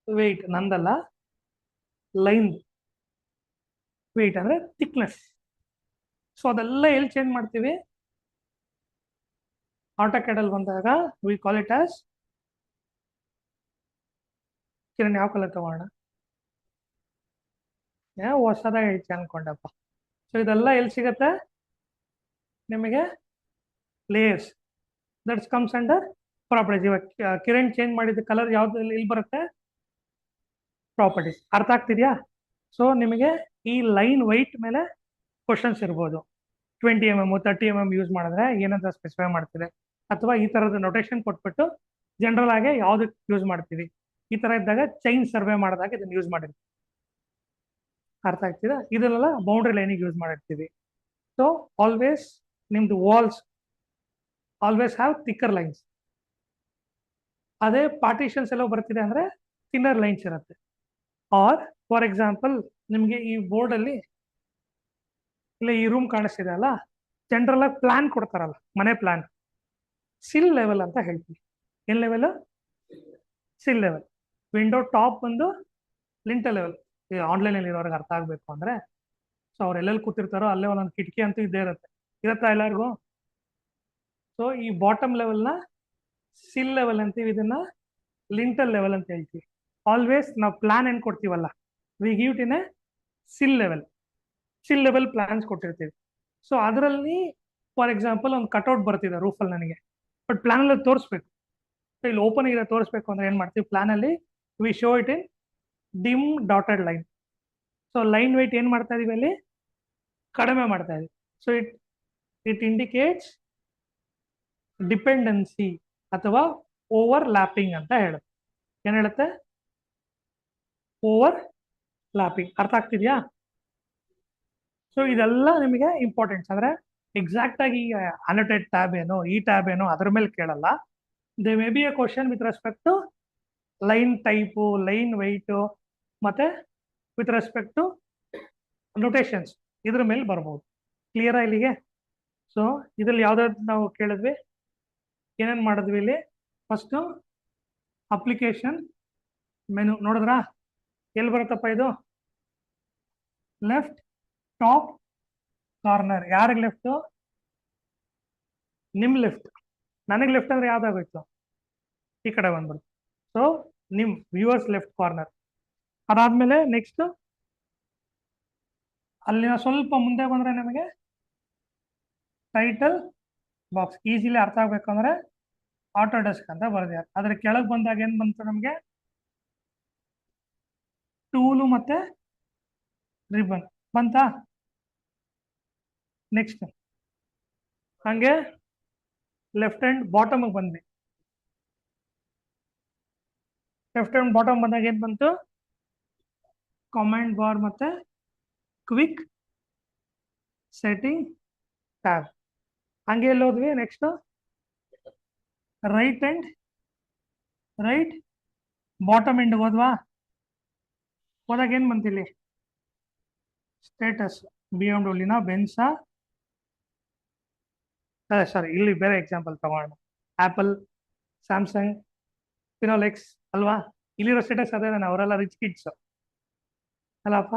ವೆಯ್ಟ್, ನಂದಲ್ಲ, ಲೈನ್ ವೆಯ್ಟ್ ಅಂದ್ರೆ ಥಿಕ್ನೆಸ್. ಸೊ ಅದೆಲ್ಲ ಎಲ್ಲಿ ಚೇಂಜ್ ಮಾಡ್ತೀವಿ, ಆಟೋಕ್ಯಾಡ್ ಅಲ್ಲಿ ಬಂದಾಗ V call it as, Kiran ಯಾವ ಕಲರ್ ತಗೋಣ, ಹೊಸದಾಗಿ ಹೇಳ್ತಿ ಅನ್ಕೊಂಡಪ್ಪ. ಸೊ ಇದೆಲ್ಲ ಎಲ್ಲಿ ಸಿಗತ್ತೆ ನಿಮಗೆ, layers, that's comes under properties. ಇವಾಗ ಕಿರಣ್ ಚೇಂಜ್ ಮಾಡಿದ ಕಲರ್ ಯಾವ್ದು ಇಲ್ಲಿ ಬರುತ್ತೆ, ಪ್ರಾಪರ್ಟೀಸ್. ಅರ್ಥ ಆಗ್ತಿದ್ಯಾ? ಸೊ ನಿಮಗೆ ಈ ಲೈನ್ ವೈಟ್ ಮೇಲೆ ಕ್ವಶನ್ಸ್ ಇರ್ಬೋದು. 20 mm 30 mm ಯೂಸ್ ಮಾಡಿದ್ರೆ ಏನಂತ ಸ್ಪೆಸಿಫೈ ಮಾಡ್ತಿದೆ, ಅಥವಾ ಈ ತರದ ನೊಟೇಷನ್ ಕೊಟ್ಬಿಟ್ಟು ಜನರಲ್ ಆಗಿ ಯಾವ್ದಕ್ಕೆ ಯೂಸ್ ಮಾಡ್ತೀವಿ, ಈ ತರ ಇದ್ದಾಗ ಚೈನ್ ಸರ್ವೆ ಮಾಡಿದಾಗ ಇದನ್ನ ಯೂಸ್ ಮಾಡಿರ್ತೀವಿ. ಅರ್ಥ ಆಗ್ತಿದೆ? ಇದನ್ನೆಲ್ಲ ಬೌಂಡ್ರಿ ಲೈನಿಗೆ ಯೂಸ್ ಮಾಡಿರ್ತೀವಿ. ಸೊ ಆಲ್ವೇಸ್ ನಿಮ್ದು walls always have thicker lines. ಅದೇ ಪಾರ್ಟಿಷನ್ಸ್ ಎಲ್ಲ ಬರ್ತಿದೆ ಅಂದ್ರೆ ಥಿನ್ನರ್ ಲೈನ್ಸ್ ಇರುತ್ತೆ. ಆರ್ ಫಾರ್ ಎಕ್ಸಾಂಪಲ್, ನಿಮಗೆ ಈ ಬೋರ್ಡ್ ಅಲ್ಲಿ ಇಲ್ಲ ಈ ರೂಮ್ ಕಾಣಿಸ್ತಿದೆ ಅಲ್ಲ, ಜನರಲ್ ಆಗಿ ಪ್ಲಾನ್ ಕೊಡ್ತಾರಲ್ಲ, ಮನೆ ಪ್ಲಾನ್, ಸಿಲ್ ಲೆವೆಲ್ ಅಂತ ಹೇಳ್ತೀವಿ. ಏನ್ ಲೆವೆಲ್? ಸಿಲ್ ಲೆವೆಲ್. ವಿಂಡೋ ಟಾಪ್ ಬಂದು ಲಿಂಟಲ್ ಲೆವೆಲ್. ಆನ್ಲೈನ್ ಅಲ್ಲಿ ಇರೋರಿಗೆ ಅರ್ಥ ಆಗ್ಬೇಕು ಅಂದ್ರೆ, ಸೊ ಅವ್ರು ಎಲ್ಲೆಲ್ಲಿ ಕೂತಿರ್ತಾರೋ ಅಲ್ಲೇ ಒಂದೊಂದು ಕಿಟಕಿ ಅಂತೂ ಇದ್ದೇ ಇರತ್ತಾ ಎಲ್ಲರಿಗೂ. ಸೊ ಈ ಬಾಟಮ್ ಲೆವೆಲ್ನ ಸಿಲ್ ಲೆವೆಲ್ ಅಂತೀವಿ, ಇದನ್ನ ಲಿಂಟಲ್ ಲೆವೆಲ್ ಅಂತ ಹೇಳ್ತೀವಿ. ಆಲ್ವೇಸ್ ನಾವು ಪ್ಲಾನ್ ಏನ್ ಕೊಡ್ತೀವಲ್ಲ, we give it in a sill level plans ಕೊಟ್ಟಿರ್ತೀವಿ. ಸೊ ಅದರಲ್ಲಿ ಫಾರ್ ಎಕ್ಸಾಂಪಲ್ ಒಂದು ಕಟ್ಔಟ್ ಬರ್ತಿದೆ ರೂಫಲ್ಲಿ ನನಗೆ, ಬಟ್ ಪ್ಲಾನ್ ಅಲ್ಲಿ ತೋರಿಸ್ಬೇಕು. ಸೊ ಇಲ್ಲಿ ಓಪನ್ ಇದೆ ತೋರಿಸ್ಬೇಕು ಅಂದ್ರೆ ಏನ್ ಮಾಡ್ತೀವಿ, ಪ್ಲಾನ್ ಅಲ್ಲಿ we show it in dim dotted line. So line weight ಏನ್ ಮಾಡ್ತಾ ಇದೀವಿ ಅಲ್ಲಿ, ಕಡಿಮೆ ಮಾಡ್ತಾ ಇದೀವಿ. ಸೊ ಇಟ್ ಇಂಡಿಕೇಟ್ಸ್ ಡಿಪೆಂಡೆನ್ಸಿ ಅಥವಾ ಓವರ್ ಲ್ಯಾಪಿಂಗ್ ಅಂತ ಹೇಳುತ್ತೆ. ಏನ್ ಹೇಳುತ್ತೆ? Overlapping. ಅರ್ಥ ಆಗ್ತಿದ್ಯಾ? ಸೊ ಇದೆಲ್ಲ ನಿಮಗೆ ಇಂಪಾರ್ಟೆಂಟ್ಸ್. ಅಂದ್ರೆ ಎಕ್ಸಾಕ್ಟ್ ಆಗಿ ಅನೋಟೆಡ್ ಟ್ಯಾಬ್ ಏನು, ಈ ಟ್ಯಾಬ್ ಏನು ಅದ್ರ ಮೇಲೆ ಕೇಳಲ್ಲ. They may be a question with respect to line type, line weight, ಮತ್ತೆ ವಿತ್ ರೆಸ್ಪೆಕ್ಟ್ ಟು ನೊಟೇಷನ್ಸ್, ಇದ್ರ ಮೇಲೆ ಬರ್ಬೋದು. ಕ್ಲಿಯರಾ ಇಲ್ಲಿಗೆ? ಸೊ ಇದ್ರಲ್ಲಿ ಯಾವ್ದಾದ್ರು ನಾವು ಕೇಳಿದ್ವಿ, ಏನೇನ್ ಮಾಡಿದ್ವಿ ಇಲ್ಲಿ? ಫಸ್ಟ್ ಅಪ್ಲಿಕೇಶನ್ ಮೆನು ನೋಡಿದ್ರಾ? ಎಲ್ಲಿ ಬರುತ್ತಪ್ಪ ಇದು? Left top corner. ಯಾರಿಗೆ ಲೆಫ್ಟ್? ನಿಮ್ ಲೆಫ್ಟ್. ನನಗೆ ಲೆಫ್ಟ್ ಅಂದ್ರೆ ಯಾವ್ದಾಗೋಯ್ತು? ಈ ಕಡೆ ಬಂದ್ಬಿಡ್ತು. ಸೊ ನಿಮ್ ವ್ಯೂವರ್ಸ್ ಲೆಫ್ಟ್ ಕಾರ್ನರ್. ಅದಾದ್ಮೇಲೆ ನೆಕ್ಸ್ಟ್ ಅಲ್ಲಿನ ಸ್ವಲ್ಪ ಮುಂದೆ ಬಂದ್ರೆ ನಮಗೆ ಟೈಟಲ್ ಬಾಕ್ಸ್. ಈಸಿಲಿ ಅರ್ಥ ಆಗ್ಬೇಕು ಅಂದ್ರೆ ಆಟೋ ಡೆಸ್ಕ್ ಅಂತ ಬರ್ದಿದ್ದಾರೆ. ಅದ್ರ ಕೆಳಗೆ ಬಂದಾಗ ಏನ್ ಬಂತು ನಮಗೆ? ಟೂಲು ಮತ್ತೆ ರಿಬನ್ ಬಂತಾ? ನೆಕ್ಸ್ಟ್ ಹಂಗೆ ಲೆಫ್ಟ್ ಹ್ಯಾಂಡ್ ಬಾಟಮ್ ಬಂದ್ವಿ. ಲೆಫ್ಟ್ ಹ್ಯಾಂಡ್ ಬಾಟಮ್ ಬಂದಾಗ ಏನ್ ಬಂತು? ಕಾಮೆಂಟ್ ಬಾರ್ ಮತ್ತೆ ಕ್ವಿಕ್ ಸೆಟ್ಟಿಂಗ್ ಟ್ಯಾಬ್. ಹಂಗೆ ಎಲ್ಲಿ ಹೋದ್ವಿ? ನೆಕ್ಸ್ಟ್ ರೈಟ್ ಬಾಟಮ್ ಎಂಡ್ ಹೋದ್ವಾ? ಹೋದಾಗ ಏನ್ ಬಂತಿಲ್ಲಿ? ಸ್ಟೇಟಸ್ BMW ಬೆನ್ಸಾ, ಸಾರಿ ಇಲ್ಲಿ ಬೇರೆ ಎಕ್ಸಾಂಪಲ್ ತಗೋಣ. ಆಪಲ್, ಸ್ಯಾಮ್ಸಂಗ್, ಫಿನೋಲೆಕ್ಸ್ ಅಲ್ವಾ? ಇಲ್ಲಿರೋ ಸ್ಟೇಟಸ್ ಅದೇ, ಅವರೆಲ್ಲ ರಿಚ್ ಕಿಡ್ಸ್ ಅಲ್ಲಪ್ಪ.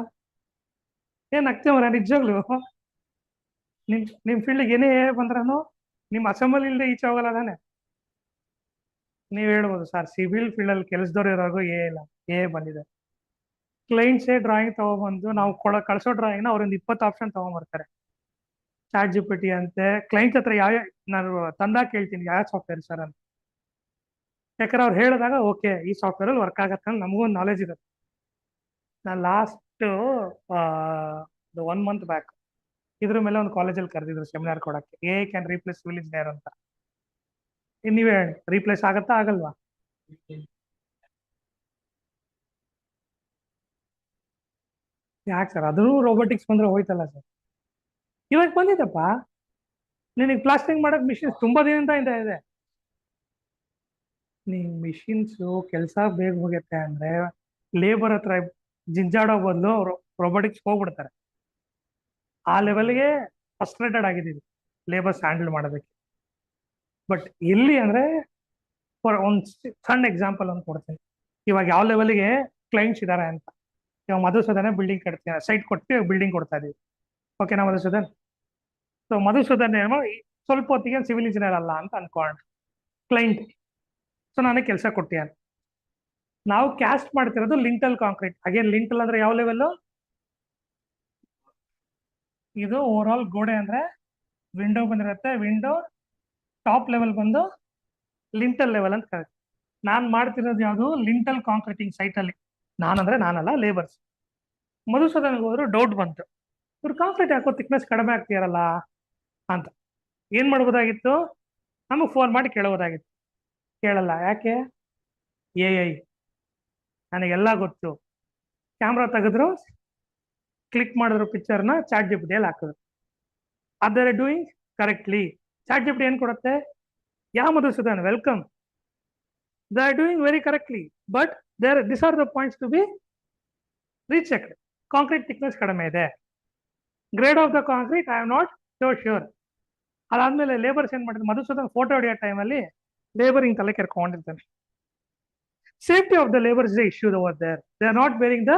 ಏನ್ ಆಗ್ತೇವಲ್ಲ ನಿಜವಾಗ್ಲು. ನಿಮ್ ಫೀಲ್ಡ್ ಏನೇ ಬಂದ್ರೂ ನಿಮ್ ಅಸೆಂಬಲ್ ಇಲ್ಲದೆ ಈಚೆ ಹೋಗಲ್ಲ ತಾನೆ. ನೀವ್ ಹೇಳ್ಬೋದು ಸರ್ ಸಿವಿಲ್ ಫೀಲ್ಡ್ ಅಲ್ಲಿ ಕೆಲಸದವ್ರು ಇರೋರ್ಗು ಇಲ್ಲ, ಬಂದಿದೆ. ಕ್ಲೈಂಟ್ಸೇ ಡ್ರಾಯಿಂಗ್ ತಗೊಬಂದು ನಾವು ಕಳ್ಸೋ ಡ್ರಾಯಿಂಗ್ ನ ಅವ್ರೊಂದು 20 ಆಪ್ಷನ್ ತಗೊಂಡ್ಬರ್ತಾರೆ. ಚಾಟ್ GPT ಅಂತೆ. ಕ್ಲೈಂಟ್ಸ್ ಹತ್ರ ಯಾವ ನಾನು ತಂದಾಗ ಕೇಳ್ತೀನಿ ಯಾವ ಸಾಫ್ಟ್ವೇರ್ ಸರ್ ಅಂತ. ಯಾಕಂದ್ರೆ ಅವ್ರು ಹೇಳಿದಾಗ ಓಕೆ ಈ ಸಾಫ್ಟ್ವೇರ್ ಅಲ್ಲಿ ವರ್ಕ್ ಆಗತ್ತೆ ಅಂತ ನಮಗೂ ಒಂದು ನಾಲೆಜ್ ಇರುತ್ತೆ. ನಾನು ಲಾಸ್ಟ್ 1 month ಬ್ಯಾಕ್ ಇದ್ರ ಮೇಲೆ ಒಂದು ಕಾಲೇಜಲ್ಲಿ ಕರೆದಿದ್ರು ಸೆಮಿನಾರ್ ಕೊಡಕ್ಕೆ, ಕ್ಯಾನ್ ರೀಪ್ಲೇಸ್ ಸಿವಿಲ್ ಇಂಜಿನಿಯರ್ ಅಂತ. ನೀವೇ ಹೇಳಿ, ರೀಪ್ಲೇಸ್ ಆಗತ್ತಾ ಆಗಲ್ವಾ? ಯಾಕೆ ಸರ್ ಅದೂ ರೋಬೋಟಿಕ್ಸ್ ಬಂದ್ರೆ ಹೋಯ್ತಲ್ಲ ಸರ್. ಇವಾಗ ಬಂದಿದ್ದಪ್ಪ, ನಿನಗೆ ಪ್ಲಾಸ್ಟಿಂಗ್ ಮಾಡಕ್ ಮಿಷಿನ್ಸ್ ತುಂಬಾ ದಿನದಿಂದ ಇದೆ. ನೀವು ಮಿಷಿನ್ಸು ಕೆಲಸ ಬೇಗ ಹೋಗುತ್ತೆ ಅಂದ್ರೆ ಲೇಬರ್ ಹತ್ರ ಜಿಂಜಾಡೋ ಬದಲು ರೋಬೋಟಿಕ್ಸ್ ಹೋಗ್ಬಿಡ್ತಾರೆ. ಆ ಲೆವೆಲ್ಗೆ ಫ್ರಸ್ಟ್ರೇಟೆಡ್ ಆಗಿದ್ದೀವಿ ಲೇಬರ್ಸ್ ಹ್ಯಾಂಡಲ್ ಮಾಡೋದಕ್ಕೆ. ಬಟ್ ಎಲ್ಲಿ ಅಂದ್ರೆ ಫಾರ್ ಒಂದು ಸಣ್ಣ ಎಕ್ಸಾಂಪಲ್ ಅಂತ ಕೊಡ್ತೀನಿ. ಇವಾಗ ಯಾವ ಲೆವೆಲ್ಗೆ ಕ್ಲೈಂಟ್ಸ್ ಇದ್ದಾರೆ ಅಂತ. ಇವಾಗ ಮಧುಸೂದನ ಬಿಲ್ಡಿಂಗ್ ಕಟ್ತೀವಿ, ಸೈಟ್ ಕೊಟ್ಟು ಬಿಲ್ಡಿಂಗ್ ಕೊಡ್ತಾ ಇದೀವಿ. ಓಕೆನಾ ಮಧುಸೂದನ್? ಸೊ ಮಧುಸೂದನ್ ಏನೋ ಸ್ವಲ್ಪ ಹೊತ್ತಿಗೆ ಸಿವಿಲ್ ಇಂಜಿನಿಯರ್ ಅಲ್ಲ ಅಂತ ಅನ್ಕೊಂಡು ಕ್ಲೈಂಟ್, ಸೊ ನನಗೆ ಕೆಲಸ ಕೊಟ್ಟಿಯಾನೆ. ನಾವು ಕ್ಯಾಸ್ಟ್ ಮಾಡ್ತಿರೋದು ಲಿಂಟಲ್ ಕಾಂಕ್ರೀಟ್. ಅಗೇನ್ ಲಿಂಟಲ್ ಅಂದ್ರೆ ಯಾವ ಲೆವೆಲ್? ಇದು ಓವರ್ ಆಲ್ ಗೋಡೆ ಅಂದ್ರೆ ವಿಂಡೋ ಬಂದಿರುತ್ತೆ, ವಿಂಡೋ ಟಾಪ್ ಲೆವೆಲ್ ಬಂದು ಲಿಂಟಲ್ ಲೆವೆಲ್ ಅಂತ ಕರೀತೀವಿ. ನಾನು ಮಾಡ್ತಿರೋದು ಯಾವುದು? ಲಿಂಟಲ್ ಕಾಂಕ್ರೀಟಿಂಗ್ ಸೈಟ್ ಅಲ್ಲಿ. ನಾನಲ್ಲ, ಲೇಬರ್ಸ್. ಮಧುಸೂದನ್ಗೆ ಹೋದ್ರು ಡೌಟ್ ಬಂತು, ಇವ್ರು ಕಾಂಕ್ರೀಟ್ ಯಾಕೋ ಥಿಕ್ನೆಸ್ ಕಡಿಮೆ ಆಗ್ತೀರಲ್ಲ ಅಂತ. ಏನ್ ಮಾಡ್ಬೋದಾಗಿತ್ತು? ನಮಗೆ ಫೋನ್ ಮಾಡಿ ಕೇಳಬಹುದಾಗಿತ್ತು. ಕೇಳಲ್ಲ. ಯಾಕೆ? AI ನನಗೆಲ್ಲ ಗೊತ್ತು. ಕ್ಯಾಮ್ರಾ ತೆಗೆದ್ರು, ಕ್ಲಿಕ್ ಮಾಡಿದ್ರು ಪಿಕ್ಚರ್ನ ಚಾಟ್ GPT ಅಲ್ಲಿ ಹಾಕಿದ್ರು. Are doing correctly. Chat GPT ಏನ್ ಕೊಡುತ್ತೆ? Yeah Madhusudan, welcome, they are doing very correctly, but this are the points to be rechecked. Concrete thickness ಕಡಿಮೆ ಇದೆ. Grade of the concrete I am not so sure. ಅದಾದ್ಮೇಲೆ labours ಏನ್ ಮಾಡಿದ್ರು? Madhusudan photo ಹೊಡೆಯೋ ಟೈಮಲ್ಲಿ labour ಹಿಂಗ್ ತಲೆ ಕೆರ್ಕೊಂಡಿರ್ತಾನೆ. Safety of the labours is issue over there, they are not wearing the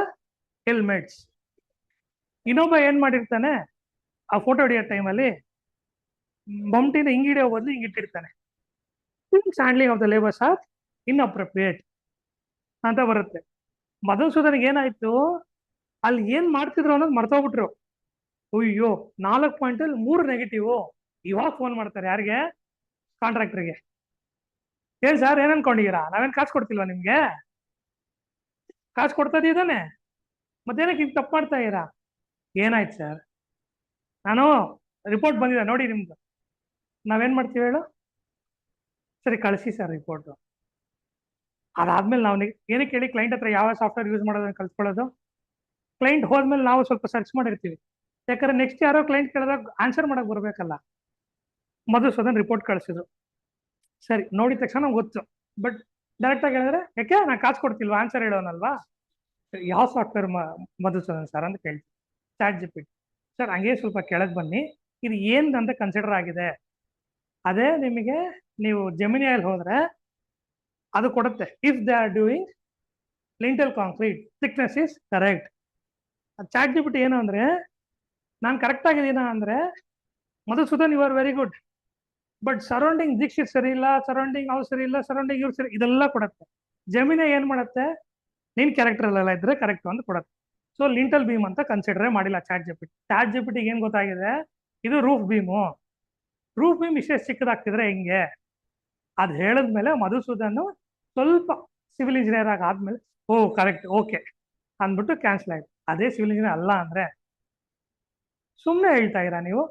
helmets. ಇನ್ನೊಬ್ಬ ಏನ್ ಮಾಡಿರ್ತಾನೆ, ಆ ಫೋಟೋ ಹೊಡೆಯೋ ಟೈಮಲ್ಲಿ ಮಮ್ಟಿನ ಹಿಂಗ್ ಹಿಡಿಯೋ ಬದಲು ಹಿಂಗ್ ಇಟ್ಟಿರ್ತಾನೆ. Handling of the labours are inappropriate ಅಂತ ಬರುತ್ತೆ. ಮಧುಸೂದನ್ಗೆ ಏನಾಯ್ತು, ಅಲ್ಲಿ ಏನ್ ಮಾಡ್ತಿದ್ರು ಅನ್ನೋದು ಮರ್ತೋಗ್ಬಿಟ್ರು. ಅಯ್ಯೋ 4 ಪಾಯಿಂಟಲ್ಲಿ 3 ನೆಗೆಟಿವ್. ಇವಾಗ ಫೋನ್ ಮಾಡ್ತಾರೆ ಯಾರಿಗೆ? ಕಾಂಟ್ರಾಕ್ಟರ್ಗೆ. ಏನ್ ಸರ್ ಏನ್ ಅನ್ಕೊಂಡಿದ್ದೀರಾ? ನಾವೇನ್ ಕಾಸು ಕೊಡ್ತಿಲ್ವಾ ನಿಮ್ಗೆ? ಕಾಸು ಕೊಡ್ತಾ ಇದ್ದಾನೆ, ಮತ್ತೇನಕ್ಕೆ ಹಿಂಗೆ ತಪ್ಪು ಮಾಡ್ತಾ ಇದ್ದೀರಾ? ಏನಾಯ್ತು ಸರ್? ನಾನು ರಿಪೋರ್ಟ್ ಬಂದಿದೆ ನೋಡಿ ನಿಮ್ದು. ನಾವೇನ್ ಮಾಡ್ತೀವಿ ಹೇಳು? ಸರಿ ಕಳಿಸಿ ಸರ್ ರಿಪೋರ್ಟ್. ಅದಾದ್ಮೇಲೆ ನಾವು ಏನಕ್ಕೆ ಹೇಳಿ ಕ್ಲೈಂಟ್ ಹತ್ರ ಯಾವ ಸಾಫ್ಟ್ವೇರ್ ಯೂಸ್ ಮಾಡೋದನ್ನ ಕಲ್ತ್ಕೊಳ್ಳೋದು. ಕ್ಲೈಂಟ್ ಹೋದ್ಮೇಲೆ ನಾವು ಸ್ವಲ್ಪ ಸರ್ಚ್ ಮಾಡಿರ್ತೀವಿ, ಯಾಕಂದ್ರೆ ನೆಕ್ಸ್ಟ್ ಯಾರೋ ಕ್ಲೈಂಟ್ ಕೇಳಿದಾಗ ಆನ್ಸರ್ ಮಾಡಕ್ ಬರ್ಬೇಕಲ್ಲ. ಮಧುಸೂದನ್ ರಿಪೋರ್ಟ್ ಕಳಿಸಿದ್ರು. ಸರಿ ನೋಡಿದ ತಕ್ಷಣ ನಮ್ಗೆ ಗೊತ್ತು, ಬಟ್ ಡೈರೆಕ್ಟ್ ಆಗಿ ಹೇಳಿದ್ರೆ ಯಾಕೆ ನಾನು ಕಾಸು ಕೊಡ್ತಿಲ್ವಾ ಆನ್ಸರ್ ಹೇಳೋನಲ್ವಾ. ಯಾವ ಸಾಫ್ಟ್ವೇರ್ ಮಧುಸೂದನ್ ಸರ್ ಅಂತ ಕೇಳ್ತೀವಿ. Chat GPT. ಸರ್ ಹಂಗೆ ಸ್ವಲ್ಪ ಕೆಳಗೆ ಬನ್ನಿ, ಇದು ಏನ್ ಅಂತ ಕನ್ಸಿಡರ್ ಆಗಿದೆ. ಅದೇ ನಿಮಗೆ ನೀವು ಜೆಮಿನಿಯಲ್ಲಿ ಹೋದ್ರೆ ಅದು ಕೊಡುತ್ತೆ. If they are doing lintel concrete thickness is correct. Chat GPT ಏನು ಅಂದ್ರೆ, ನಾನು ಕರೆಕ್ಟ್ ಆಗಿದ್ದೀನ ಅಂದ್ರೆ Madhusudan you are very good, but surrounding Dikshit ಸರಿ ಇಲ್ಲ, ಸರೌಂಡಿಂಗ್ ಅವ್ರು ಸರಿ ಇಲ್ಲ, ಸರೌಂಡಿಂಗ್ ಇವ್ರು ಸರಿ, ಇದೆಲ್ಲ ಕೊಡುತ್ತೆ. ಜಮೀನ ಏನ್ ಮಾಡುತ್ತೆ? ನೀನ್ ಕ್ಯಾರೆಕ್ಟರ್ ಎಲ್ಲ ಇದ್ರೆ ಕರೆಕ್ಟ್ ಅಂತ ಕೊಡುತ್ತೆ. ಸೊ ಲಿಂಟಲ್ ಬೀಮ್ ಅಂತ ಕನ್ಸಿಡರ್ ಮಾಡಿಲ್ಲ ಚಾಟ್ GPT. ಚಾಟ್ GPT ಏನ್ ಗೊತ್ತಾಗಿದೆ? ಇದು ರೂಫ್ ಬೀಮು. ರೂಫ್ ಬೀಮ್ ಇಷ್ಟೇ ಚಿಕ್ಕದಾಗ್ತಿದ್ರೆ ಹೆಂಗೆ? ಅದ್ ಹೇಳಿದ್ಮೇಲೆ ಮಧುಸೂದನ್ ಸ್ವಲ್ಪ ಸಿವಿಲ್ ಇಂಜಿನಿಯರ್ ಆದ್ಮೇಲೆ ಓ ಕರೆಕ್ಟ್ ಓಕೆ ಅಂದ್ಬಿಟ್ಟು ಕ್ಯಾನ್ಸಲ್ ಆಯ್ತು. ಅದೇ ಸಿವಿಲ್ ಇಂಜಿನಿಯರ್ ಅಲ್ಲ ಅಂದ್ರೆ ಸುಮ್ಮನೆ ಹೇಳ್ತಾ ಇರಾ ನೀವು.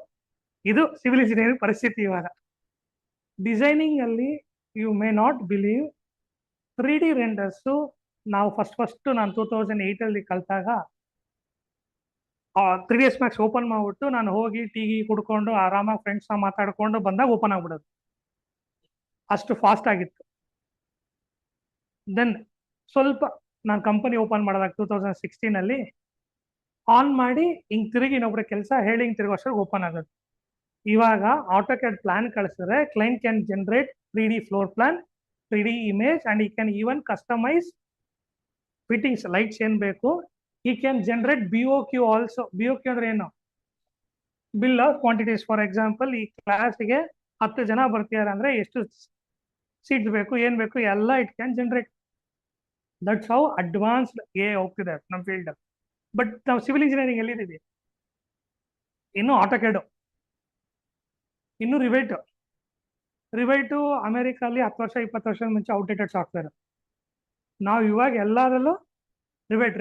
ಇದು ಸಿವಿಲ್ ಇಂಜಿನಿಯರಿಂಗ್ ಪರಿಸ್ಥಿತಿ ಇವಾಗ. ಡಿಸೈನಿಂಗ್ ಅಲ್ಲಿ you may not believe, 3D renders ನಾವು ಫಸ್ಟ್ ನಾನು 2008 ಅಲ್ಲಿ ಕಲ್ತಾಗ 3ds Max ಓಪನ್ ಮಾಡ್ಬಿಟ್ಟು ನಾನು ಹೋಗಿ ಟೀ ಕುಡ್ಕೊಂಡು ಆರಾಮಾಗಿ ಫ್ರೆಂಡ್ಸ್ ಮಾತಾಡ್ಕೊಂಡು ಬಂದಾಗ ಓಪನ್ ಆಗ್ಬಿಡೋದು, ಅಷ್ಟು ಫಾಸ್ಟ್ ಆಗಿತ್ತು. ದೆನ್ ಸ್ವಲ್ಪ ನಾನು ಕಂಪನಿ ಓಪನ್ ಮಾಡಿದಾಗ 2016 ಅಲ್ಲಿ ಆನ್ ಮಾಡಿ ಹಿಂಗ್ ತಿರುಗಿ ಇನ್ನೊಬ್ರ ಕೆಲಸ ಹೇಳಿ ಹಿಂಗ್ ತಿರುಗಿ ವರ್ಷಕ್ಕೆ ಓಪನ್ ಆಗೋದು. ಇವಾಗ ಆಟೋಕ್ಯಾಡ್ ಪ್ಲಾನ್ ಕಳಿಸಿದ್ರೆ client can generate 3D floor plan, 3D image, and he can even customize fittings, lights ಏನ್ ಬೇಕು. He can generate BOQ also. BOQ ಅಂದ್ರೆ ಏನು? Bill of quantities. For example, ಈ ಕ್ಲಾಸ್ಗೆ 10 ಜನ ಬರ್ತಿದ್ದಾರೆ ಅಂದ್ರೆ ಎಷ್ಟು ಸೀಟ್ಸ್ ಬೇಕು, ಏನ್ ಬೇಕು ಎಲ್ಲ it can generate. That's how advanced ಹೋಗ್ತಿದೆ ನಮ್ಮ ಫೀಲ್ಡ್. ಬಟ್ ನಾವು ಸಿವಿಲ್ ಇಂಜಿನಿಯರಿಂಗ್ ಎಲ್ಲಿದ್ದೀವಿ? ಇನ್ನು ಆಟೋಕ್ಯಾಡು, ಇನ್ನು ರಿವೈಟು ಅಮೆರಿಕಲ್ಲಿ 10 ವರ್ಷ 20 ವರ್ಷದ ಮುಂಚೆ ಔಟ್ಡೇಟೆಡ್ ಸಾಫ್ಟ್ವೇರ್. ನಾವು ಇವಾಗ ಎಲ್ಲದರಲ್ಲೂ ರಿವೈಟ್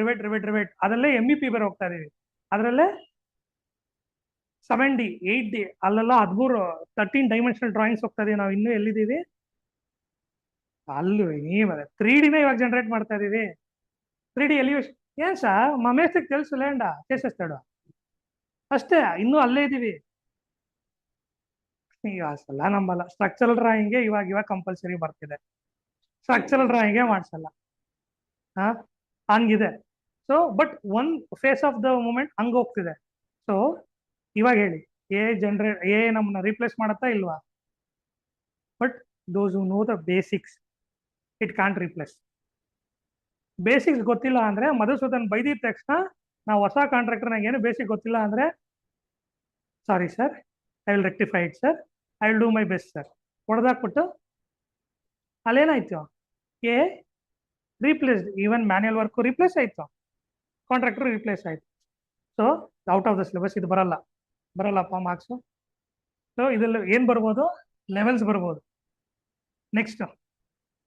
ಅದರಲ್ಲೇ MEP ಬೇರೆ ಹೋಗ್ತಾ ಇದೀವಿ. ಅದರಲ್ಲೇ 7D 8D ಅಲ್ಲೆಲ್ಲ 13 ಡೈಮೆನ್ಷನಲ್ ಡ್ರಾಯಿಂಗ್ಸ್ ಹೋಗ್ತಾ ಇದೀವಿ. ನಾವು ಇನ್ನೂ ಎಲ್ಲಿದ್ದೀವಿ? ಅಲ್ಲೂ 3D ಇವಾಗ ಜನರೇಟ್ ಮಾಡ್ತಾ ಇದೀವಿ. 3D ಎಲಿವೇಶನ್ ఏం సార్ మా మేస్త్రికి తెలుసు లేండా చేసేస్తాడు అಷ್ಟೇ ಇನ್ನೂ ಅಲ್ಲೇ ಇದೀವಿ ಈಗ ಅಸಲ್ಲ ನಂಬಲ್ಲ ಸ್ಟ್ರಕ್ಚರಲ್ ಡ್ರಾಯಿಂಗ್ಗೆ ಇವಾಗ ಕಂಪಲ್ಸರಿ ಬರ್ತಿದೆ ಸ್ಟ್ರಕ್ಚರಲ್ ಡ್ರಾಯಿಂಗೇ ಮಾಡ್ಸಲ್ಲ ಹಾ ಹಂಗಿದೆ so but one phase of the moment ಹಂಗ ಹೋಗ್ತಿದೆ ಸೊ ಇವಾಗ ಹೇಳಿ ಎ ನಮ್ಮನ್ನ ರೀಪ್ಲೇಸ್ ಮಾಡತ್ತಾ ಇಲ್ವಾ but those who know the basics it can't replace basics ಗೊತ್ತಿಲ್ಲ ಅಂದ್ರೆ ಮಧುಸೂದನ್ ಬೈದಿದ ತಕ್ಷಣ ನಾವು ಹೊಸ ಕಾಂಟ್ರಾಕ್ಟರ್ ನಂಗೆ ಏನು ಬೇಸಿಕ್ ಗೊತ್ತಿಲ್ಲ ಅಂದ್ರೆ sorry sir I will rectify it sir I will do my best sir ಹೊಡೆದಾಕ್ಬಿಟ್ಟು ಅಲ್ಲೇನಾಯ್ತು a replaced even manual work replace ಆಯ್ತು ಕಾಂಟ್ರಾಕ್ಟರ್ ರೀಪ್ಲೇಸ್ ಆಯ್ತು so out of the syllabus ಇದು ಬರಲ್ಲಪ್ಪ ಮಾರ್ಕ್ಸು ಸೊ ಇದ್ರಲ್ಲಿ ಏನ್ ಬರ್ಬೋದು ಲೆವೆಲ್ಸ್ ಬರ್ಬೋದು ನೆಕ್ಸ್ಟ್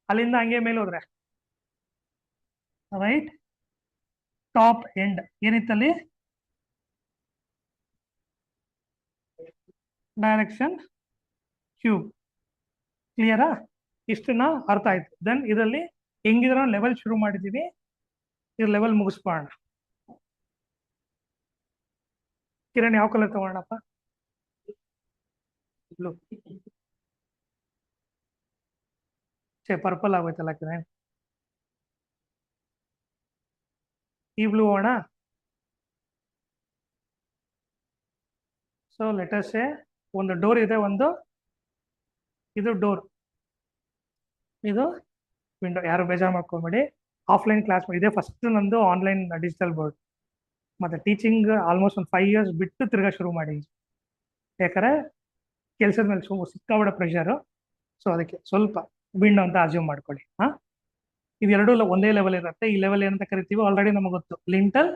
ಅಲ್ಲಿಂದ ಹಂಗೆ ಮೇಲೆ ಹೋದ್ರೆ ರೈಟ್ ಟಾಪ್ ಎಂಡ್ ಏನಿತ್ತಲ್ಲಿ ಡೈರೆಕ್ಷನ್ ಕ್ಯೂಬ್ ಕ್ಲಿಯರಾ ಇಷ್ಟನ್ನ ಅರ್ಥ ಆಯ್ತು ದೆನ್ ಇದರಲ್ಲಿ ಹೆಂಗಿದ್ರ ಲೆವೆಲ್ ಶುರು ಮಾಡಿದೀವಿ ಇದು ಲೆವೆಲ್ ಮುಗಿಸ್ಬೋಣ ಕಿರಣ್ ಯಾವ ಕಲರ್ ತಗೋಣಪ್ಪ ಬ್ಲೂ ಪರ್ಪಲ್ ಆಗೋಯ್ತಲ್ಲ ಕಿರಣ್ ಈ ಬ್ಲೂ ಹೋಗೋಣ ಸೊ ಲೆಟಸ್ ಒಂದು ಡೋರ್ ಇದೆ ಒಂದು ಇದು ಡೋರ್ ಇದು ವಿಂಡೋ ಯಾರು ಬೇಜಾರು ಮಾಡ್ಕೊಬೇಡಿ ಆಫ್ಲೈನ್ ಕ್ಲಾಸ್ ಇದೆ ಫಸ್ಟ್ ನಂದು ಆನ್ಲೈನ್ ಡಿಜಿಟಲ್ ಬೋರ್ಡ್ ಮತ್ತೆ ಟೀಚಿಂಗ್ ಆಲ್ಮೋಸ್ಟ್ ಒಂದು 5 years ಬಿಟ್ಟು ತಿರ್ಗಾ ಶುರು ಮಾಡಿ ಯಾಕಂದ್ರೆ ಕೆಲಸದ ಮೇಲೆ ಸಿಕ್ಕಾಬಿಡೋ ಪ್ರೆಷರು ಸೊ ಅದಕ್ಕೆ ಸ್ವಲ್ಪ ವಿಂಡೋ ಅಂತ ಅಸ್ಯೂಮ್ ಮಾಡ್ಕೊಳ್ಳಿ ಇದೆರಡು ಒಂದೇ ಲೆವೆಲ್ ಇರುತ್ತೆ ಈ ಲೆವೆಲ್ ಏನಂತ ಕರಿತೀವಿ ಆಲ್ರೆಡಿ ನಮಗೆ ಗೊತ್ತು ಲಿಂಟಲ್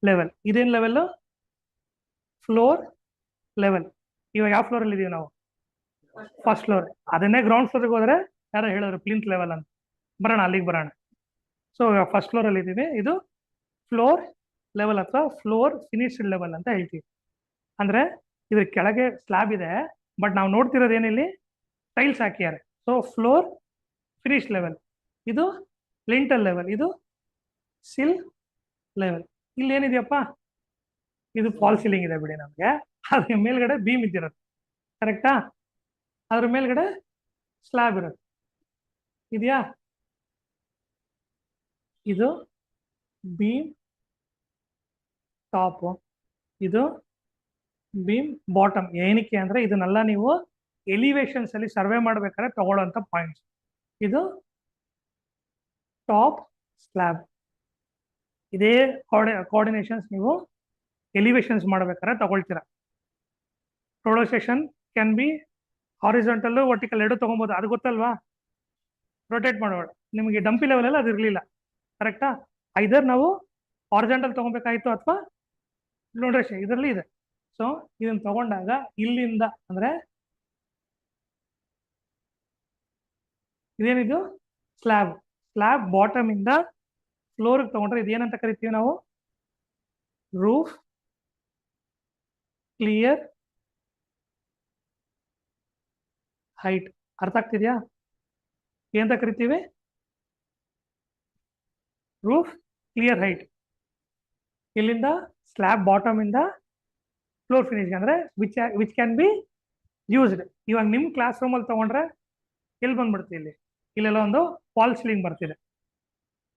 ಲೆವೆಲ್ ಇದೇನ್ ಲೆವೆಲ್ ಫ್ಲೋರ್ ಲೆವೆಲ್ ಇವಾಗ ಯಾವ ಫ್ಲೋರ್ ಅಲ್ಲಿ ಇದೀವಿ ನಾವು ಫಸ್ಟ್ ಫ್ಲೋರ್ ಅದನ್ನೇ ಗ್ರೌಂಡ್ ಫ್ಲೋರ್ಗೆ ಹೋದ್ರೆ ಯಾರೋ ಹೇಳಿದ್ರು ಪ್ಲಿಂತ್ ಲೆವೆಲ್ ಅಂತ ಬರೋಣ ಅಲ್ಲಿಗೆ ಬರೋಣ ಸೊ ಫಸ್ಟ್ ಫ್ಲೋರ್ ಅಲ್ಲಿ ಇದೀವಿ ಇದು ಫ್ಲೋರ್ ಲೆವೆಲ್ ಅಥವಾ ಫ್ಲೋರ್ ಫಿನಿಶ್ಡ್ ಲೆವೆಲ್ ಅಂತ ಹೇಳ್ತೀವಿ ಅಂದ್ರೆ ಇದ್ರ ಕೆಳಗೆ ಸ್ಲ್ಯಾಬ್ ಇದೆ ಬಟ್ ನಾವು ನೋಡ್ತಿರೋದು ಏನಿಲ್ಲಿ ಟೈಲ್ಸ್ ಹಾಕಿದ್ದಾರೆ ಸೊ ಫ್ಲೋರ್ ಫಿನಿಶ್ ಲೆವೆಲ್ ಇದು ಲಿಂಟಲ್ ಲೆವೆಲ್ ಇದು ಸಿಲ್ ಲೆವೆಲ್ ಇಲ್ಲಿ ಏನಿದೆಯಪ್ಪ ಇದು ಫಾಲ್ ಸೀಲಿಂಗ್ ಇದೆ ಬಿಡಿ ನಮಗೆ ಅದ್ರ ಮೇಲ್ಗಡೆ ಬೀಮ್ ಇದ್ದಿರುತ್ತೆ ಕರೆಕ್ಟಾ ಅದ್ರ ಮೇಲ್ಗಡೆ ಸ್ಲ್ಯಾಬ್ ಇರುತ್ತೆ ಇದೆಯಾ ಇದು ಬೀಮ್ ಟಾಪ್ ಇದು ಬೀಮ್ ಬಾಟಮ್ ಏನಕ್ಕೆ ಅಂದ್ರೆ ಇದನ್ನೆಲ್ಲ ನೀವು ಎಲಿವೇಶನ್ಸ್ ಅಲ್ಲಿ ಸರ್ವೆ ಮಾಡ್ಬೇಕಾದ್ರೆ ತಗೊಳ್ಳೋಂಥ ಪಾಯಿಂಟ್ಸ್ ಇದು ಟಾಪ್ ಸ್ಲ್ಯಾಬ್ ಇದೇ ಕೋಆರ್ಡಿನೇಷನ್ಸ್ ನೀವು ಎಲಿವೇಶನ್ಸ್ ಮಾಡ್ಬೇಕಾದ್ರೆ ತಗೊಳ್ತೀರಾ projection can be horizontal vertical ಎರಡು ತಗೊಬೋದು ಅದು ಗೊತ್ತಲ್ವಾ ರೊಟೇಟ್ ಮಾಡೋಣ ನಿಮಗೆ ಡಂಪಿ ಲೆವೆಲ್ ಅಲ್ಲಿ ಅದು ಇರಲಿಲ್ಲ ಕರೆಕ್ಟಾ ಐದರ್ ನಾವು ಹಾರಿಜಾಂಟಲ್ ತಗೊಬೇಕಾಯ್ತು ಅಥವಾ ಪ್ರೊಡಕ್ಷನ್ ಇದರಲ್ಲಿ ಇದೆ ಸೊ ಇದನ್ನ ತಗೊಂಡಾಗ ಇಲ್ಲಿಂದ ಅಂದ್ರೆ ಇದೇನಿದು ಸ್ಲ್ಯಾಬ್ ಬಾಟಮ್ ಇಂದ ಫ್ಲೋರ್ಗೆ ತಗೊಂಡ್ರೆ ಇದೇನಂತ ಕರಿತೀವಿ ನಾವು ರೂಫ್ ಕ್ಲಿಯರ್ ಹೈಟ್ ಅರ್ಥ ಆಗ್ತಿದ್ಯಾ ಏನಂತ ಕರಿತೀವಿ ರೂಫ್ ಕ್ಲಿಯರ್ ಹೈಟ್ ಇಲ್ಲಿಂದ ಸ್ಲ್ಯಾಬ್ ಬಾಟಮ್ ಇಂದ ಫ್ಲೋರ್ ಫಿನಿಶ್ ಅಂದ್ರೆ ವಿಚ್ ಕ್ಯಾನ್ ಬಿ ಯೂಸ್ಡ್ ಇವಾಗ ನಿಮ್ ಕ್ಲಾಸ್ ರೂಮ್ ಅಲ್ಲಿ ತಗೊಂಡ್ರೆ ಎಲ್ಲಿ ಬಂದ್ಬಿಡುತ್ತೆ ಇಲ್ಲೆಲ್ಲ ಒಂದು ಫಾಲ್ ಸೀಲಿಂಗ್ ಬರ್ತಿದೆ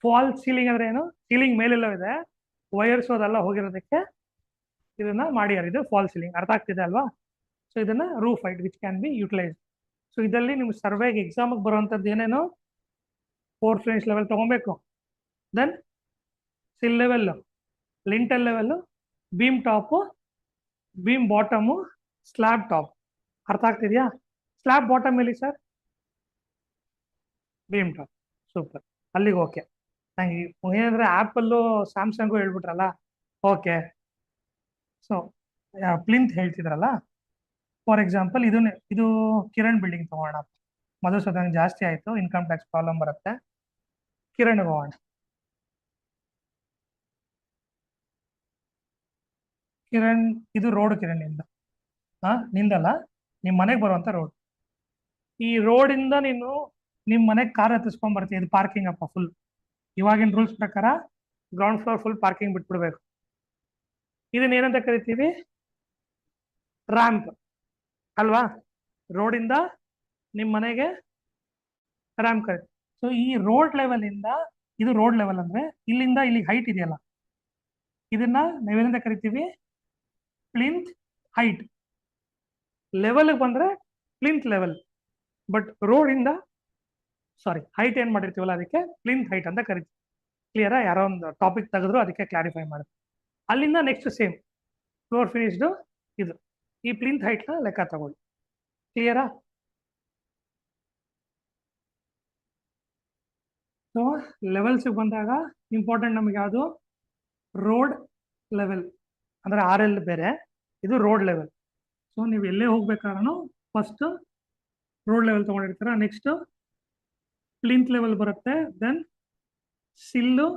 ಫಾಲ್ ಸೀಲಿಂಗ್ ಅಂದ್ರೆ ಏನು ಸೀಲಿಂಗ್ ಮೇಲೆಲ್ಲ ಇದೆ ವೈರ್ಸ್ ಅದೆಲ್ಲ ಹೋಗಿರೋದಕ್ಕೆ ಇದನ್ನ ಮಾಡ್ಯಾರ ಇದು ಫಾಲ್ ಸೀಲಿಂಗ್ ಅರ್ಥ ಆಗ್ತಿದೆ ಅಲ್ವಾ ಸೊ ಇದನ್ನ roof height which can be utilise so ಇದರಲ್ಲಿ ನಿಮ್ಗೆ ಸರ್ವೆಗೆ ಎಕ್ಸಾಮ್ಗೆ ಬರುವಂಥದ್ದು ಏನೇನು 4 ಫಿನಿಶ್ ಲೆವೆಲ್ ತಗೊಬೇಕು then sill level lintel level beam top beam bottom slab top ಅರ್ಥ ಆಗ್ತಿದ್ಯಾ ಸ್ಲ್ಯಾಬ್ ಬಾಟಮ್ ಎಲ್ಲಿ ಸರ್ ಬೀಮ್ ಟಾಪ್ ಸೂಪರ್ ಅಲ್ಲಿಗೆ ಓಕೆ ನಂಗೆ ಏನಂದ್ರೆ ಆ್ಯಪಲ್ಲು ಸ್ಯಾಮ್ಸಂಗು ಹೇಳ್ಬಿಟ್ರಲ್ಲ ಓಕೆ ಸೊ ಪ್ಲಿಂತ್ ಹೇಳ್ತಿದ್ರಲ್ಲ ಫಾರ್ ಎಕ್ಸಾಂಪಲ್ ಇದು ಕಿರಣ್ ಬಿಲ್ಡಿಂಗ್ ತಗೋಣ ಮಧುಸೂದನ್ ಜಾಸ್ತಿ ಆಯಿತು ಇನ್ಕಮ್ ಟ್ಯಾಕ್ಸ್ ಪ್ರಾಬ್ಲಮ್ ಬರುತ್ತೆ ಕಿರಣ್ ಹೋಗೋಣ ಕಿರಣ್ ಇದು ರೋಡ್ ಕಿರಣ್ ನಿಂದ ನಿಂದಲ್ಲ ನಿಮ್ಮ ಮನೆಗೆ ಬರುವಂತ ರೋಡ್ ಈ ರೋಡಿಂದ ನೀನು ನಿಮ್ಮ ಮನೆಗೆ ಕಾರ್ ಹತ್ತಿಸ್ಕೊಂಡ್ ಬರ್ತೀವಿ ಇದು ಪಾರ್ಕಿಂಗ್ ಅಪ್ಪ ಫುಲ್ ಇವಾಗಿನ ರೂಲ್ಸ್ ಪ್ರಕಾರ ಗ್ರೌಂಡ್ ಫ್ಲೋರ್ ಫುಲ್ ಪಾರ್ಕಿಂಗ್ ಬಿಟ್ಬಿಡ್ಬೇಕು. ಇದನ್ನ ಏನಂತ ಕರಿತೀವಿ? ರ್ಯಾಂಪ್ ಅಲ್ವಾ? ರೋಡಿಂದ ನಿಮ್ಮ ಮನೆಗೆ ರ್ಯಾಂಪ್ ಕರಿತೀವಿ. ಸೊ ಈ ರೋಡ್ ಲೆವೆಲ್ ಇಂದ, ಇದು ರೋಡ್ ಲೆವೆಲ್ ಅಂದ್ರೆ ಇಲ್ಲಿಂದ ಇಲ್ಲಿಗೆ ಹೈಟ್ ಇದೆಯಲ್ಲ, ಇದನ್ನ ನಾವೇನಂತ ಕರಿತೀವಿ? Plinth height. ಲೆವೆಲ್ ಬಂದ್ರೆ ಪ್ಲಿಂತ್ ಲೆವೆಲ್, ಬಟ್ ರೋಡ್ ಇಂದ ಹೈಟ್ ಏನ್ ಮಾಡಿರ್ತೀವಲ್ಲ ಅದಕ್ಕೆ ಪ್ಲಿಂತ್ ಹೈಟ್ ಅಂತ ಕರಿತೀವಿ. ಕ್ಲಿಯರಾ? ಯಾರೋ ಒಂದು ಟಾಪಿಕ್ ತೆಗೆದ್ರು ಅದಕ್ಕೆ ಕ್ಲಾರಿಫೈ ಮಾಡುತ್ತೆ. ಅಲ್ಲಿಂದ ನೆಕ್ಸ್ಟ್ ಸೇಮ್ ಫ್ಲೋರ್ ಫಿನಿಶ್ಡ್ ಇದು, ಈ ಪ್ಲಿಂತ್ ಹೈಟ್ ನ ಲೆಕ್ಕ ತಗೊಳ್ಳಿ. ಕ್ಲಿಯರಾ? ಸೊ ಲೆವೆಲ್ಸ್ ಬಂದಾಗ ಇಂಪಾರ್ಟೆಂಟ್ ನಮ್ಗೆ ಯಾವುದು? ರೋಡ್ ಲೆವೆಲ್ ಅಂದ್ರೆ RL ಬೇರೆ, ಇದು ರೋಡ್ ಲೆವೆಲ್. ಸೊ ನೀವು ಎಲ್ಲೇ ಹೋಗ್ಬೇಕಾದ್ರೂ ಫಸ್ಟ್ ರೋಡ್ ಲೆವೆಲ್ ತಗೊಂಡಿರ್ತೀರ, ನೆಕ್ಸ್ಟ್ ಪ್ಲಿಂತ್ ಲೆವೆಲ್ ಬರುತ್ತೆ, then sill,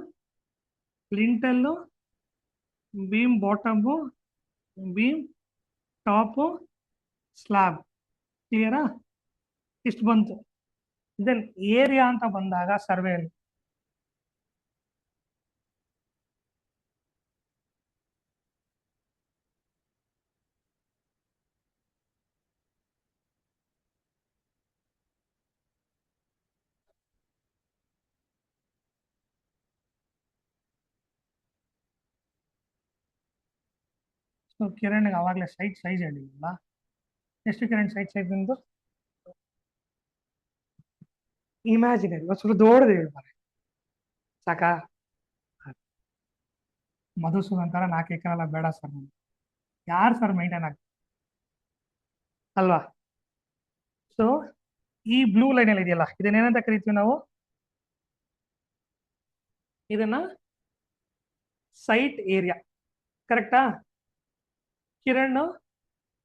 lintel, beam bottom, beam top, slab. ಕ್ಲಿಯರಾ? ಇಷ್ಟು ಬಂತು. ದೆನ್ ಏರಿಯಾ ಅಂತ ಬಂದಾಗ ಸರ್ವೆಯಲ್ಲಿ ಸೊ ಕಿರಣ್ಗೆ ಅವಾಗಲೇ ಸೈಟ್ ಸೈಜ್ ಹೇಳಿಲ್ಲ. ಎಷ್ಟು ಕಿರಣ್ ಸೈಟ್ ಸೈಜ್ ನಿಮ್ದು? ಇಮ್ಯಾಜಿನರಿ ಸ್ವಲ್ಪ ದೊಡ್ಡದು ಹೇಳ್ಬಾರೆ ಸಾಕಾ? ಮಧುಸೂದನ್ ತರ 4 ಎಕರೆ ಬೇಡ ಸರ್, ಯಾರು ಸರ್ ಮೈಂಟೈನ್ ಆಗ್ತದೆ ಅಲ್ವಾ? ಸೊ ಈ ಬ್ಲೂ ಲೈನ್ ಅಲ್ಲಿ ಇದೆಯಲ್ಲ, ಇದನ್ನೇನಂತ ಕರಿತೀವಿ ನಾವು? ಇದನ್ನ ಸೈಟ್ ಏರಿಯಾ. ಕರೆಕ್ಟಾ? ಕಿರಣ್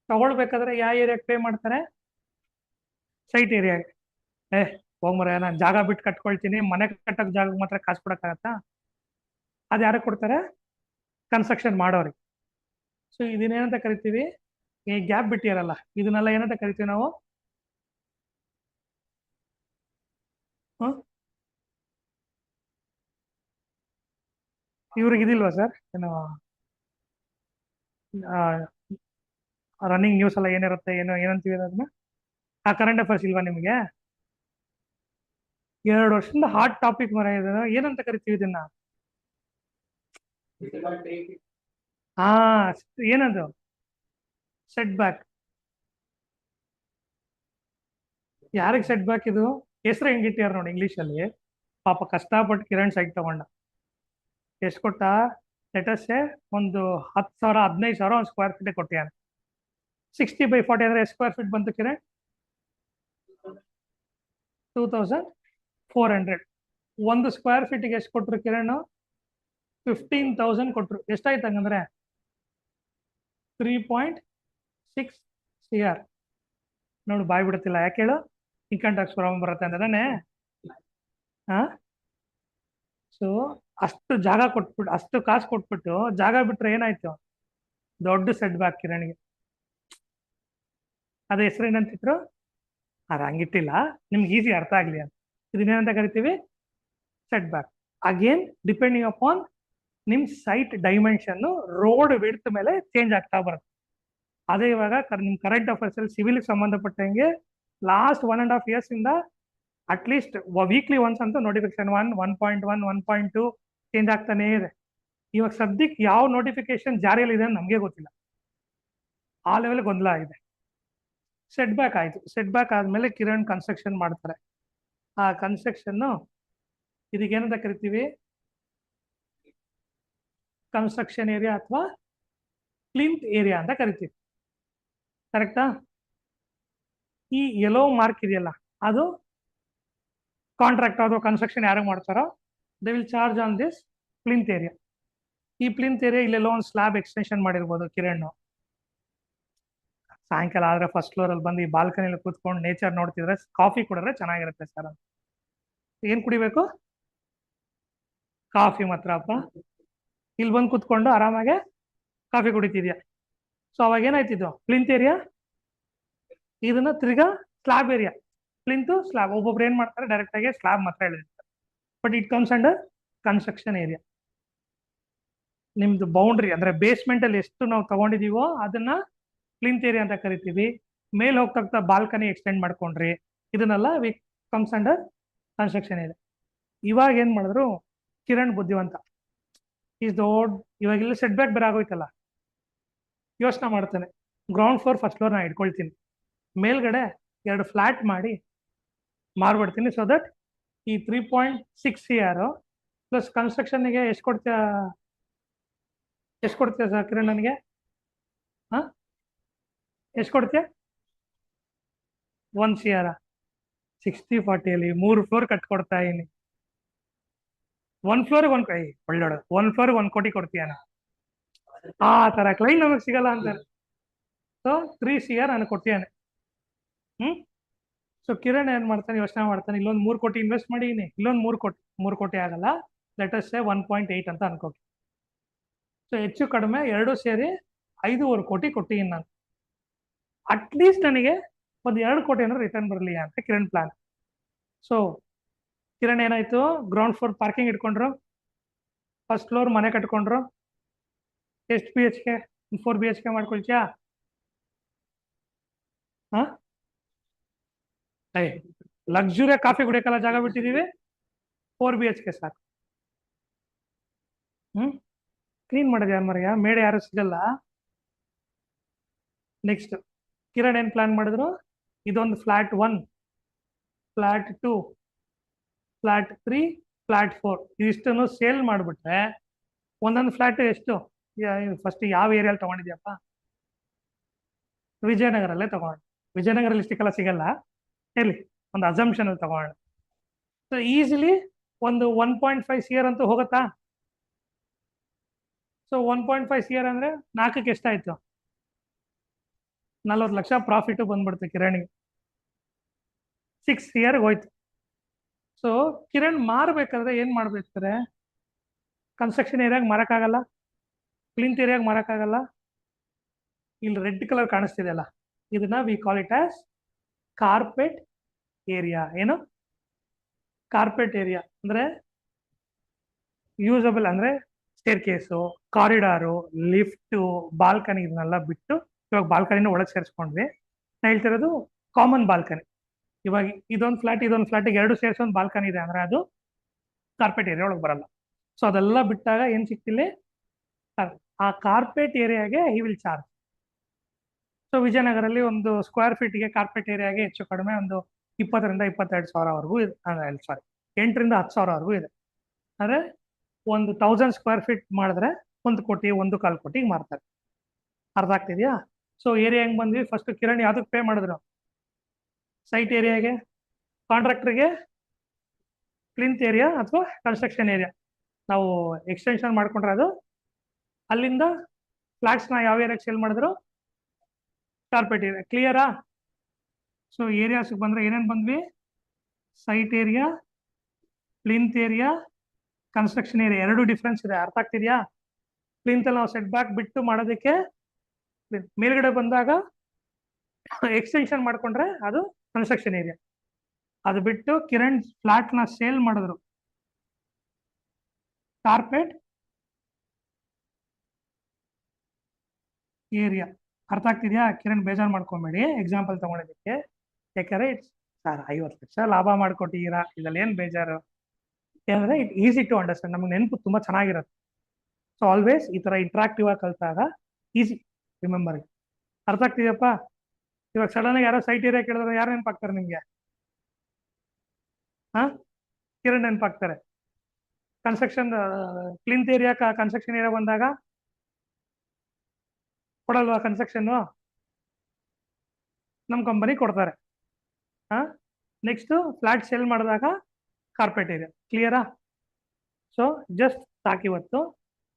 ತಗೊಳ್ಬೇಕಾದ್ರೆ ಯಾವ ಏರಿಯಾಗೆ ಪೇ ಮಾಡ್ತಾರೆ? Site area. ಹೋಗ್ಮರ, ನಾನು ಜಾಗ ಬಿಟ್ಟು ಕಟ್ಕೊಳ್ತೀನಿ, ಮನೆ ಕಟ್ಟಕ್ ಜಾಗ ಮಾತ್ರ ಕಾಸು ಕೊಡಕ್ಕಾಗತ್ತಾ? ಅದು ಯಾರಿಗೆ ಕೊಡ್ತಾರೆ? ಕನ್ಸ್ಟ್ರಕ್ಷನ್ ಮಾಡೋರಿಗೆ. ಸೊ ಇದನ್ನೇನಂತ ಕರಿತೀವಿ? ಈ ಗ್ಯಾಪ್ ಬಿಟ್ಟಿರಲ್ಲ, ಇದನ್ನೆಲ್ಲ ಏನಂತ ಕರಿತೀವಿ ನಾವು? ಇವ್ರಿಗೆ ಇದಿಲ್ವಾ ಸರ್? ಏನು ರನ್ನಿಂಗ್ ನ್ಯೂಸ್ ಎಲ್ಲ ಏನಿರುತ್ತೆ, ಏನಂತೀವಿ ಅದನ್ನ? ಕರೆಂಟ್ ಅಫೇರ್ಸ್ ಇಲ್ವಾ ನಿಮಗೆ? 2 ವರ್ಷದಿಂದ ಹಾಟ್ ಟಾಪಿಕ್ ಮರ ಇದನ್ನ ಏನಂತ ಕರಿತೀವಿ ಇದನ್ನ? ಹಾ, ಏನದು? Set back. ಯಾರಿಗೆ ಸೆಟ್ ಬ್ಯಾಕ್? ಇದು ಹೆಸರು ಹೆಂಗಿಟ್ಟಾರ ನೋಡಿ ಇಂಗ್ಲಿಷ್ ಅಲ್ಲಿ. ಪಾಪ ಕಷ್ಟಪಟ್ಟು ಕಿರಣ್ ಸೈಟ್ ತಗೊಂಡ, ಎಷ್ಟು ಕೊಟ್ಟ? ಲೆಟಸ್ಸೆ ಒಂದು 10,000 15,000 ಒಂದು ಸ್ಕ್ವೇರ್ ಫೀಟ್ ಕೊಟ್ಟಿಯಾನೆ. 60/40 ಅಂದ್ರೆ ಎಷ್ಟು ಸ್ಕ್ವೇರ್ ಫೀಟ್ ಬಂತು ಕಿರಣ್? 2,400. ಒಂದು ಸ್ಕ್ವೇರ್ ಫೀಟ್ಗೆ ಎಷ್ಟು ಕೊಟ್ರು ಕಿರಣ್? 15,000 ಕೊಟ್ರು. ಎಷ್ಟಾಯ್ತು ಹಂಗಂದ್ರೆ? 3.6 CR. ನೋಡು ಬಾಯ್ ಬಿಡುತ್ತಿಲ್ಲ, ಯಾಕೆ ಹೇಳು? ಇನ್ಕಮ್ ಟ್ಯಾಕ್ಸ್ ಪ್ರಾಬ್ಲಮ್ ಬರುತ್ತೆ ಅಂತಾನೆ. ಹಾ, ಸೊ ಅಷ್ಟು ಜಾಗ ಕೊಟ್ಬಿಟ್ಟು, ಅಷ್ಟು ಕಾಸು ಕೊಟ್ಬಿಟ್ಟು ಜಾಗ ಬಿಟ್ರೆ ಏನಾಯ್ತು? ದೊಡ್ಡ ಸೆಟ್ ಬ್ಯಾಕ್ ಕಿರಣ್ಗೆ. ಅದ ಹೆಸರು ಏನಂತಿದ್ರು? ಅದು ಹಂಗಿಟ್ಟಿಲ್ಲ, ನಿಮ್ಗೆ ಈಸಿ ಅರ್ಥ ಆಗ್ಲಿ ಅಂತ. ಇದನ್ನೇನಂತ ಕರಿತೀವಿ? Set back. Again depending upon ನಿಮ್ ಸೈಟ್ ಡೈಮೆನ್ಷನ್, ರೋಡ್ ವಿಡ್ತ್ ಮೇಲೆ ಚೇಂಜ್ ಆಗ್ತಾ ಬರುತ್ತೆ. ಅದೇ ಇವಾಗ ನಿಮ್ ಕರೆಂಟ್ ಅಫೇರ್ಸ್ ಅಲ್ಲಿ ಸಿವಿಲ್ ಸಂಬಂಧಪಟ್ಟಂಗೆ ಲಾಸ್ಟ್ 1.5 years ಇಂದ ಅಟ್ಲೀಸ್ಟ್ ವೀಕ್ಲಿ ಒನ್ಸ್ ಅಂತ ನೋಟಿಫಿಕೇಶನ್ 1.1 1.2 ಚೇಂಜ್ ಆಗ್ತಾನೇ ಇದೆ. ಇವಾಗ ಸದ್ಯಕ್ಕೆ ಯಾವ ನೋಟಿಫಿಕೇಶನ್ ಜಾರಿಯಲ್ಲಿ ಇದೆ ನಮ್ಗೆ ಗೊತ್ತಿಲ್ಲ, ಆ ಲೆವೆಲ್ ಗೊಂದಲ ಆಗಿದೆ. ಸೆಟ್ ಬ್ಯಾಕ್ ಆಯ್ತು. ಸೆಟ್ ಬ್ಯಾಕ್ ಆದ್ಮೇಲೆ ಕಿರಣ್ ಕನ್ಸ್ಟ್ರಕ್ಷನ್ ಮಾಡ್ತಾರೆ. ಆ ಕನ್ಸ್ಟ್ರಕ್ಷನ್ ಇದಕ್ಕೇನಂತ ಕರಿತೀವಿ? ಕನ್ಸ್ಟ್ರಕ್ಷನ್ ಏರಿಯಾ ಅಥವಾ ಪ್ಲಿಂತ್ ಏರಿಯಾ ಅಂತ ಕರಿತೀವಿ. ಕರೆಕ್ಟಾ? ಈ ಯೆಲ್ಲೋ ಮಾರ್ಕ್ ಇದೆಯಲ್ಲ, ಅದು ಕಾಂಟ್ರಾಕ್ಟ್ ಅಥವಾ ಕನ್ಸ್ಟ್ರಕ್ಷನ್ ಯಾರು ಮಾಡ್ತಾರೋ they will charge on this plinth area. ಈ ಪ್ಲಿಂತ್ ಏರಿಯಾ ಇಲ್ಲೆಲ್ಲೋ ಒಂದು ಸ್ಲ್ಯಾಬ್ ಎಕ್ಸ್ಟೆನ್ಷನ್ ಮಾಡಿರ್ಬೋದು ಕಿರಣ್. ಸಾಯಂಕಾಲ ಆದ್ರೆ ಫಸ್ಟ್ ಫ್ಲೋರ್ ಅಲ್ಲಿ ಬಂದು ಈ ಬಾಲ್ಕನಿಲಿ ಕೂತ್ಕೊಂಡು ನೇಚರ್ ನೋಡ್ತಿದ್ರೆ, ಕಾಫಿ ಕುಡಿದ್ರೆ ಚೆನ್ನಾಗಿರುತ್ತೆ ಸರ್. ಏನ್ ಕುಡಿಬೇಕು? ಕಾಫಿ ಮಾತ್ರ ಅಪ್ಪ. ಇಲ್ಲಿ ಬಂದು ಕೂತ್ಕೊಂಡು ಆರಾಮಾಗೆ ಕಾಫಿ ಕುಡಿತಿದ್ಯಾ. ಸೊ ಅವಾಗ ಏನಾಯ್ತಿದ್ದು? ಪ್ಲಿಂತ್ ಏರಿಯಾ ಇದನ್ನ ತಿರ್ಗಾ ಸ್ಲ್ಯಾಬ್ ಏರಿಯಾ. ಪ್ಲಿಂತ್ ಸ್ಲ್ಯಾಬ್ ಒಬ್ಬೊಬ್ರು ಏನ್ ಮಾಡ್ತಾರೆ, ಡೈರೆಕ್ಟ್ ಆಗಿ ಸ್ಲ್ಯಾಬ್ ಮಾತ್ರ ಹೇಳಿರ್ತಾರೆ, but it comes under construction area. ನಿಮ್ದು ಬೌಂಡ್ರಿ ಅಂದ್ರೆ ಬೇಸ್ಮೆಂಟ್ ಅಲ್ಲಿ ಎಷ್ಟು ನಾವು ತಗೊಂಡಿದೀವೋ ಅದನ್ನ ಪ್ಲಿಂತ್ ಏರಿಯಾ ಅಂತ ಕರಿತೀವಿ. ಮೇಲ್ ಹೋಗ್ತಾ ಬಾಲ್ಕನಿ ಎಕ್ಸ್ಟೆಂಡ್ ಮಾಡ್ಕೊಂಡ್ರಿ, ಇದನ್ನೆಲ್ಲ we comes under construction area. ಇವಾಗ ಏನ್ ಮಾಡಿದ್ರು ಕಿರಣ್ ಬುದ್ಧಿವಂತ, ದೊಡ್ಡ ಇವಾಗ ಇಲ್ಲಿ ಸೆಟ್ ಬ್ಯಾಕ್ ಬೇರೆ ಆಗೋಯ್ತಲ್ಲ, ಯೋಚನೆ ಮಾಡ್ತಾನೆ, ಗ್ರೌಂಡ್ ಫ್ಲೋರ್ ಫಸ್ಟ್ ಫ್ಲೋರ್ ನಾ ಇಟ್ಕೊಳ್ತೀನಿ, ಮೇಲ್ಗಡೆ 2 ಫ್ಲಾಟ್ ಮಾಡಿ ಮಾರ್ಬಿಡ್ತೀನಿ. ಸೊ ದಟ್ ಈ 3.6 CR ಪ್ಲಸ್ ಕನ್ಸ್ಟ್ರಕ್ಷನ್ಗೆ ಎಷ್ಟು ಕೊಡ್ತೀಯ ಸರ್ ಕಿರಣ್ ನನಗೆ? ಹಾ, ಎಷ್ಟು ಕೊಡ್ತೀಯ? 1 CR 60-40 3 ಫ್ಲೋರ್ ಕಟ್ಕೊಡ್ತಾ ಇದೀನಿ. 1 ಫ್ಲೋರ್ ಒಳ್ಳೆ 1 ಫ್ಲೋರ್ 1 ಕೋಟಿ ಕೊಡ್ತೀಯ? ಆ ತರ ಕ್ಲೈಂಟ್ ನಮಗ್ ಸಿಗಲ್ಲ ಅಂತಾರೆ. ಸೊ 3 CR ನನಗೆ ಕೊಡ್ತೀಯಾನೆ. ಸೊ ಕಿರಣ್ ಏನ್ ಮಾಡ್ತಾನೆ, ಯೋಚನೆ ಮಾಡ್ತಾನೆ, ಇಲ್ಲೊಂದು 3 ಕೋಟಿ ಇನ್ವೆಸ್ಟ್ ಮಾಡಿದೀನಿ, ಇಲ್ಲೊಂದು 3 ಕೋಟಿ ಆಗಲ್ಲ, ಲೆಟ್ ಅಸ್ ಸೇ 1.8 ಅಂತ ಅನ್ಕೋಕೆ. ಸೊ ಹೆಚ್ಚು ಕಡಿಮೆ 2 ಸೇರಿ 5.25 ಕೋಟಿ ಕೊಟ್ಟಿದ್ದೀನಿ ನಾನು. ಅಟ್ಲೀಸ್ಟ್ ನನಗೆ ಒಂದು 2 ಕೋಟಿ ಏನಾದ್ರು ರಿಟರ್ನ್ ಬರಲಿ ಅಂತ ಕಿರಣ್ ಪ್ಲಾನ್. ಸೊ ಕಿರಣ್ ಏನಾಯ್ತು, ಗ್ರೌಂಡ್ ಫ್ಲೋರ್ ಪಾರ್ಕಿಂಗ್ ಇಟ್ಕೊಂಡ್ರು, ಫಸ್ಟ್ ಫ್ಲೋರ್ ಮನೆ ಕಟ್ಕೊಂಡ್ರು. ಎಷ್ಟು BHK? 4 BHK ಮಾಡ್ಕೊಳ್ತೀಯಾ? ಹಾ, ಲಕ್ಸುರಿಯ ಕಾಫಿ ಕುಡಿಯಕ್ಕಲ್ಲ ಜಾಗ ಬಿಟ್ಟಿದೀವಿ, 4 BHK ಸಾಕು. ಕ್ಲೀನ್ ಮಾಡೋದು ಯಾರು ಮರ್ಯ, ಮೇಡೆ ಯಾರು ಸಿಗಲ್ಲ. ನೆಕ್ಸ್ಟ್ ಕಿರಣ್ ಏನ್ ಪ್ಲಾನ್ ಮಾಡಿದ್ರು, ಇದೊಂದು ಫ್ಲಾಟ್ 1, ಫ್ಲಾಟ್ 2, ಫ್ಲಾಟ್ 3, ಫ್ಲಾಟ್ 4 ಇದಿಷ್ಟನ್ನು ಸೇಲ್ ಮಾಡ್ಬಿಟ್ರೆ ಒಂದೊಂದು ಫ್ಲಾಟ್ ಎಷ್ಟು, ಫಸ್ಟ್ ಯಾವ ಏರಿಯಲ್ಲಿ ತಗೊಂಡಿದ್ಯಪ್ಪ? ವಿಜಯನಗರಲ್ಲೇ ತಗೊಂಡು. ವಿಜಯನಗರಲ್ಲಿ ಇಷ್ಟಕ್ಕೆಲ್ಲ ಸಿಗಲ್ಲ, ಹೇಳಿ ಒಂದು ಅಸಂಪ್ಷನ್ ಅಲ್ಲಿ ತಗೋಣ. ಸೊ ಈಸಿಲಿ ಒಂದು 1.5 CR ಅಂತೂ ಹೋಗುತ್ತಾ? ಸೊ 1.5 CR ಅಂದ್ರೆ 4ಕ್ಕೆ ಎಷ್ಟಾಯ್ತು? 40 ಲಕ್ಷ ಪ್ರಾಫಿಟ್ ಬಂದ್ಬಿಡ್ತು ಕಿರಣಿಗೆ. 6 CR ಹೋಯ್ತು. ಸೊ ಕಿರಣ್ ಮಾರ್ಬೇಕಾದ್ರೆ ಏನ್ ಮಾಡ್ಬೇಕಾದ್ರೆ, ಕನ್ಸ್ಟ್ರಕ್ಷನ್ ಏರಿಯಾಗ ಮಾರಕ್ಕಾಗಲ್ಲ, ಪ್ಲಿಂತ್ ಏರಿಯಾಗ ಮಾರಕ್ಕಾಗಲ್ಲ. ಇಲ್ಲಿ ರೆಡ್ ಕಲರ್ ಕಾಣಿಸ್ತಿದೆ ಅಲ್ಲ, ಇದನ್ನ we call it as carpet area. ಏನು ಕಾರ್ಪೆಟ್ ಏರಿಯಾ ಅಂದ್ರೆ ಯೂಸಬಲ್ ಅಂದ್ರೆ stair case, corridor, lift, balcony ಇದನ್ನೆಲ್ಲ ಬಿಟ್ಟು, ಇವಾಗ ಬಾಲ್ಕನಿನ ಒಳಗೆ ಸೇರಿಸ್ಕೊಂಡ್ವಿ. ನಾ ಹೇಳ್ತಿರೋದು ಕಾಮನ್ ಬಾಲ್ಕನಿ. ಇವಾಗ ಇದೊಂದು ಫ್ಲಾಟಿಗೆ 2 ಸೇರಿಸಿ ಒಂದು ಬಾಲ್ಕನಿ ಇದೆ ಅಂದ್ರೆ ಅದು ಕಾರ್ಪೆಟ್ ಏರಿಯಾ ಒಳಗೆ ಬರಲ್ಲ. ಸೊ ಅದೆಲ್ಲ ಬಿಟ್ಟಾಗ ಏನ್ ಸಿಕ್ತಿಲ್ಲ, ಆ ಕಾರ್ಪೆಟ್ ಏರಿಯಾಗೆ ಹಿ ವಿಲ್ ಚಾರ್ಜ್. ಸೊ ವಿಜಯನಗರಲ್ಲಿ ಒಂದು ಸ್ಕ್ವೇರ್ ಫೀಟ್ಗೆ ಕಾರ್ಪೆಟ್ ಏರಿಯಾಗೆ ಹೆಚ್ಚು ಕಡಿಮೆ ಒಂದು 20ರಿಂದ 22 ಸಾವಿರವರೆಗೂ ಇದೆ. ಸಾರಿ 8ರಿಂದ 10 ಸಾವಿರವರೆಗೂ ಇದೆ. ಅಂದ್ರೆ ಒಂದು 1000 ಸ್ಕ್ವೇರ್ ಫೀಟ್ ಮಾಡಿದ್ರೆ 1 ಕೋಟಿ 1.25 ಕೋಟಿಗೆ ಮಾರ್ತಾರೆ. ಅರ್ಥ ಆಗ್ತಿದ್ಯಾ? ಸೊ ಏರಿಯಾ ಹೆಂಗ್ ಬಂದ್ವಿ, ಫಸ್ಟ್ ಕಿರಣ್ ಯಾವ್ದಕ್ಕೆ ಪೇ ಮಾಡಿದ್ರು? ಸೈಟ್ ಏರಿಯಾಗೆ, ಕಾಂಟ್ರಾಕ್ಟರ್ಗೆ, ಪ್ಲಿಂತ್ ಏರಿಯಾ ಅಥವಾ ಕನ್ಸ್ಟ್ರಕ್ಷನ್ ಏರಿಯಾ ನಾವು ಎಕ್ಸ್ಟೆನ್ಷನ್ ಮಾಡ್ಕೊಂಡ್ರೆ ಅದು ಅಲ್ಲಿಂದ ಫ್ಲಾಟ್ಸ್ನ ಯಾವ ಏರಿಯಾಗೆ ಸೇಲ್ ಮಾಡಿದ್ರು? Carpet area. ಕ್ಲಿಯರಾ? ಸೊ ಏರಿಯಾಸ್ ಬಂದ್ರೆ ಏನೇನು ಬಂದ್ವಿ? Site area, plinth area, construction area. 2 difference ಇದೆ. ಅರ್ಥ ಆಗ್ತಿದ್ಯಾ? ಪ್ಲಿಂತ್ ಅಲ್ಲಿ ನಾವು ಸೆಟ್ ಬ್ಯಾಕ್ ಬಿಟ್ಟು ಮಾಡೋದಕ್ಕೆ, ಮೇಲ್ಗಡೆ ಬಂದಾಗ ಎಕ್ಸ್ಟೆನ್ಷನ್ ಮಾಡ್ಕೊಂಡ್ರೆ ಅದು ಕನ್ಸ್ಟ್ರಕ್ಷನ್ ಏರಿಯಾ. ಅದು ಬಿಟ್ಟು ಕಿರಣ್ ಫ್ಲಾಟ್ ನ ಸೇಲ್ ಮಾಡಿದ್ರು ಕಾರ್ಪೆಟ್ ಏರಿಯಾ. ಅರ್ಥ ಆಗ್ತಿದ್ಯಾ? ಕಿರಣ್ ಬೇಜಾರು ಮಾಡ್ಕೊಂಬೇಡಿ ಎಕ್ಸಾಂಪಲ್ ತಗೊಂಡಿದ್ದಕ್ಕೆ. ಯಾಕಂದ್ರೆ ಸರ್ 50 ಲಕ್ಷ ಲಾಭ ಮಾಡ್ಕೊಟ್ಟಿದ್ದೀರಾ, ಇದ್ರಲ್ಲಿ ಏನ್ ಬೇಜಾರು? ಯಾಕಂದ್ರೆ ಇಟ್ ಈಸಿ ಟು ಅಂಡರ್ಸ್ಟ್ಯಾಂಡ್, ನಮ್ಗೆ ನೆನಪು ತುಂಬಾ ಚೆನ್ನಾಗಿರುತ್ತೆ. ಸೊ ಆಲ್ವೇಸ್ ಈ ತರ ಇಂಟ್ರಾಕ್ಟಿವ್ ಆಗಿ ಕಲ್ತಾಗ ಈಸಿ ರಿಮೆಂಬರ್. ಅರ್ಥ ಆಗ್ತಿದೆಯಪ್ಪ? ಇವಾಗ ಸಡನ್ ಆಗಿ ಯಾರೋ ಸೈಟ್ ಏರಿಯಾ ಕೇಳಿದ್ರೆ ಯಾರು ನೆನಪಾಗ್ತಾರೆ ನಿಮ್ಗೆ? ಹಾ, ಕಿರಣ್ ನೆನಪಾಗ್ತಾರೆ. Construction plinth area construction area ಬಂದಾಗ ಕೊಡಲ್ವಾ ಕನ್ಸ್ಟ್ರಕ್ಷನ್? ನಮ್ಮ ಕಂಪನಿ ಕೊಡ್ತಾರೆ. ಹಾ, ನೆಕ್ಸ್ಟ್ ಫ್ಲಾಟ್ ಸೇಲ್ ಮಾಡಿದಾಗ ಕಾರ್ಪೆಟ್ ಏರಿಯಾ. ಕ್ಲಿಯರಾ? ಸೊ ಜಸ್ಟ್ ಸಾಕಿವತ್ತು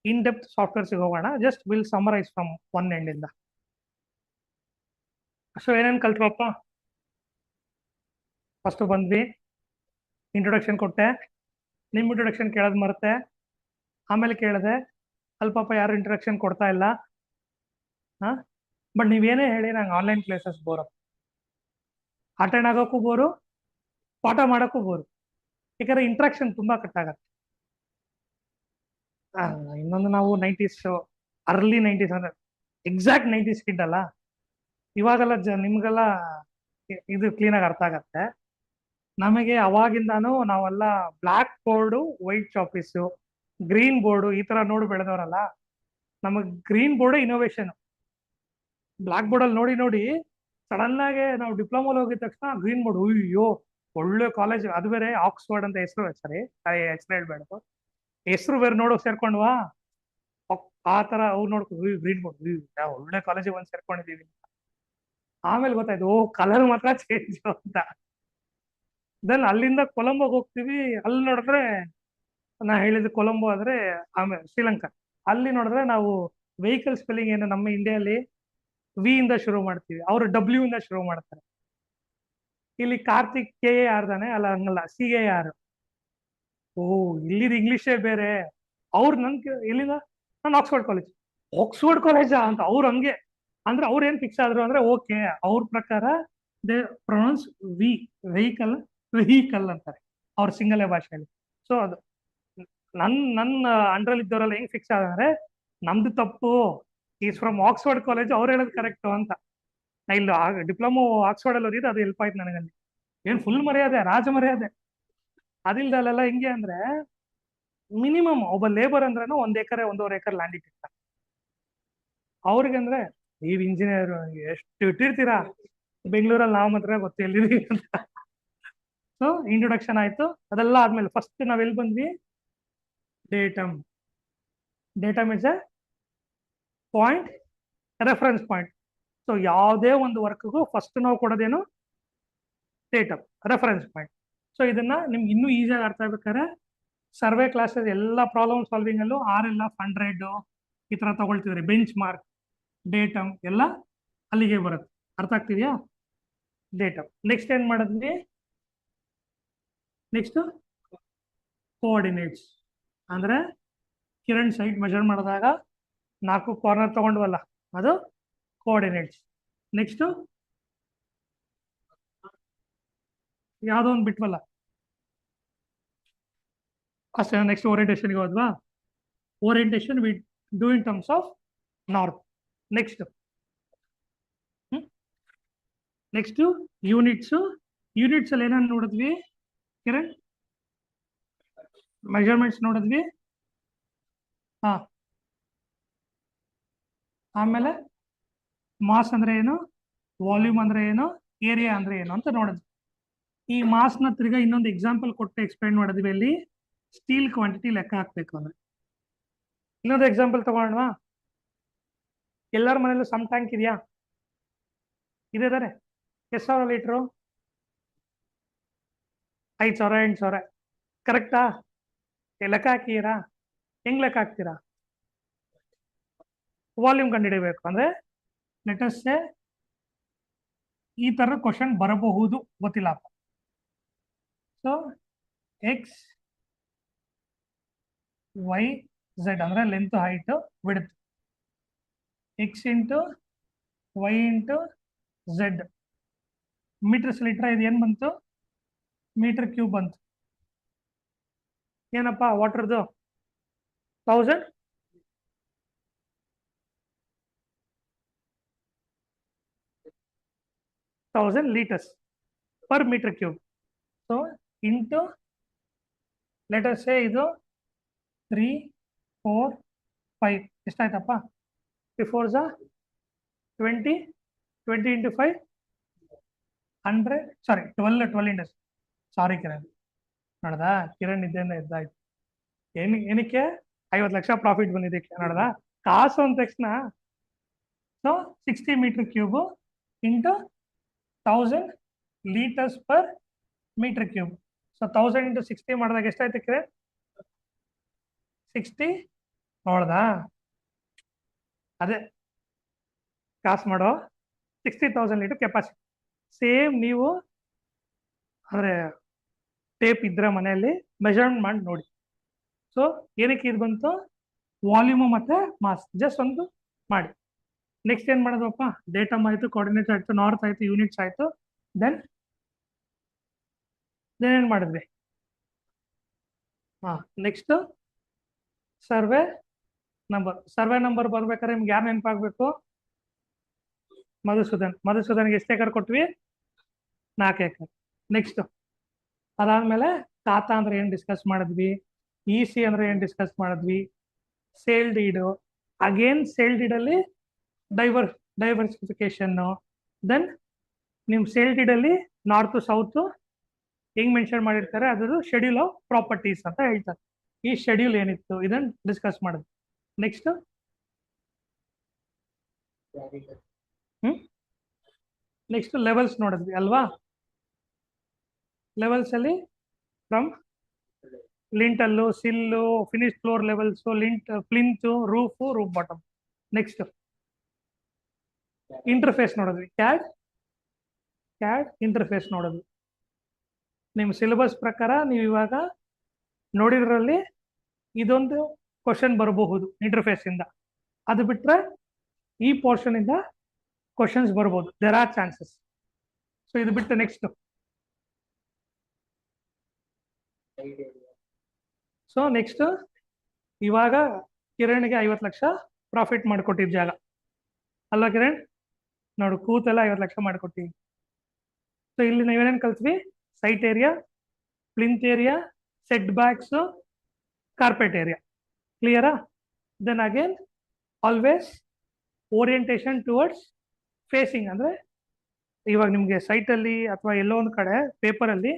ಇನ್ ಡೆಪ್ತ್ ಸಾಫ್ಟ್ವೇರ್ಸ್ ಹೋಗೋಣ. Just will summarise from one end ಇಂದ. ಸೊ ಏನೇನು ಕಲ್ತ್ವಪ್ಪ? ಫಸ್ಟ್ ಬಂದ್ವಿ, ಇಂಟ್ರೊಡಕ್ಷನ್ ಕೊಟ್ಟೆ, ನಿಮ್ ಇಂಟ್ರೊಡಕ್ಷನ್ ಕೇಳೋದು ಮರುತ್ತೆ. ಆಮೇಲೆ ಕೇಳಿದೆ, ಅಲ್ಲಿ ಪಾಪ ಯಾರು ಇಂಟ್ರೊಡಕ್ಷನ್ ಕೊಡ್ತಾ ಇಲ್ಲ. ಹಾ, ಬಟ್ ನೀವೇನೇ ಹೇಳಿ ನಂಗೆ ಆನ್ಲೈನ್ ಕ್ಲಾಸಸ್ ಬೋರು. ಅಟೆಂಡ್ ಆಗೋಕ್ಕೂ ಬೋರು, ಪಾಠ ಮಾಡೋಕ್ಕೂ ಬೋರು. ಯಾಕಂದ್ರೆ ಇಂಟ್ರಾಕ್ಷನ್ ತುಂಬಾ ಕಟ್ ಆಗತ್ತೆ. ಇನ್ನೊಂದು ನಾವು 90s ಅರ್ಲಿ 90s ಅಂದ್ರೆ ಎಕ್ಸಾಕ್ಟ್ 90s ಕಿಡ್ ಅಲ್ಲ. ಇವಾಗೆಲ್ಲ ನಿಮ್ಗೆಲ್ಲ ಇದು ಕ್ಲೀನಾಗಿ ಅರ್ಥ ಆಗತ್ತೆ. ನಮಗೆ ಅವಾಗಿಂದಾನು ನಾವೆಲ್ಲ black board white chalk piece green board ಈ ತರ ನೋಡಿ ಬೆಳೆದವರಲ್ಲ. ನಮಗ್ green board innovation. Black board ಅಲ್ಲಿ ನೋಡಿ ನೋಡಿ ಸಡನ್ ಆಗಿ ನಾವು ಡಿಪ್ಲೊಮಾ ಹೋಗಿದ ತಕ್ಷಣ ಗ್ರೀನ್ ಬೋರ್ಡ್, ಅಯ್ಯೋ ಒಳ್ಳೆ ಕಾಲೇಜ್, ಅದು ಬೇರೆ ಆಕ್ಸ್ಫರ್ಡ್ ಅಂತ ಹೆಸರು. ಸರಿ, ಹೆಸರು ಹೇಳ್ಬೇಡದು, ಹೆಸರು ಬೇರೆ ನೋಡೋಕ್ ಸೇರ್ಕೊಂಡ್ವಾ. ಆ ತರ ಅವ್ರು ನೋಡ್ಕೊ ಗ್ರೀನ್ ಬೋರ್ಡ್, ಒಳ್ಳೆ ಕಾಲೇಜಿಗೆ ಬಂದು ಸೇರ್ಕೊಂಡಿದೀವಿ. ಆಮೇಲೆ ಗೊತ್ತಾಯ್ತು, ಓ ಕಲರ್ ಮಾತ್ರ ಚೇಂಜ್ ಅಂತ. ದೆನ್ ಅಲ್ಲಿಂದ ಕೊಲಂಬೋಗೆ ಹೋಗ್ತೀವಿ. ಅಲ್ಲಿ ನೋಡಿದ್ರೆ ನಾ ಹೇಳಿದ ಕೊಲಂಬೋ ಆದ್ರೆ ಆಮೇಲೆ ಶ್ರೀಲಂಕಾ. ಅಲ್ಲಿ ನೋಡಿದ್ರೆ ನಾವು ವೆಹಿಕಲ್ ಸ್ಪೆಲ್ಲಿಂಗ್ ಏನು ನಮ್ಮ ಇಂಡಿಯಾದಲ್ಲಿ ವಿ ಇಂದ ಶುರು ಮಾಡ್ತೀವಿ, ಅವರು ಡಬ್ಲ್ಯೂ ಇಂದ ಶುರು ಮಾಡ್ತಾರೆ. ಇಲ್ಲಿ ಕಾರ್ತಿಕ್ KAR ತಾನೆ, ಅಲ್ಲ ಹಂಗಲ್ಲ CAR. ಓ ಇಲ್ಲಿದ್ ಇಂಗ್ಲಿಷೇ ಬೇರೆ. ಅವ್ರು ಎಲ್ಲಿಂದ, ನಾನು ಆಕ್ಸ್ಫರ್ಡ್ ಕಾಲೇಜಾ ಅಂತ ಅವ್ರು ಹಂಗೆ. ಅಂದ್ರೆ ಅವ್ರು ಏನ್ ಫಿಕ್ಸ್ ಆದ್ರು ಅಂದ್ರೆ, ಓಕೆ ಅವ್ರ ಪ್ರಕಾರ ದೇ ಪ್ರೊನೌನ್ಸ್ ವಿ, ವೆಹಿಕಲ್ ಅಂತಾರೆ ಅವ್ರ ಸಿಂಗಲೇ ಭಾಷೆಯಲ್ಲಿ. ಸೊ ಅದು ನನ್ನ ಅಂಡ್ರಲ್ಲಿ ಇದ್ದವರೆಲ್ಲ ಹೆಂಗ್ ಫಿಕ್ಸ್ ಆದ್ರೆ, ನಮ್ದು ತಪ್ಪು, ಈಸ್ ಫ್ರಮ್ ಆಕ್ಸ್ಫರ್ಡ್ ಕಾಲೇಜ್, ಅವ್ರು ಹೇಳೋದು ಕರೆಕ್ಟ್ ಅಂತ. ನಾ ಇಲ್ಲಿ ಡಿಪ್ಲೊಮೋ ಆಕ್ಸ್ಫರ್ಡ್ ಅಲ್ಲಿ ಓದಿದ್ದು, ಅದು ಹೆಲ್ಪ್ ಆಯ್ತು ನನಗಲ್ಲಿ. ಏನ್ ಫುಲ್ ಮರ್ಯಾದೆ, ರಾಜ ಮರ್ಯಾದೆ. ಅದಿಲ್ದ ಅಲ್ಲೆಲ್ಲ ಹೆಂಗೆ ಅಂದ್ರೆ, ಮಿನಿಮಮ್ ಒಬ್ಬ ಲೇಬರ್ ಅಂದ್ರೇನು 1 ಎಕರೆ 1.5 ಎಕರೆ ಲ್ಯಾಂಡ್ ಇಟ್ಟಿರ್ತಾರೆ. ಅವ್ರಿಗಂದ್ರೆ ನೀವು ಇಂಜಿನಿಯರ್ ಎಷ್ಟು ಇಟ್ಟಿರ್ತೀರಾ, ಬೆಂಗಳೂರಲ್ಲಿ ನಾವು ಮಾತ್ರ ಗೊತ್ತಿದ್ದೀವಿ ಅಂತ. ಸೊ ಇಂಟ್ರೊಡಕ್ಷನ್ ಆಯ್ತು. ಅದೆಲ್ಲ ಆದ್ಮೇಲೆ ಫಸ್ಟ್ ನಾವೆಲ್ಲಿ ಬಂದ್ವಿ, datum. Datum is A point, reference point. So ಯಾವುದೇ ಒಂದು ವರ್ಕ್ಗೂ ಫಸ್ಟ್ ನಾವು ಕೊಡೋದೇನು, ಡೇಟಮ್, ರೆಫರೆನ್ಸ್ ಪಾಯಿಂಟ್. ಸೊ ಇದನ್ನ ನಿಮ್ಗೆ ಇನ್ನೂ ಈಸಿಯಾಗಿ ಅರ್ಥ ಆಗ್ಬೇಕಾದ್ರೆ ಸರ್ವೆ ಕ್ಲಾಸಸ್ ಎಲ್ಲ ಪ್ರಾಬ್ಲಮ್ ಸಾಲ್ವಿಂಗ್ ಅಲ್ಲೂ RLF 100 ಈ ತರ ತಗೊಳ್ತಿದ್ರಿ. ಬೆಂಚ್ ಮಾರ್ಕ್, ಡೇಟಮ್ ಎಲ್ಲ ಅಲ್ಲಿಗೆ ಬರುತ್ತೆ. ಅರ್ಥ ಆಗ್ತಿದ್ಯಾ? ಡೇಟಮ್. ನೆಕ್ಸ್ಟ್ ಏನ್ ಮಾಡಿದ್ವಿ, ನೆಕ್ಸ್ಟ್ ಕೋಆರ್ಡಿನೇಟ್ಸ್. ಅಂದ್ರೆ ಕಿರಣ್ ಸೈಟ್ ಮೆಜರ್ ಮಾಡಿದಾಗ 4 ಕಾರ್ನರ್ ತಗೊಂಡ್ವಲ್ಲ, ಅದು ಕೋಆರ್ಡಿನೇಟ್ಸ್. ನೆಕ್ಸ್ಟ್ ಯಾವ್ದೋ ಒಂದು ಬಿಟ್ವಲ್ಲ ಅಷ್ಟೇ. ನೆಕ್ಸ್ಟ್ ಓರಿಯಂಟೇಷನ್ಗೆ ಹೋದ್ವಾ. Orientation we do in terms of north. Next units. Units ಅಲ್ಲಿ ಏನೇನು ನೋಡಿದ್ವಿ ಕಿರಣ್? ಮೆಜರ್ಮೆಂಟ್ಸ್ ನೋಡಿದ್ವಿ. ಹಾ, ಆಮೇಲೆ ಮಾಸ್ ಅಂದ್ರೆ ಏನು, ವಾಲ್ಯೂಮ್ ಅಂದ್ರೆ ಏನು, ಏರಿಯಾ ಅಂದ್ರೆ ಏನು ಅಂತ ನೋಡಿದ್ವಿ. ಈ ಮಾಸ್ ನ ತಿರ್ಗಾ ಇನ್ನೊಂದು ಎಕ್ಸಾಂಪಲ್ ಕೊಟ್ಟು ಎಕ್ಸ್ಪ್ಲೈನ್ ಮಾಡಿದ್ವಿ. ಅಲ್ಲಿ ಸ್ಟೀಲ್ ಕ್ವಾಂಟಿಟಿ ಲೆಕ್ಕ ಹಾಕ್ಬೇಕು ಅಂದ್ರೆ ಇನ್ನೊಂದು ಎಕ್ಸಾಂಪಲ್ ತಗೊಳ್ಳೋಣ. ಎಲ್ಲರ ಮನೇಲೂ ಸಮ್ ಟ್ಯಾಂಕ್ ಇದೆಯಾ? ಇದೆ ತಾನೆ. ಎಷ್ಟು ಸಾವಿರ ಲೀಟ್ರು? 5,000 8,000 ಕರೆಕ್ಟಾ? ಲೆಕ್ಕ ಹಾಕಿರಾ? ಹೆಂಗ್ ಲೆಕ್ಕ ಹಾಕ್ತೀರಾ? ವಾಲ್ಯೂಮ್ ಕಂಡುಹಿಡಿಬೇಕು ಅಂದ್ರೆ ಲೆಟ್ ಅಸ್ ಸೇ ಈ ತರ ಕ್ವಶನ್ ಬರಬಹುದು, ಗೊತ್ತಿಲ್ಲಪ್ಪ. ಸೊ ಎಕ್ಸ್ ವೈ ಝೆಡ್ ಅಂದ್ರೆ length, height, width. X into Y into Z. Metres litre ಇದು ಏನ್ ಬಂತು? ಮೀಟರ್ ಕ್ಯೂಬ್ ಬಂತು. ಏನಪ್ಪಾ ವಾಟರ್ದು? 1000 litres per metre cube. So into let us say ಇದು 3 4 5 ಎಷ್ಟಾಯ್ತಪ್ಪ? 4 20 20 into 5 100. Sorry 12 into, sorry Kiran, ನೋಡ್ದಾ ಕಿರಣ್ ನಿದ್ದೆಯಿಂದ ಎದ್ದಾಯ್ತು. ಏನಕ್ಕೆ 50 ಲಕ್ಷ ಪ್ರಾಫಿಟ್ ಬಂದಿದ್ದಕ್ಕೆ, ನೋಡ್ದ ಕಾಸು ಅಂದ ತಕ್ಷಣ. So 60 metre cube into 1000 litres per metre cube. So 1000 into 60 ಮಾಡಿದಾಗ ಎಷ್ಟಾಯ್ತು ಕಿರಣ್? 60. ನೋಡ್ದಾ, ಅದೇ ಕಾಸು ಮಾಡೋ 60,000 ಲೀಟರ್ ಕೆಪಾಸಿಟಿ. ಸೇಮ್ ನೀವು ಅಂದ್ರೆ ಟೇಪ್ ಇದ್ರೆ ಮನೆಯಲ್ಲಿ ಮೆಜರ್ಮೆಂಟ್ ಮಾಡಿ ನೋಡಿ. ಸೊ ಏನಕ್ಕೆ ಇದು ಬಂತು? ವಾಲ್ಯೂಮು ಮತ್ತೆ ಮಾಸ್ ಜಸ್ಟ್ ಒಂದು ಮಾಡಿ. ನೆಕ್ಸ್ಟ್ ಏನ್ ಮಾಡೋದಪ್ಪ? ಡೇಟಮ್ ಆಯ್ತು, ಕೋಆರ್ಡಿನೇಟ್ ಆಯ್ತು, ನಾರ್ತ್ ಆಯ್ತು, ಯೂನಿಟ್ಸ್ ಆಯ್ತು. ದೆನ್ ಏನ್ ಮಾಡಿದ್ವಿ? ಹಾ, next survey number survey number ಬರ್ಬೇಕಾದ್ರೆ ನಿಮ್ಗೆ ಯಾರು ನೆನಪಾಗಬೇಕು? ಮಧುಸೂದನ್ಗೆ ಎಷ್ಟು ಎಕರೆ ಕೊಟ್ವಿ? 4 ಎಕರೆ. ನೆಕ್ಸ್ಟ್ ಅದಾದ್ಮೇಲೆ ಖಾತಾ ಅಂದ್ರೆ ಏನ್ ಡಿಸ್ಕಸ್ ಮಾಡಿದ್ವಿ, ಇ ಸಿ ಅಂದ್ರೆ ಏನ್ ಡಿಸ್ಕಸ್ ಮಾಡಿದ್ವಿ, sale deed. Again sale deed ಅಲ್ಲಿ ಡೈವರ್ಸಿಫಿಕೇಶನ್. ದೆನ್ ನಿಮ್ ಸೇಲ್ ಡೀಡ್ ಅಲ್ಲಿ ನಾರ್ತ್ ಸೌತ್ ಹೆಂಗ್ ಮೆನ್ಷನ್ ಮಾಡಿರ್ತಾರೆ ಅದ್ರದ್ದು ಶೆಡ್ಯೂಲ್ ಆಫ್ ಪ್ರಾಪರ್ಟೀಸ್ ಅಂತ ಹೇಳ್ತಾರೆ. ಈ ಶೆಡ್ಯೂಲ್ ಏನಿತ್ತು ಇದನ್ನ ಡಿಸ್ಕಸ್ ಮಾಡಿದ್ವಿ. ನೆಕ್ಸ್ಟ್ ನೆಕ್ಸ್ಟ್ ಲೆವೆಲ್ಸ್ ನೋಡಿದ್ವಿ ಅಲ್ವಾ? ಲೆವೆಲ್ಸ್ ಅಲ್ಲಿ from lintel, sill, finish floor levels, plinth, roof bottom. Next interface ನೋಡಿದ್ವಿ, ಕ್ಯಾಡ್ ಇಂಟರ್ಫೇಸ್ ನೋಡಿದ್ವಿ. ನಿಮ್ ಸಿಲೆಬಸ್ ಪ್ರಕಾರ ನೀವು ಇವಾಗ ನೋಡಿದ್ರಲ್ಲಿ ಇದೊಂದು ಕ್ವಶನ್ ಬರಬಹುದು ಇಂಟರ್ಫೇಸ್ ಇಂದ. ಅದು ಬಿಟ್ರೆ ಈ ಪೋರ್ಷನ್ ಇಂದ ಕ್ವಶನ್ಸ್ ಬರ್ಬೋದು, ದೇರ್ ಆರ್ ಚಾನ್ಸಸ್. ಸೊ ಇದು ಬಿಟ್ಟು ನೆಕ್ಸ್ಟ್ ಇವಾಗ ಕಿರಣ್ಗೆ 50 ಲಕ್ಷ ಪ್ರಾಫಿಟ್ ಮಾಡಿಕೊಟ್ಟಿದ್ದ ಜಾಗ ಅಲ್ವಾ ಕಿರಣ್? ನೋಡು ಕೂತೆಲ್ಲ 50 ಲಕ್ಷ ಮಾಡಿಕೊಟ್ಟಿವಿ. ಸೊ ಇಲ್ಲಿ ನಾವೇನೇನು ಕಲ್ತ್ವಿ? Site area, plinth area, setbacks, carpet area. ಕ್ಲಿಯರಾ? Then again always orientation towards facing. ಅಂದ್ರೆ ಇವಾಗ ನಿಮ್ಗೆ ಸೈಟ್ ಅಲ್ಲಿ ಅಥವಾ ಎಲ್ಲೋ ಒಂದು ಕಡೆ ಪೇಪರ್ ಅಲ್ಲಿ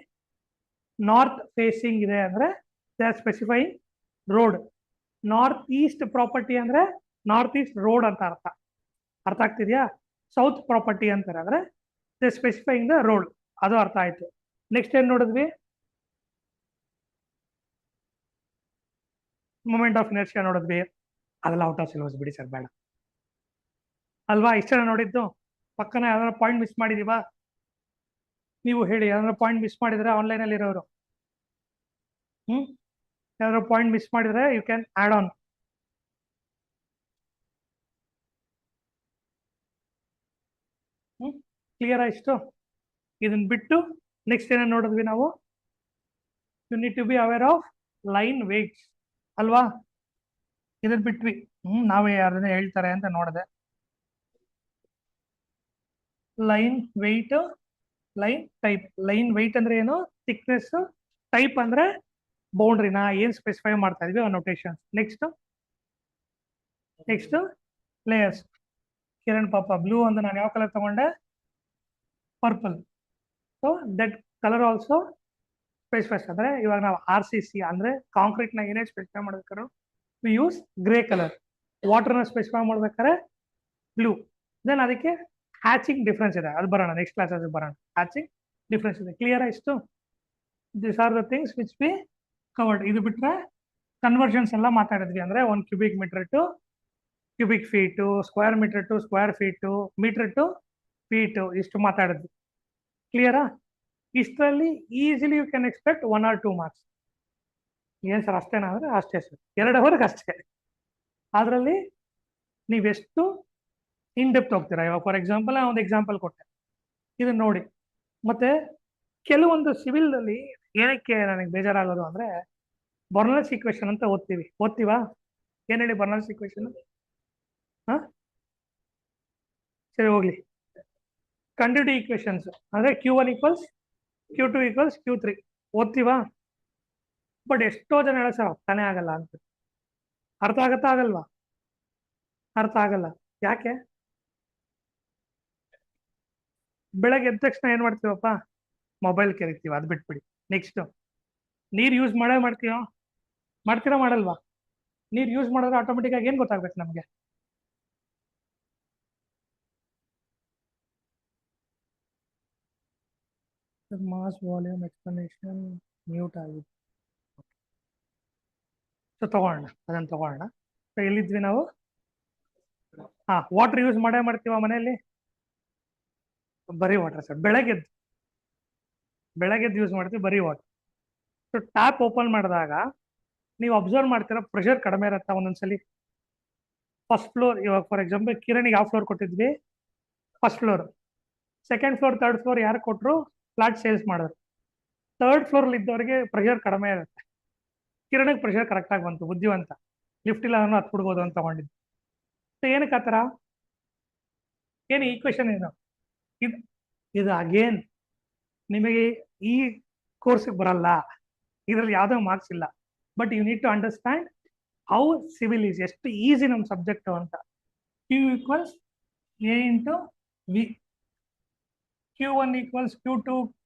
ನಾರ್ತ್ ಫೇಸಿಂಗ್ ಇದೆ ಅಂದ್ರೆ they are specifying road. North East property ಅಂದ್ರೆ ನಾರ್ತ್ ಈಸ್ಟ್ ರೋಡ್ ಅಂತ ಅರ್ಥ ಆಗ್ತಿದ್ಯಾ? ಸೌತ್ ಪ್ರಾಪರ್ಟಿ ಅಂತಾರೆ ಅಂದ್ರೆ ದೇ ಸ್ಪೆಸಿಫೈಯಿಂಗ್ ದ ರೋಡ್. ಅದು ಅರ್ಥ ಆಯ್ತು. ನೆಕ್ಸ್ಟ್ ಏನ್ ನೋಡಿದ್ವಿ? ಮೂಮೆಂಟ್ ಆಫ್ ಇನರ್ಷಿಯಾ ನೋಡಿದ್ವಿ. ಅದೆಲ್ಲ ಔಟ್ ಆಫ್ ಸಿಲೆಬಸ್ ಬಿಡಿ ಸರ್, ಬೇಡ ಅಲ್ವಾ? ಇಷ್ಟೆಲ್ಲ ನೋಡಿದ್ದು. ಪಕ್ಕನ ಯಾವ್ದಾರ ಪಾಯಿಂಟ್ ಮಿಸ್ ಮಾಡಿದೀವಾ? ನೀವು ಹೇಳಿ, ಯಾವ್ದಾರ ಪಾಯಿಂಟ್ ಮಿಸ್ ಮಾಡಿದ್ರೆ ಆನ್ಲೈನ್ ಅಲ್ಲಿ ಇರೋರು ಯಾವ್ದಾರ ಪಾಯಿಂಟ್ ಮಿಸ್ ಮಾಡಿದ್ರೆ you can add on. Clear ಇಷ್ಟು? ಇದನ್ನ ಬಿಟ್ಟು ನೆಕ್ಸ್ಟ್ ಏನೇನು ನೋಡಿದ್ವಿ ನಾವು? You need to be aware of line weights ಅಲ್ವಾ? ಇದನ್ನ ಬಿಟ್ವಿ. ನಾವೇ ಯಾರನ್ನ ಹೇಳ್ತಾರೆ ಅಂತ ನೋಡಿದೆ. Line weight, line type. Line weight ಅಂದ್ರೆ ಏನು? ಥಿಕ್ನೆಸ್. ಟೈಪ್ ಅಂದ್ರೆ ಬೌಂಡ್ರಿನ ಏನ್ ಸ್ಪೆಸಿಫೈ ಮಾಡ್ತಾ ಇದ್ವಿ ಆ ನೊಟೇಶನ್. Next layers. ಕಿರಣ್ ಪಾಪ ಬ್ಲೂ ಅಂದ್ರೆ ನಾನು ಯಾವ ಕಲರ್ ತಗೊಂಡೆ? Purple. So that colour also specify. ಅಂದ್ರೆ ಇವಾಗ ನಾವು RCC ಅಂದ್ರೆ ಕಾಂಕ್ರೀಟ್ ನ ಏನೇ ಸ್ಪೆಸಿಫೈ ಮಾಡ್ಬೇಕಾದ್ರು ವಿ ಯೂಸ್ ಗ್ರೇ ಕಲರ್. ವಾಟರ್ನ ಸ್ಪೆಸಿಫೈ ಮಾಡ್ಬೇಕಾದ್ರೆ ಬ್ಲೂ. ದೆನ್ ಅದಕ್ಕೆ ಹ್ಯಾಚಿಂಗ್ ಡಿಫ್ರೆನ್ಸ್ ಇದೆ, ಅದು ಬರೋಣ ನೆಕ್ಸ್ಟ್ ಕ್ಲಾಸ್ ಅದು ಬರೋಣ. ಹ್ಯಾಚಿಂಗ್ ಡಿಫ್ರೆನ್ಸ್ ಇದೆ. ಕ್ಲಿಯರ್ ಇಷ್ಟು? This are the things which we covered. ಇದು ಬಿಟ್ರೆ ಕನ್ವರ್ಷನ್ಸ್ ಎಲ್ಲ ಮಾತಾಡಿದ್ವಿ. ಅಂದ್ರೆ 1 cubic metre to cubic feet, square metre to square feet, metre to feet, ಇಷ್ಟು ಮಾತಾಡಿದ್ವಿ. ಕ್ಲಿಯರಾ? ಇಷ್ಟರಲ್ಲಿ easily you can expect 1 or 2 marks. ಏನ್ ಸರ್ ಅಷ್ಟೇನಾ ಅಂದ್ರೆ ಅಷ್ಟೇ ಸರ್, 2 ಅವರ್ಗೆ ಅಷ್ಟೇ. ಅದರಲ್ಲಿ ನೀವೆಷ್ಟು ಇನ್ ಡೆಪ್ತ್ ಹೋಗ್ತೀರಾ. ಇವಾಗ ಫಾರ್ ಎಕ್ಸಾಂಪಲ್ ನಾನು ಒಂದು ಎಕ್ಸಾಂಪಲ್ ಕೊಟ್ಟೆ, ಇದನ್ನ ನೋಡಿ. ಮತ್ತೆ ಕೆಲವೊಂದು ಸಿವಿಲ್ ಅಲ್ಲಿ ಏನಕ್ಕೆ ನನಗೆ ಬೇಜಾರಾಗೋದು ಅಂದ್ರೆ ಬರ್ನಲ್ಸ್ ಈಕ್ವೇಶನ್ ಅಂತ ಓದ್ತೀವಾ? ಏನ್ ಹೇಳಿ ಬರ್ನಲ್ಸ್ ಈಕ್ವೇಶನ್? ಸರಿ ಹೋಗ್ಲಿ. ಕಂಟಿನ್ಯೂಟಿ ಈಕ್ವೇಶನ್ಸ್ ಅಂದ್ರೆ Q1 = Q2 = Q3 ಓದ್ತೀವಾ? ಬಟ್ ಎಷ್ಟೋ ಜನ ಹೇಳ ಸರ್ ಅರ್ಥನೇ ಆಗಲ್ಲ ಅಂತ. ಅರ್ಥ ಆಗತ್ತಾ ಆಗಲ್ವಾ? ಅರ್ಥ ಆಗಲ್ಲ. ಯಾಕೆ? ಬೆಳಗ್ಗೆ ಎದ್ದ ತಕ್ಷಣ ಏನ್ ಮಾಡ್ತೀವಪ್ಪ? ಮೊಬೈಲ್ ಕೆರಿತೀವಿ, ಅದು ಬಿಟ್ಬಿಡಿ. ನೆಕ್ಸ್ಟ್ ನೀರ್ ಯೂಸ್ ಮಾಡ್ತೀರಾ ಮಾಡಲ್ವಾ? ನೀರ್ ಯೂಸ್ ಮಾಡಿದ್ರೆ ಆಟೋಮೆಟಿಕ್ ಆಗಿ ಏನ್ ಗೊತ್ತಾಗ್ಬೇಕು ನಮ್ಗೆ? ಮಾಸ್ ವಾಲ್ಯೂಮ್ ಎಕ್ಸ್ಪ್ಲನೇಷನ್ ಮ್ಯೂಟ್ ಆಗಿದೆ. ಸೊ ಅದನ್ನ ತಗೊಳ್ಳೋಣ. ಸೊ ಎಲ್ಲಿದ್ವಿ ನಾವು? ವಾಟರ್ ಯೂಸ್ ಮಾಡ್ತೀವ ಮನೆಯಲ್ಲಿ? ಬರೀ ವಾಟರ್ ಸರ್. ಬೆಳಗ್ಗೆದ್ದು ಯೂಸ್ ಮಾಡ್ತೀವಿ ಬರೀ ವಾಟರ್. ಸೊ ಟ್ಯಾಪ್ ಓಪನ್ ಮಾಡಿದಾಗ ನೀವು ಅಬ್ಸರ್ವ್ ಮಾಡ್ತೀರಾ ಪ್ರೆಷರ್ ಕಡಿಮೆ ಇರುತ್ತೆ ಒಂದೊಂದ್ಸಲಿ. ಫಸ್ಟ್ ಫ್ಲೋರ್, ಇವಾಗ ಫಾರ್ ಎಕ್ಸಾಂಪಲ್ ಕಿರಣಿಗೆ ಯಾವ ಫ್ಲೋರ್ ಕೊಟ್ಟಿದ್ವಿ? First floor. Second floor, third floor ಯಾರು ಕೊಟ್ಟರು? ಫ್ಲಾಟ್ ಸೇಲ್ಸ್ ಮಾಡಿದ್ರು. ಥರ್ಡ್ ಫ್ಲೋರ್ ಇದ್ದವರಿಗೆ ಪ್ರೆಷರ್ ಕಡಿಮೆ ಇರುತ್ತೆ. ಕಿರಣಿಗೆ ಪ್ರೆಷರ್ ಕರೆಕ್ಟ್ ಆಗಿ ಬಂತು, ಬುದ್ಧಿವಂತ. ಲಿಫ್ಟ್ ಇಲ್ಲ ನಾನು ಹತ್ಬಿಡ್ಬೋದು ಅಂತ ತಗೊಂಡಿದ್ದು. ಸೊ ಏನಕ್ಕೆ ಆ ಥರ? ಏನು ಈಕ್ವೇಶನ್ ಏನು ಇದು? ಇದು ಅಗೇನ್ ನಿಮಗೆ ಈ ಕೋರ್ಸಿಗೆ ಬರಲ್ಲ, ಇದರಲ್ಲಿ ಯಾವುದೋ ಮಾರ್ಕ್ಸ್ ಇಲ್ಲ. But you need to understand how civil is, ಎಷ್ಟು ಈಸಿ ನಮ್ಮ ಸಬ್ಜೆಕ್ಟು ಅಂತ. Q equals A into V, Q1 equals Q2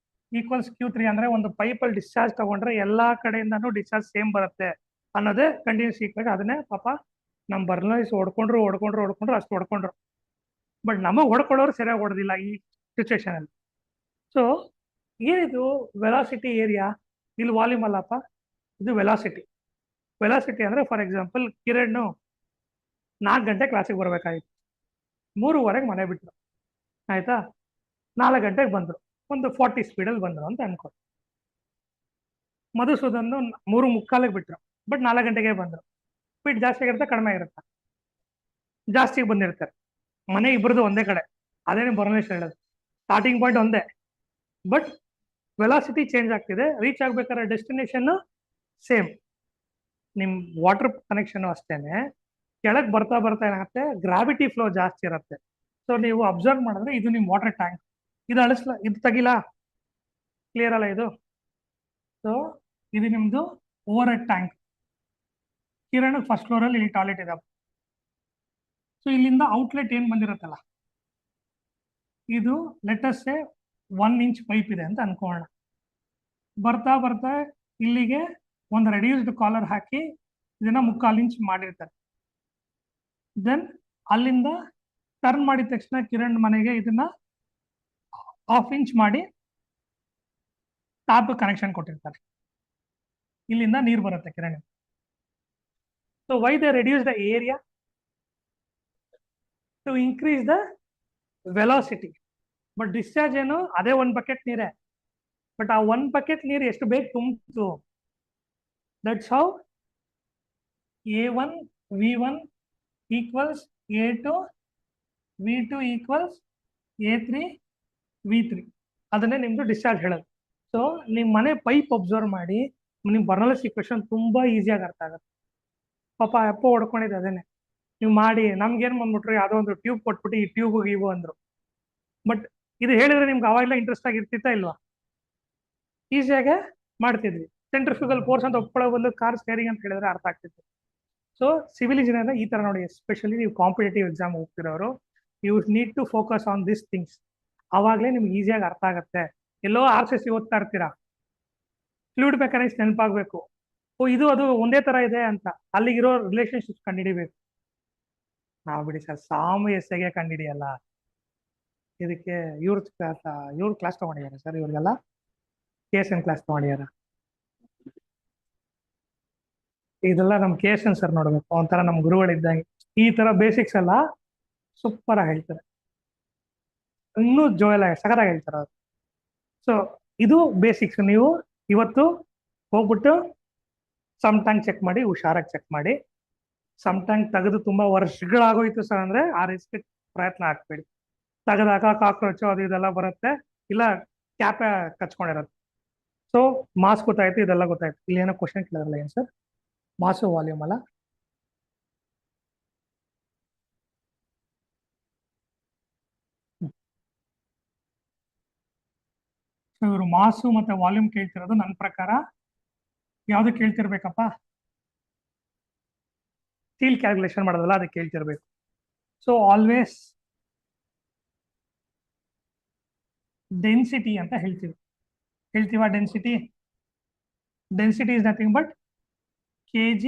equals Q3 ಅಂದರೆ ಒಂದು ಪೈಪಲ್ಲಿ ಡಿಸ್ಚಾರ್ಜ್ ತಗೊಂಡ್ರೆ ಎಲ್ಲ ಕಡೆಯಿಂದನೂ ಡಿಸ್ಚಾರ್ಜ್ ಸೇಮ್ ಬರುತ್ತೆ ಅನ್ನೋದೇ ಕಂಟಿನ್ಯೂಸ್ ಈಕ್ವೇಷನ್. ಅದನ್ನೇ ಪಾಪ ನಮ್ಮ ಬರ್ನರ್ಸ್ ಹೊಡ್ಕೊಂಡ್ರು ಅಷ್ಟು ಹೊಡ್ಕೊಂಡ್ರು. ಬಟ್ ನಮಗೆ ಹೊಡ್ಕೊಳ್ಳೋರು ಸರಿಯಾಗಿ ಹೊಡೆದಿಲ್ಲ ಈ ಸಿಚುವೇಶನಲ್ಲಿ. ಸೊ ಏನಿದು ವೆಲಾಸಿಟಿ ಏರಿಯಾ? ಇಲ್ಲಿ ವಾಲ್ಯೂಮ್ ಅಲ್ಲಪ್ಪ, ಇದು ವೆಲಾಸಿಟಿ. ವೆಲಾಸಿಟಿ ಅಂದರೆ ಫಾರ್ ಎಕ್ಸಾಂಪಲ್ ಕಿರಣ್ 4 ಗಂಟೆ ಕ್ಲಾಸಿಗೆ ಬರಬೇಕಾಗಿತ್ತು, 3:15 ಮನೆ ಬಿಟ್ಟರು, ಆಯ್ತಾ? 4 ಗಂಟೆಗೆ ಬಂದರು, ಒಂದು 40 ಸ್ಪೀಡಲ್ಲಿ ಬಂದರು ಅಂತ ಅನ್ಕೊಳ್ಳಿ. ಮಧುಸೂದನ್ 3:45 ಬಿಟ್ಟರು, ಬಟ್ 4 ಗಂಟೆಗೆ ಬಂದರು. ಸ್ಪೀಡ್ ಜಾಸ್ತಿ ಆಗಿರುತ್ತೆ ಕಡಿಮೆ ಆಗಿರುತ್ತೆ? ಜಾಸ್ತಿ ಬಂದಿರ್ತಾರೆ. ಮನೆ ಇಬ್ಬರದು ಒಂದೇ ಕಡೆ, ಅದೇನೇ ಬರನೇಶ್ ಹೇಳೋದು, ಸ್ಟಾರ್ಟಿಂಗ್ ಪಾಯಿಂಟ್ ಒಂದೇ, ಬಟ್ ವೆಲಾಸಿಟಿ ಚೇಂಜ್ ಆಗ್ತಿದೆ. ರೀಚ್ ಆಗ್ಬೇಕಾದ್ರೆ ಡೆಸ್ಟಿನೇಷನ್ ಸೇಮ್. ನಿಮ್ಮ ವಾಟರ್ ಕನೆಕ್ಷನ್ ಅಷ್ಟೇನೆ, ಕೆಳಗೆ ಬರ್ತಾ ಏನಾಗುತ್ತೆ, ಗ್ರಾವಿಟಿ ಫ್ಲೋ ಜಾಸ್ತಿ ಇರುತ್ತೆ. ಸೊ ನೀವು ಅಬ್ಸರ್ವ್ ಮಾಡಿದ್ರೆ ಇದು ನಿಮ್ಮ ವಾಟರ್ ಟ್ಯಾಂಕ್, ಇದು ಇದು ತೆಗಿಲಾ? ಕ್ಲಿಯರ್ ಅಲ್ಲ ಇದು? ಸೊ ಇದು ನಿಮ್ದು overhead tank. Kiran first ಫ್ಲೋರಲ್ಲಿ ಇಲ್ಲಿ ಟಾಯ್ಲೆಟ್ ಇದೆ. ಸೊ ಇಲ್ಲಿಂದ ಔಟ್ಲೆಟ್ ಏನು ಬಂದಿರುತ್ತಲ್ಲ, ಇದು ಲೆಟಸ್ 1 ಇಂಚ್ ಪೈಪ್ ಇದೆ ಅಂತ ಅನ್ಕೋಣ. ಬರ್ತಾ ಇಲ್ಲಿಗೆ ಒಂದು ರೆಡ್ಯೂಸ್ಡ್ ಕಾಲರ್ ಹಾಕಿ ಇದನ್ನ 3/4 ಇಂಚ್ ಮಾಡಿರ್ತಾರೆ. ದೆನ್ ಅಲ್ಲಿಂದ ಟರ್ನ್ ಮಾಡಿದ ತಕ್ಷಣ ಕಿರಣ್ ಮನೆಗೆ ಇದನ್ನ 1/2 ಇಂಚ್ ಮಾಡಿ ಟ್ಯಾಪ್ ಕನೆಕ್ಷನ್ ಕೊಟ್ಟಿರ್ತಾರೆ. ಇಲ್ಲಿಂದ ನೀರು ಬರುತ್ತೆ Kiran. So why they reduce the area? To increase the velocity. But discharge ಏನು, ಅದೇ 1 ಬಕೆಟ್ ನೀರೇ, ಬಟ್ ಆ 1 ಬಕೆಟ್ ನೀರು ಎಷ್ಟು ಬೇಗ ತುಂಬಿತು. That's how A1 V1 equals A2 V2 equals A3 V3. ಅದನ್ನೇ ನಿಮ್ದು ಡಿಸ್ಚಾರ್ಜ್ ಹೇಳೋದು. ಸೊ ನಿಮ್ಮ ಮನೆ ಪೈಪ್ ಅಬ್ಸರ್ವ್ ಮಾಡಿ, ನಿಮ್ಮ ಬರ್ನರ್ಸ್ ಈಕ್ವೇಷನ್ ತುಂಬಾ ಈಸಿಯಾಗಿ ಅರ್ಥ ಆಗುತ್ತೆ. ಪಾಪ ಅಪ್ಪ ಹೊಡ್ಕೊಂಡಿದ್ದು ಅದೇನೆ. ನೀವು ಮಾಡಿ ನಮ್ಗೇನು ಬಂದ್ಬಿಟ್ರು, ಯಾವುದೋ ಒಂದು ಟ್ಯೂಬ್ ಕೊಟ್ಬಿಟ್ಟು ಈ ಟ್ಯೂಬ್ ಇವು ಅಂದ್ರು. ಬಟ್ ಇದು ಹೇಳಿದ್ರೆ ನಿಮ್ಗೆ ಅವಾಗಲೇ ಇಂಟ್ರೆಸ್ಟ್ ಆಗಿರ್ತಿತ್ತಾ ಇಲ್ವಾ? ಈಸಿಯಾಗೆ ಮಾಡ್ತಿದ್ವಿ. ಸೆಂಟ್ರಿಫ್ಯೂಗಲ್ ಫೋರ್ಸ್ ಅಂತ ಒಪ್ಕೊಳ್ಳೋ ಬದಲು ಕಾರ್ ಸ್ಟೇರಿಂಗ್ ಅಂತ ಹೇಳಿದ್ರೆ ಅರ್ಥ ಆಗ್ತಿತ್ತು. ಸೊ ಸಿವಿಲ್ ಇಂಜಿನಿಯರ್ ಈ ತರ ನೋಡಿ, ಎಸ್ಪೆಷಲಿ ನೀವು ಕಾಂಪಿಟೇಟಿವ್ ಎಕ್ಸಾಮ್ ಹೋಗ್ತಿರೋರು, you need to focus on this things. ಅವಾಗಲೇ ನಿಮ್ಗೆ ಈಸಿಯಾಗಿ ಅರ್ಥ ಆಗುತ್ತೆ. ಎಲ್ಲೋ RCC ಓದ್ತಾ ಇರ್ತೀರಾ, ಫ್ಲೂಯಿಡ್ ಮೆಕ್ಯಾನಿಕ್ಸ್ ನೆನಪಾಗಬೇಕು, ಓ ಇದು ಅದು ಒಂದೇ ತರ ಇದೆ ಅಂತ, ಅಲ್ಲಿಗಿರೋ ರಿಲೇಶನ್ಶಿಪ್ ಕಂಡುಹಿಡಿಬೇಕು. ನಾವು ಬಿಡಿ ಸರ್ ಸಾಮು ಎಸ್ಸೆಗೆ ಕಂಡುಹಿಡಿಯಲ್ಲ. ಇದಕ್ಕೆ ಇವ್ರ ಕ್ಲಾಸ್ ತಗೊಂಡಿದ್ದಾರೆ ಸರ್, ಇವ್ರಿಗೆಲ್ಲ KSN ಕ್ಲಾಸ್ ತಗೊಂಡಿದ್ದಾರೆ. ಇದೆಲ್ಲ ನಮ್ಮ KSN ಸರ್ ನೋಡ್ಬೇಕು, ಒಂಥರ ನಮ್ಮ ಗುರುಗಳಿದ್ದಂಗೆ. ಈ ತರ ಬೇಸಿಕ್ಸ್ ಎಲ್ಲ ಸೂಪರ್ ಆಗಿ ಹೇಳ್ತಾರೆ, ಇನ್ನೂ ಜೋಯಲ್ ಸಖತ್ತಾಗಿ ಹೇಳ್ತಾರೆ ಅವರು. ಸೊ ಇದು ಬೇಸಿಕ್ಸ್. ನೀವು ಇವತ್ತು ಹೋಗ್ಬಿಟ್ಟು ಸಮ್ ಟ್ಯಾಂಕ್ ಚೆಕ್ ಮಾಡಿ, ಹುಷಾರಾಗಿ ಚೆಕ್ ಮಾಡಿ. ಸಮ್ ಟ್ಯಾಂಕ್ ತೆಗೆದು ತುಂಬಾ ವರ್ಷಗಳಾಗೋಯ್ತು ಸರ್ ಅಂದ್ರೆ ಆ ರಿಸ್ಕ್ ಪ್ರಯತ್ನ ಹಾಕ್ಬೇಡಿ. ತೆಗೆದಾಗ ಕಾಕ್ರೋಚು ಅದು ಇದೆಲ್ಲ ಬರುತ್ತೆ, ಇಲ್ಲ ಕ್ಯಾಪೆ ಕಚ್ಕೊಂಡಿರುತ್ತೆ. ಸೊ ಮಾಸ್ ಗೊತ್ತಾಯ್ತು, ಇದೆಲ್ಲ ಗೊತ್ತಾಯ್ತು. ಇಲ್ಲಿ ಏನೋ ಕ್ವಶನ್ ಕೇಳಿದ್ರಲ್ಲ, ಏನು ಸರ್? ಮಾಸು ವಾಲ್ಯೂಮ್ ಅಲ್ಲ? ಸೊ ಇವರು ಮಾಸು ಮತ್ತೆ ವಾಲ್ಯೂಮ್ ಕೇಳ್ತಿರೋದು ನನ್ನ ಪ್ರಕಾರ ಯಾವ್ದು ಕೇಳ್ತಿರ್ಬೇಕಪ್ಪ? ಸ್ಟೀಲ್ ಕ್ಯಾಲ್ಕುಲೇಷನ್ ಮಾಡೋದಲ್ಲ, ಅದಕ್ಕೆ ಕೇಳ್ತಿರ್ಬೇಕು. ಸೊ ಆಲ್ವೇಸ್ ಡೆನ್ಸಿಟಿ ಅಂತ ಹೇಳ್ತೀವ. Density is nothing but kg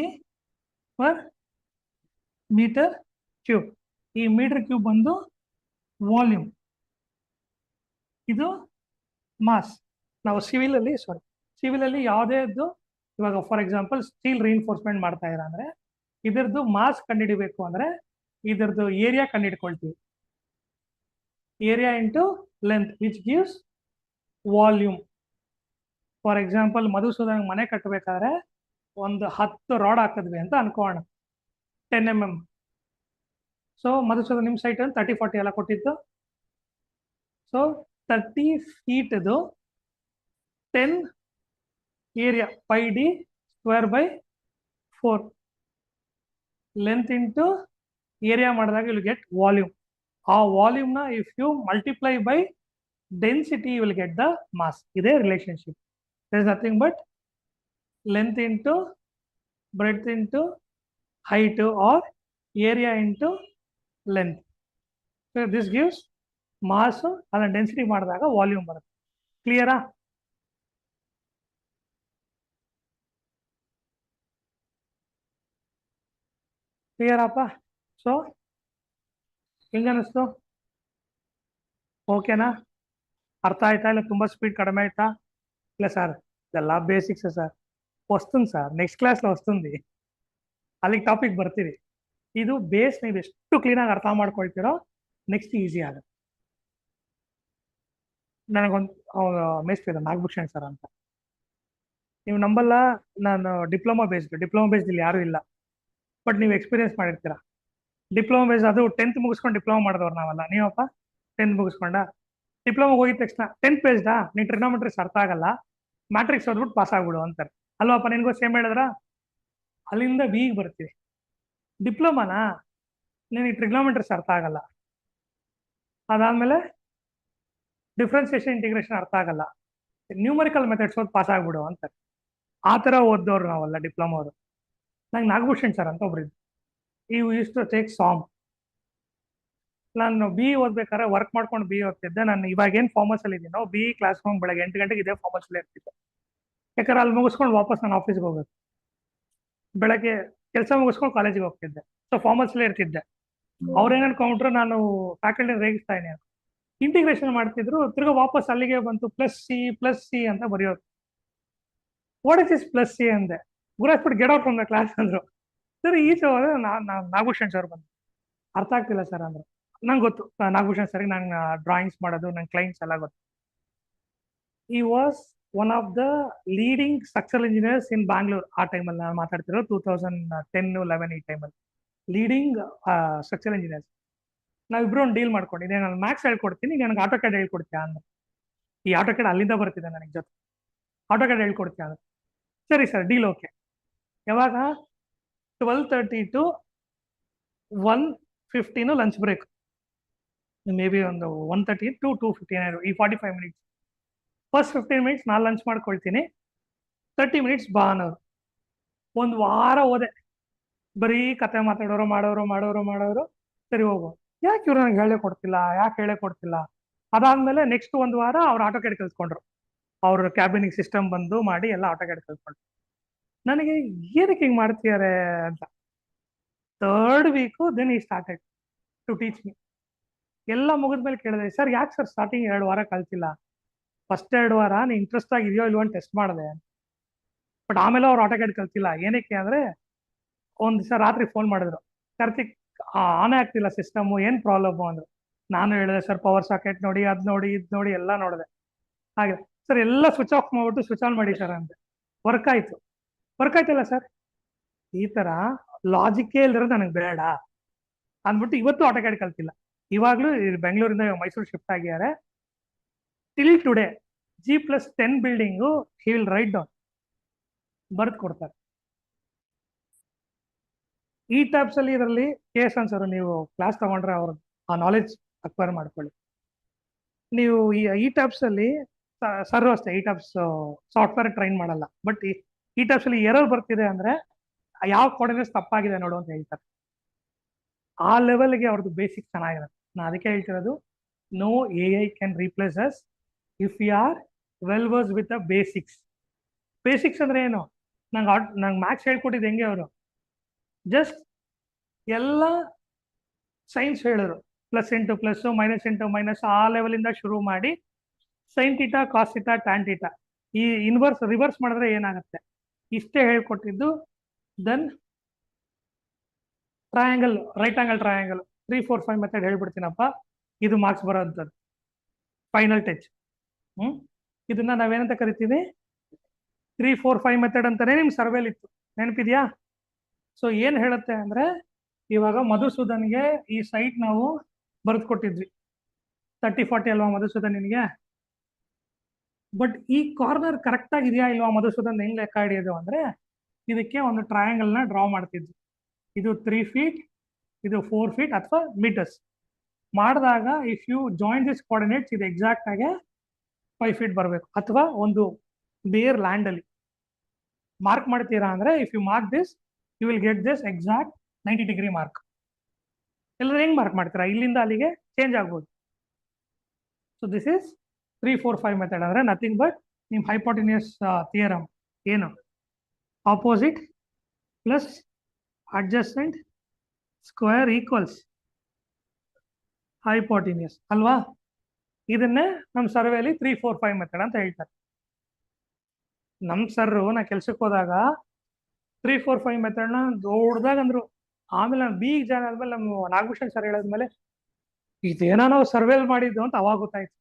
per metre cube. ಈ ಮೀಟರ್ ಕ್ಯೂಬ್ ಬಂದು ವಾಲ್ಯೂಮ್, ಇದು ಮಾಸ್. ನಾವು ಸಿವಿಲ್ ಅಲ್ಲಿ ಯಾವುದೇದ್ದು, ಇವಾಗ ಫಾರ್ ಎಕ್ಸಾಂಪಲ್ ಸ್ಟೀಲ್ ರೀಇನ್ಫೋರ್ಸ್ಮೆಂಟ್ ಮಾಡ್ತಾ ಇರ ಅಂದ್ರೆ ಇದರದ್ದು ಮಾಸ್ ಕಂಡುಹಿಡಿಬೇಕು ಅಂದ್ರೆ ಇದರದ್ದು ಏರಿಯಾ ಕಂಡುಹಿಡ್ಕೊಳ್ತೀವಿ. Area into length which gives volume. For example Madhusudan ಮನೆ ಕಟ್ಟಬೇಕಾದ್ರೆ ಒಂದು 10 ರಾಡ್ ಹಾಕಿದ್ವಿ ಅಂತ ಅನ್ಕೋಣ, 10 mm. ಸೊ ಮಧುಸೂದನ್ ನಿಮ್ಮ ಸೈಟ್ 30-40 ಎಲ್ಲ ಕೊಟ್ಟಿದ್ದು. So 30 feet 10 area πd² by 4. Length into area ಮಾಡಿದಾಗ ವಿಲ್ ಗೆಟ್ ವಾಲ್ಯೂಮ್. ಆ ವಾಲ್ಯೂಮ್ನ if you multiply by density you will get the mass. ಇದೇ relationship. There is nothing but length into breadth into height or area into length. So this gives mass and density ಮಾಡಿದಾಗ volume ಬರುತ್ತೆ. ಕ್ಲಿಯರಾ? Clear ಅಪ್ಪ? So ಹೆಂಗ ಅನಿಸ್ತು? ಓಕೆನಾ? ಅರ್ಥ ಆಯ್ತಾ? ಇಲ್ಲ ತುಂಬಾ ಸ್ಪೀಡ್ ಕಡಿಮೆ ಆಯ್ತಾ? ಇಲ್ಲ ಸರ್ ಇದೆಲ್ಲ ಬೇಸಿಕ್ಸ್ ಸರ್. ವస్తుంది ಸರ್, ನೆಕ್ಸ್ಟ್ ಕ್ಲಾಸ್లో వస్తుంది, ಅಲ್ಲಿಗೆ ಟಾಪಿಕ್ ಬರ್ತೀವಿ. ಇದು ಬೇಸ್ ನೀವು ಎಷ್ಟು ಕ್ಲೀನಾಗಿ ಅರ್ಥ ಮಾಡ್ಕೊಳ್ತೀರೋ ನೆಕ್ಸ್ಟ್ ಈಸಿ ಆಗುತ್ತೆ. ನನಗೊಂದು ಮೇಸ್ಟ್ರಿ ಇದೆ ನಾಗಭೂಷಣ್ ಸರ್ ಅಂತ, ನೀವು ನಂಬಲ್ಲ, ನಾನು ಡಿಪ್ಲೊಮಾ ಬೇಸ್ಡ್ ಇಲ್ಲಿ ಯಾರು ಇಲ್ಲ, ಬಟ್ ನೀವು ಎಕ್ಸ್ಪೀರಿಯನ್ಸ್ ಮಾಡಿರ್ತೀರಾ. ಡಿಪ್ಲೊಮಾ ಬೇಸ್ಡ್ ಅದು 10th ಮುಗಿಸ್ಕೊಂಡು ಡಿಪ್ಲೊಮಾ ಮಾಡಿದವ್ರು ನಾವಲ್ಲ. ನೀವಪ್ಪ 10th ಮುಗಿಸ್ಕೊಂಡ ಡಿಪ್ಲೊಮಾ ಹೋಗಿದ ತಕ್ಷಣ 10th ಬೇಸ್ಡಾ ನೀನು ಟ್ರಿಗ್ನೋಮೆಟ್ರಿಕ್ಸ್ ಅರ್ಥ ಆಗಲ್ಲ, ಮ್ಯಾಟ್ರಿಕ್ಸ್ ಓದ್ಬಿಟ್ಟು ಪಾಸ್ ಆಗ್ಬಿಡು ಅಂತಾರೆ. ಅಲ್ವಪ್ಪ? ನಿನ್ಗೂ ಸೇಮ್ ಹೇಳಿದ್ರ? ಅಲ್ಲಿಂದ ಬಿಗೆ ಬರ್ತೀವಿ. ಡಿಪ್ಲೊಮಾನಾ ನಿನಗೆ ಟ್ರಿಗ್ನೋಮೆಟ್ರಿಕ್ಸ್ ಅರ್ಥ ಆಗಲ್ಲ, ಅದಾದ್ಮೇಲೆ ಡಿಫ್ರೆನ್ಸಿಯೇಷನ್ ಇಂಟಿಗ್ರೇಷನ್ ಅರ್ಥ ಆಗಲ್ಲ, ನ್ಯೂಮರಿಕಲ್ ಮೆಥಡ್ಸ್ ಓದಿ ಪಾಸ್ ಆಗ್ಬಿಡು ಅಂತಾರೆ. ಆ ಥರ ಓದ್ದವ್ರು ನಾವಲ್ಲ ಡಿಪ್ಲೊಮಾ ಅವರು. ನಂಗೆ ನಾಗಭೂಷಣ್ ಸರ್ ಅಂತ ಒಬ್ರು ಇದ್ರು, ಈ ಯೂಸ್ ಟು ಟೇಕ್ ಸಾಮ್. ನಾನು ಬಿ ಓದ್ಬೇಕಾದ್ರೆ ವರ್ಕ್ ಮಾಡ್ಕೊಂಡು ಬಿ ಓದ್ತಿದ್ದೆ. ನಾನು ಇವಾಗ ಏನು ಫಾರ್ಮಸ್ ಅಲ್ಲಿ ಇದ್ದೀನೋ ಬಿ ಕ್ಲಾಸ್ ರೂಮ್ ಬೆಳಗ್ಗೆ 8 ಗಂಟೆಗೆ ಇದೇ ಫಾರ್ಮಸ್ ಅಲ್ಲಿ ಇರ್ತಿದ್ದೆ. ಯಾಕಂದ್ರೆ ಅಲ್ಲಿ ಮುಗಿಸ್ಕೊಂಡು ವಾಪಸ್ ನಾನು ಆಫೀಸ್ಗೆ ಹೋಗ್ಬೇಕು, ಬೆಳಗ್ಗೆ ಕೆಲಸ ಮುಗಿಸ್ಕೊಂಡು ಕಾಲೇಜಿಗೆ ಹೋಗ್ತಿದ್ದೆ. ಸೊ ಫಾರ್ಮಲ್ಸ್ ಅಲ್ಲೇ ಇರ್ತಿದ್ದೆ. ಅವ್ರೇನು ಅನ್ಕೊಂಡ್ರು ನಾನು ಫ್ಯಾಕಲ್ಟಿ ರೇಗಿಸ್ತಾ ಇದೀನಿ ಅಂತ. ಇಂಟಿಗ್ರೇಷನ್ ಮಾಡ್ತಿದ್ರು, ತಿರ್ಗಾ ವಾಪಸ್ ಅಲ್ಲಿಗೆ ಬಂತು ಪ್ಲಸ್ ಸಿ ಅಂತ ಬರೆಯೋದು. What is is plus C ಅಂದೆ. ಗುರಾಸ್ಬಿಟ್ಟು get out from the class ಅಂದ್ರು. ಸರ್ ಈಚೆ ಹೋದ್ರೆ ನಾಗಭೂಷಣ್ ಸರ್ ಬಂದು ಅರ್ಥ ಆಗ್ತಿಲ್ಲ ಸರ್ ಅಂದ್ರು. ನಂಗೆ ಗೊತ್ತು ನಾಗಭೂಷಣ್ ಸರ್ಗೆ ನಾನು ಡ್ರಾಯಿಂಗ್ಸ್ ಮಾಡೋದು, ನನ್ನ ಕ್ಲೈಂಟ್ಸ್ ಎಲ್ಲ ಗೊತ್ತು. ಈ was one of the leading structural engineers in Bangalore. ಆ ಟೈಮಲ್ಲಿ ನಾನು ಮಾತಾಡ್ತಿರೋ 2010-11 ಈ ಟೈಮಲ್ಲಿ ಲೀಡಿಂಗ್ ಸ್ಟ್ರಕ್ಚರಲ್ ಇಂಜಿನಿಯರ್ಸ್. ನಾವಿಬ್ರು ಒಂದು ಡೀಲ್ ಮಾಡ್ಕೊಂಡಿದ್ದೆ, ನಾನು ಮ್ಯಾಕ್ಸ್ ಹೇಳ್ಕೊಡ್ತೀನಿ, ನನಗೆ ಆಟೋ ಕ್ಯಾಡ್ ಹೇಳ್ಕೊಡ್ತೀಯ ಅಂದ್ರೆ. ಈ ಆಟೋ ಕ್ಯಾಡ್ ಅಲ್ಲಿಂದ ಬರ್ತಿದೆ ನನಗೆ ಜೊತೆ. ಆಟೋ ಕ್ಯಾಡ್ ಹೇಳ್ಕೊಡ್ತೀಯ ಅಂದ್ರೆ ಸರಿ ಸರ್ ಡೀಲ್ ಓಕೆ. ಯಾವಾಗ? 12:30 to 1:15 lunch break, may be ಒಂದು 1:30 to 2:15 ಈ 45 ಮಿನಿಟ್ಸ್. ಫಸ್ಟ್ 15 ಮಿನಿಟ್ಸ್ ನಾನು ಲಂಚ್ ಮಾಡ್ಕೊಳ್ತೀನಿ, 30 ಮಿನಿಟ್ಸ್ ಬಾ ಅನ್ನೋರು. ಒಂದು ವಾರ ಹೋದೆ, ಬರೀ ಕತೆ ಮಾತಾಡೋರು ಮಾಡೋರು. ಸರಿ ಹೋಗು, ಯಾಕೆ ಇವ್ರು ನನಗೆ ಹೇಳೇ ಕೊಡ್ತಿಲ್ಲ. ಅದಾದ್ಮೇಲೆ ನೆಕ್ಸ್ಟ್ ಒಂದು ವಾರ ಅವ್ರು ಆಟೋ ಕ್ಯಾಡ್ ಕಲ್ತ್ಕೊಂಡ್ರು. ಅವ್ರ ಕ್ಯಾಬಿನಿಗೆ ಸಿಸ್ಟಮ್ ಬಂದು ಮಾಡಿ ಎಲ್ಲ ಆಟೋ ಕ್ಯಾಡ್ ಕಲ್ತ್ಕೊಂಡ್ರು. ನನಗೆ ಏನಕ್ಕೆ ಹಿಂಗೆ ಮಾಡ್ತಿದ್ದಾರೆ ಅಂತ. 3rd ವೀಕು ದೆನ್ ಈ ಸ್ಟಾರ್ಟೆಡ್ ಟು ಟೀಚ್ ಮೀ. ಎಲ್ಲ ಮುಗಿದ್ಮೇಲೆ ಕೇಳಿದೆ, ಸರ್ ಯಾಕೆ ಸರ್ ಸ್ಟಾರ್ಟಿಂಗ್ 2 ವಾರ ಕಲ್ತಿಲ್ಲ? ಫಸ್ಟ್ 2 ವಾರ ನೀನು ಇಂಟ್ರೆಸ್ಟ್ ಆಗಿದೆಯೋ ಇಲ್ವೋ ಅಂತ ಟೆಸ್ಟ್ ಮಾಡಿದೆ, ಬಟ್ ಆಮೇಲೆ ಅವ್ರು ಆಟೋ ಕ್ಯಾಡ್ ಕಲ್ತಿಲ್ಲ. ಏನಕ್ಕೆ ಅಂದರೆ ಒಂದು ದಿವಸ ರಾತ್ರಿ ಫೋನ್ ಮಾಡಿದ್ರು, ಕಾರ್ತಿಕ್ ಆನೇ ಆಗ್ತಿಲ್ಲ ಸಿಸ್ಟಮು, ಏನು ಪ್ರಾಬ್ಲಮ್ಮು ಅಂದರು. ನಾನು ಹೇಳಿದೆ ಸರ್ ಪವರ್ ಸಾಕೆಟ್ ನೋಡಿ, ಅದು ನೋಡಿ, ಇದು ನೋಡಿ ಎಲ್ಲ ನೋಡಿದೆ. ಹಾಗೆ ಸರ್ ಎಲ್ಲ ಸ್ವಿಚ್ ಆಫ್ ಮಾಡಿಬಿಟ್ಟು ಸ್ವಿಚ್ ಆನ್ ಮಾಡಿ ಸರ್ ಅಂದೆ. ವರ್ಕ್ ಆಯ್ತಲ್ಲ ಸರ್. ಈ ಥರ ಲಾಜಿಕ್ಕೇ ಇಲ್ದಿರೋದು ನನಗೆ ಬೇಡ ಅಂದ್ಬಿಟ್ಟು ಇವತ್ತು ಆಟೋ ಕ್ಯಾಡ್ ಕಲ್ತಿಲ್ಲ. ಇವಾಗಲೂ ಬೆಂಗಳೂರಿಂದ ಮೈಸೂರು ಶಿಫ್ಟ್ ಆಗಿದ್ದಾರೆ. Till today G+10 building he will write down, ಬರ್ದು ಕೊಡ್ತಾರೆ. ಈ ಟೈಪ್ಸ್ ಅಲ್ಲಿ ಇದರಲ್ಲಿ ಕೇಸ್ ಅನ್ಸರು ನೀವು ಕ್ಲಾಸ್ ತಗೊಂಡ್ರೆ ಅವ್ರ ಆ ನಾಲೆಜ್ ಅಕ್ವೈರ್ ಮಾಡ್ಕೊಳ್ಳಿ. ನೀವು ಈ ಟೈಪ್ಸ್ ಅಲ್ಲಿ ಸರ್ ಅಷ್ಟೇ, ಈ ಟೈಪ್ಸ್ ಸಾಫ್ಟ್ವೇರ್ ಟ್ರೈನ್ ಮಾಡಲ್ಲ, ಬಟ್ ಈ ಟೈಪ್ಸ್ ಅಲ್ಲಿ ಎರರ್ ಬರ್ತಿದೆ ಅಂದ್ರೆ ಯಾವ ಕೋಆರ್ಡಿನೇಟ್ಸ್ ತಪ್ಪಾಗಿದೆ ನೋಡು ಅಂತ ಹೇಳ್ತಾರೆ. ಆ ಲೆವೆಲ್ಗೆ ಅವ್ರದ್ದು ಬೇಸಿಕ್ ಚೆನ್ನಾಗಿರುತ್ತೆ. ನಾನು ಅದಕ್ಕೆ ಹೇಳ್ತಿರೋದು, no AI can replace us if you are well versed with the basics. Basics ಅಂದ್ರೆ ಏನು? ನಂಗೆ ಮ್ಯಾಥ್ಸ್ ಹೇಳ್ಕೊಟ್ಟಿದ್ದು ಹೆಂಗೆ ಅವರು ಜಸ್ಟ್ ಎಲ್ಲ ಸೈನ್ಸ್ ಹೇಳಿದ್ರು, plus into plus, minus into minus, ಆ ಲೆವೆಲಿಂದ ಶುರು ಮಾಡಿ sine theta, cos theta, tan theta, ಈ ರಿವರ್ಸ್ ಮಾಡಿದ್ರೆ ಏನಾಗುತ್ತೆ ಇಷ್ಟೇ ಹೇಳ್ಕೊಟ್ಟಿದ್ದು. Then triangle, right angle triangle 3, 4, 5 method ಹೇಳ್ಬಿಡ್ತೀನಪ್ಪ, ಇದು ಮಾರ್ಕ್ಸ್ ಬರೋಂಥದ್ದು ಫೈನಲ್ ಟಚ್. ಇದನ್ನ ನಾವೇನಂತ ಕರಿತೀವಿ? 3, 4, 5 ಮೆಥಡ್ ಅಂತಾನೆ ನಿಮ್ ಸರ್ವೇಲಿ ಇತ್ತು, ನೆನಪಿದ್ಯಾ? ಸೊ ಏನ್ ಹೇಳುತ್ತೆ ಅಂದ್ರೆ, ಇವಾಗ ಮಧುಸೂದನ್ಗೆ ಈ ಸೈಟ್ ನಾವು ಬರೆದು ಕೊಟ್ಟಿದ್ವಿ, 30-40 ಅಲ್ವಾ ಮಧುಸೂದನ್ ನಿನಗೆ. ಬಟ್ ಈ ಕಾರ್ನರ್ ಕರೆಕ್ಟ್ ಆಗಿದೆಯಾ ಇಲ್ವಾ ಮಧುಸೂದನ್ ಹೆಂಗ್ ಲೆಕ್ಕ ಹಿಡಿಯೋದು ಅಂದ್ರೆ, ಇದಕ್ಕೆ ಒಂದು ಟ್ರಯಾಂಗಲ್ ನ ಡ್ರಾ ಮಾಡ್ತಿದ್ವಿ. ಇದು 3 ಫೀಟ್, ಇದು 4 ಫೀಟ್ ಅಥವಾ ಮೀಟರ್ಸ್ ಮಾಡಿದಾಗ if you join this coordinates ಇದು ಎಕ್ಸಾಕ್ಟ್ ಆಗಿ 5 ಫೀಟ್ ಬರಬೇಕು. ಅಥವಾ ಒಂದು ಬೇರ್ ಲ್ಯಾಂಡ್ ಅಲ್ಲಿ ಮಾರ್ಕ್ ಮಾಡ್ತೀರಾ ಅಂದ್ರೆ if you mark this you will get this exact 90 degree mark. ಎಲ್ಲರೂ ಹೆಂಗ್ ಮಾರ್ಕ್ ಮಾಡ್ತೀರಾ? ಇಲ್ಲಿಂದ ಅಲ್ಲಿಗೆ ಚೇಂಜ್ ಆಗ್ಬೋದು. ಸೊ ದಿಸ್ ಇಸ್ 3, 4, 5 ಮೆಥಡ್ ಅಂದ್ರೆ ನಥಿಂಗ್ ಬಟ್ ನಿಮ್ ಹೈಪೋಟಿನಿಯಸ್ ಥಿಯರಮ್ ಏನು? Opposite plus adjacent square equals hypotenuse ಅಲ್ವಾ? ಇದನ್ನೇ ನಮ್ಮ ಸರ್ವೆಯಲ್ಲಿ 3, 4, 5 ಮೆಥಡ್ ಅಂತ ಹೇಳ್ತಾರೆ. ನಮ್ ಸರ್ರು ನಾ ಕೆಲ್ಸಕ್ಕೆ ಹೋದಾಗ 3, 4, 5 ಮೆಥಡ್ನ ದೊಡ್ಡದಾಗ ಅಂದ್ರು. ಆಮೇಲೆ ನಾನು ಬಿ ಜಾಯ್ನ್ ಆದ್ಮೇಲೆ ನಮ್ಮ ನಾಗಭೂಷಣ್ ಸರ್ ಹೇಳಿದ್ಮೇಲೆ ಇದೇನೋ ನಾವು ಸರ್ವೇಲ್ ಮಾಡಿದ್ದು ಅಂತ ಅವಾಗ ಗೊತ್ತಾಯ್ತು.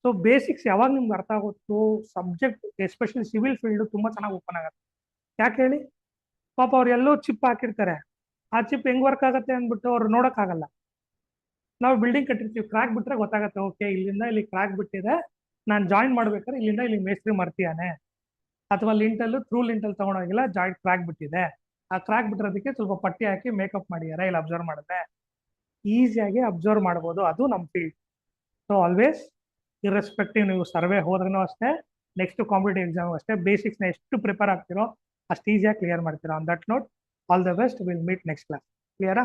ಸೊ ಬೇಸಿಕ್ಸ್ ಯಾವಾಗ ನಿಮ್ಗೆ ಅರ್ಥ ಆಗುತ್ತೋ ಸಬ್ಜೆಕ್ಟ್ ಎಸ್ಪೆಷಲಿ ಸಿವಿಲ್ ಫೀಲ್ಡ್ ತುಂಬಾ ಚೆನ್ನಾಗಿ ಓಪನ್ ಆಗುತ್ತೆ. ಯಾಕೆ ಹೇಳಿ? ಪಾಪ ಅವ್ರು ಎಲ್ಲೋ ಚಿಪ್ ಹಾಕಿರ್ತಾರೆ, ಆ ಚಿಪ್ ಹೆಂಗ್ ವರ್ಕ್ ಆಗುತ್ತೆ ಅಂದ್ಬಿಟ್ಟು ಅವ್ರು ನೋಡೋಕ್ಕಾಗಲ್ಲ. ನಾವು ಬಿಲ್ಡಿಂಗ್ ಕಟ್ಟಿರ್ತೀವಿ, ಕ್ರಾಕ್ ಬಿಟ್ರೆ ಗೊತ್ತಾಗತ್ತೆ, ಓಕೆ ಇಲ್ಲಿಂದ ಇಲ್ಲಿ ಕ್ರಾಕ್ ಬಿಟ್ಟಿದೆ, ನಾನು ಜಾಯಿನ್ ಮಾಡ್ಬೇಕಾದ್ರೆ ಇಲ್ಲಿಂದ ಇಲ್ಲಿ ಮೇಸ್ತ್ರಿ ಮರ್ತಿಯಾನೆ, ಅಥವಾ ಲಿಂಟಲ್ ಥ್ರೂ ಲಿಂಟಲ್ ತಗೊಂಡೋಗಿಲ್ಲ ಜಾಯಿಂಟ್ ಕ್ರಾಕ್ ಬಿಟ್ಟಿದೆ, ಆ ಕ್ರಾಕ್ ಬಿಟ್ಟಿರೋದಕ್ಕೆ ಸ್ವಲ್ಪ ಪಟ್ಟಿ ಹಾಕಿ ಮೇಕಪ್ ಮಾಡಿದಾರೆ, ಇಲ್ಲಿ ಅಬ್ಸರ್ವ್ ಮಾಡಿದ್ರೆ ಈಸಿಯಾಗಿ ಅಬ್ಸರ್ವ್ ಮಾಡ್ಬೋದು. ಅದು ನಮ್ಮ ಫೀಲ್ಡ್. ಸೊ ಆಲ್ವೇಸ್ ಇರ್ರೆಸ್ಪೆಕ್ಟಿವ್ ನೀವು ಸರ್ವೆ ಹೋದ್ರೂ ಅಷ್ಟೇ, ನೆಕ್ಸ್ಟ್ ಕಾಂಪಿಟೇಟಿವ್ ಎಕ್ಸಾಮ್ ಅಷ್ಟೇ, ಬೇಸಿಕ್ಸ್ನ ಎಷ್ಟು ಪ್ರಿಪೇರ್ ಆಗ್ತಿರೋ ಅಷ್ಟು ಈಸಿಯಾಗಿ ಕ್ಲಿಯರ್ ಮಾಡ್ತೀರಾ. On that note all the best, will meet next class. ಕ್ಲಿಯರಾ?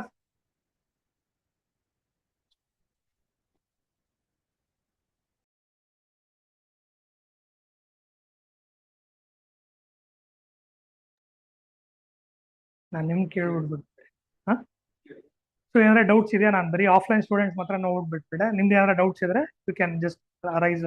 ನಾನು ನಿಮ್ಗೆ ಕೇಳ್ಬಿಡ್ಬಿಡ್ತೀನಿ. ಹಾಂ, ಸೊ ಏನಾರ ಡೌಟ್ಸ್ ಇದೆಯಾ? ನಾನು ಬರೀ ಆಫ್ಲೈನ್ ಸ್ಟೂಡೆಂಟ್ಸ್ ಮಾತ್ರ ನೋಡ್ಬಿಟ್ಬಿಡೆ. ನಿಮ್ದು ಏನಾರ ಡೌಟ್ಸ್ ಇದ್ರೆ you can just raise.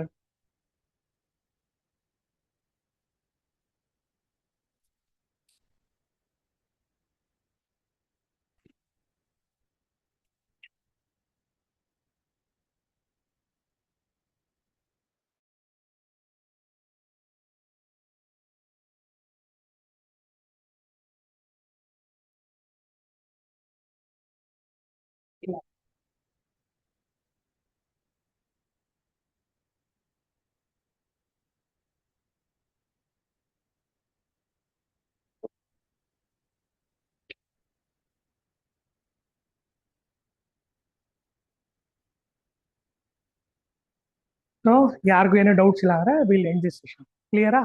So ಯಾರಿಗೂ ಏನೋ ಡೌಟ್ಸ್ ಇಲ್ಲ ಅಂದ್ರೆ ವಿಲ್ ಎಂಡ್ ದಿಸ್ ಸೆಷನ್. ಕ್ಲಿಯರಾ?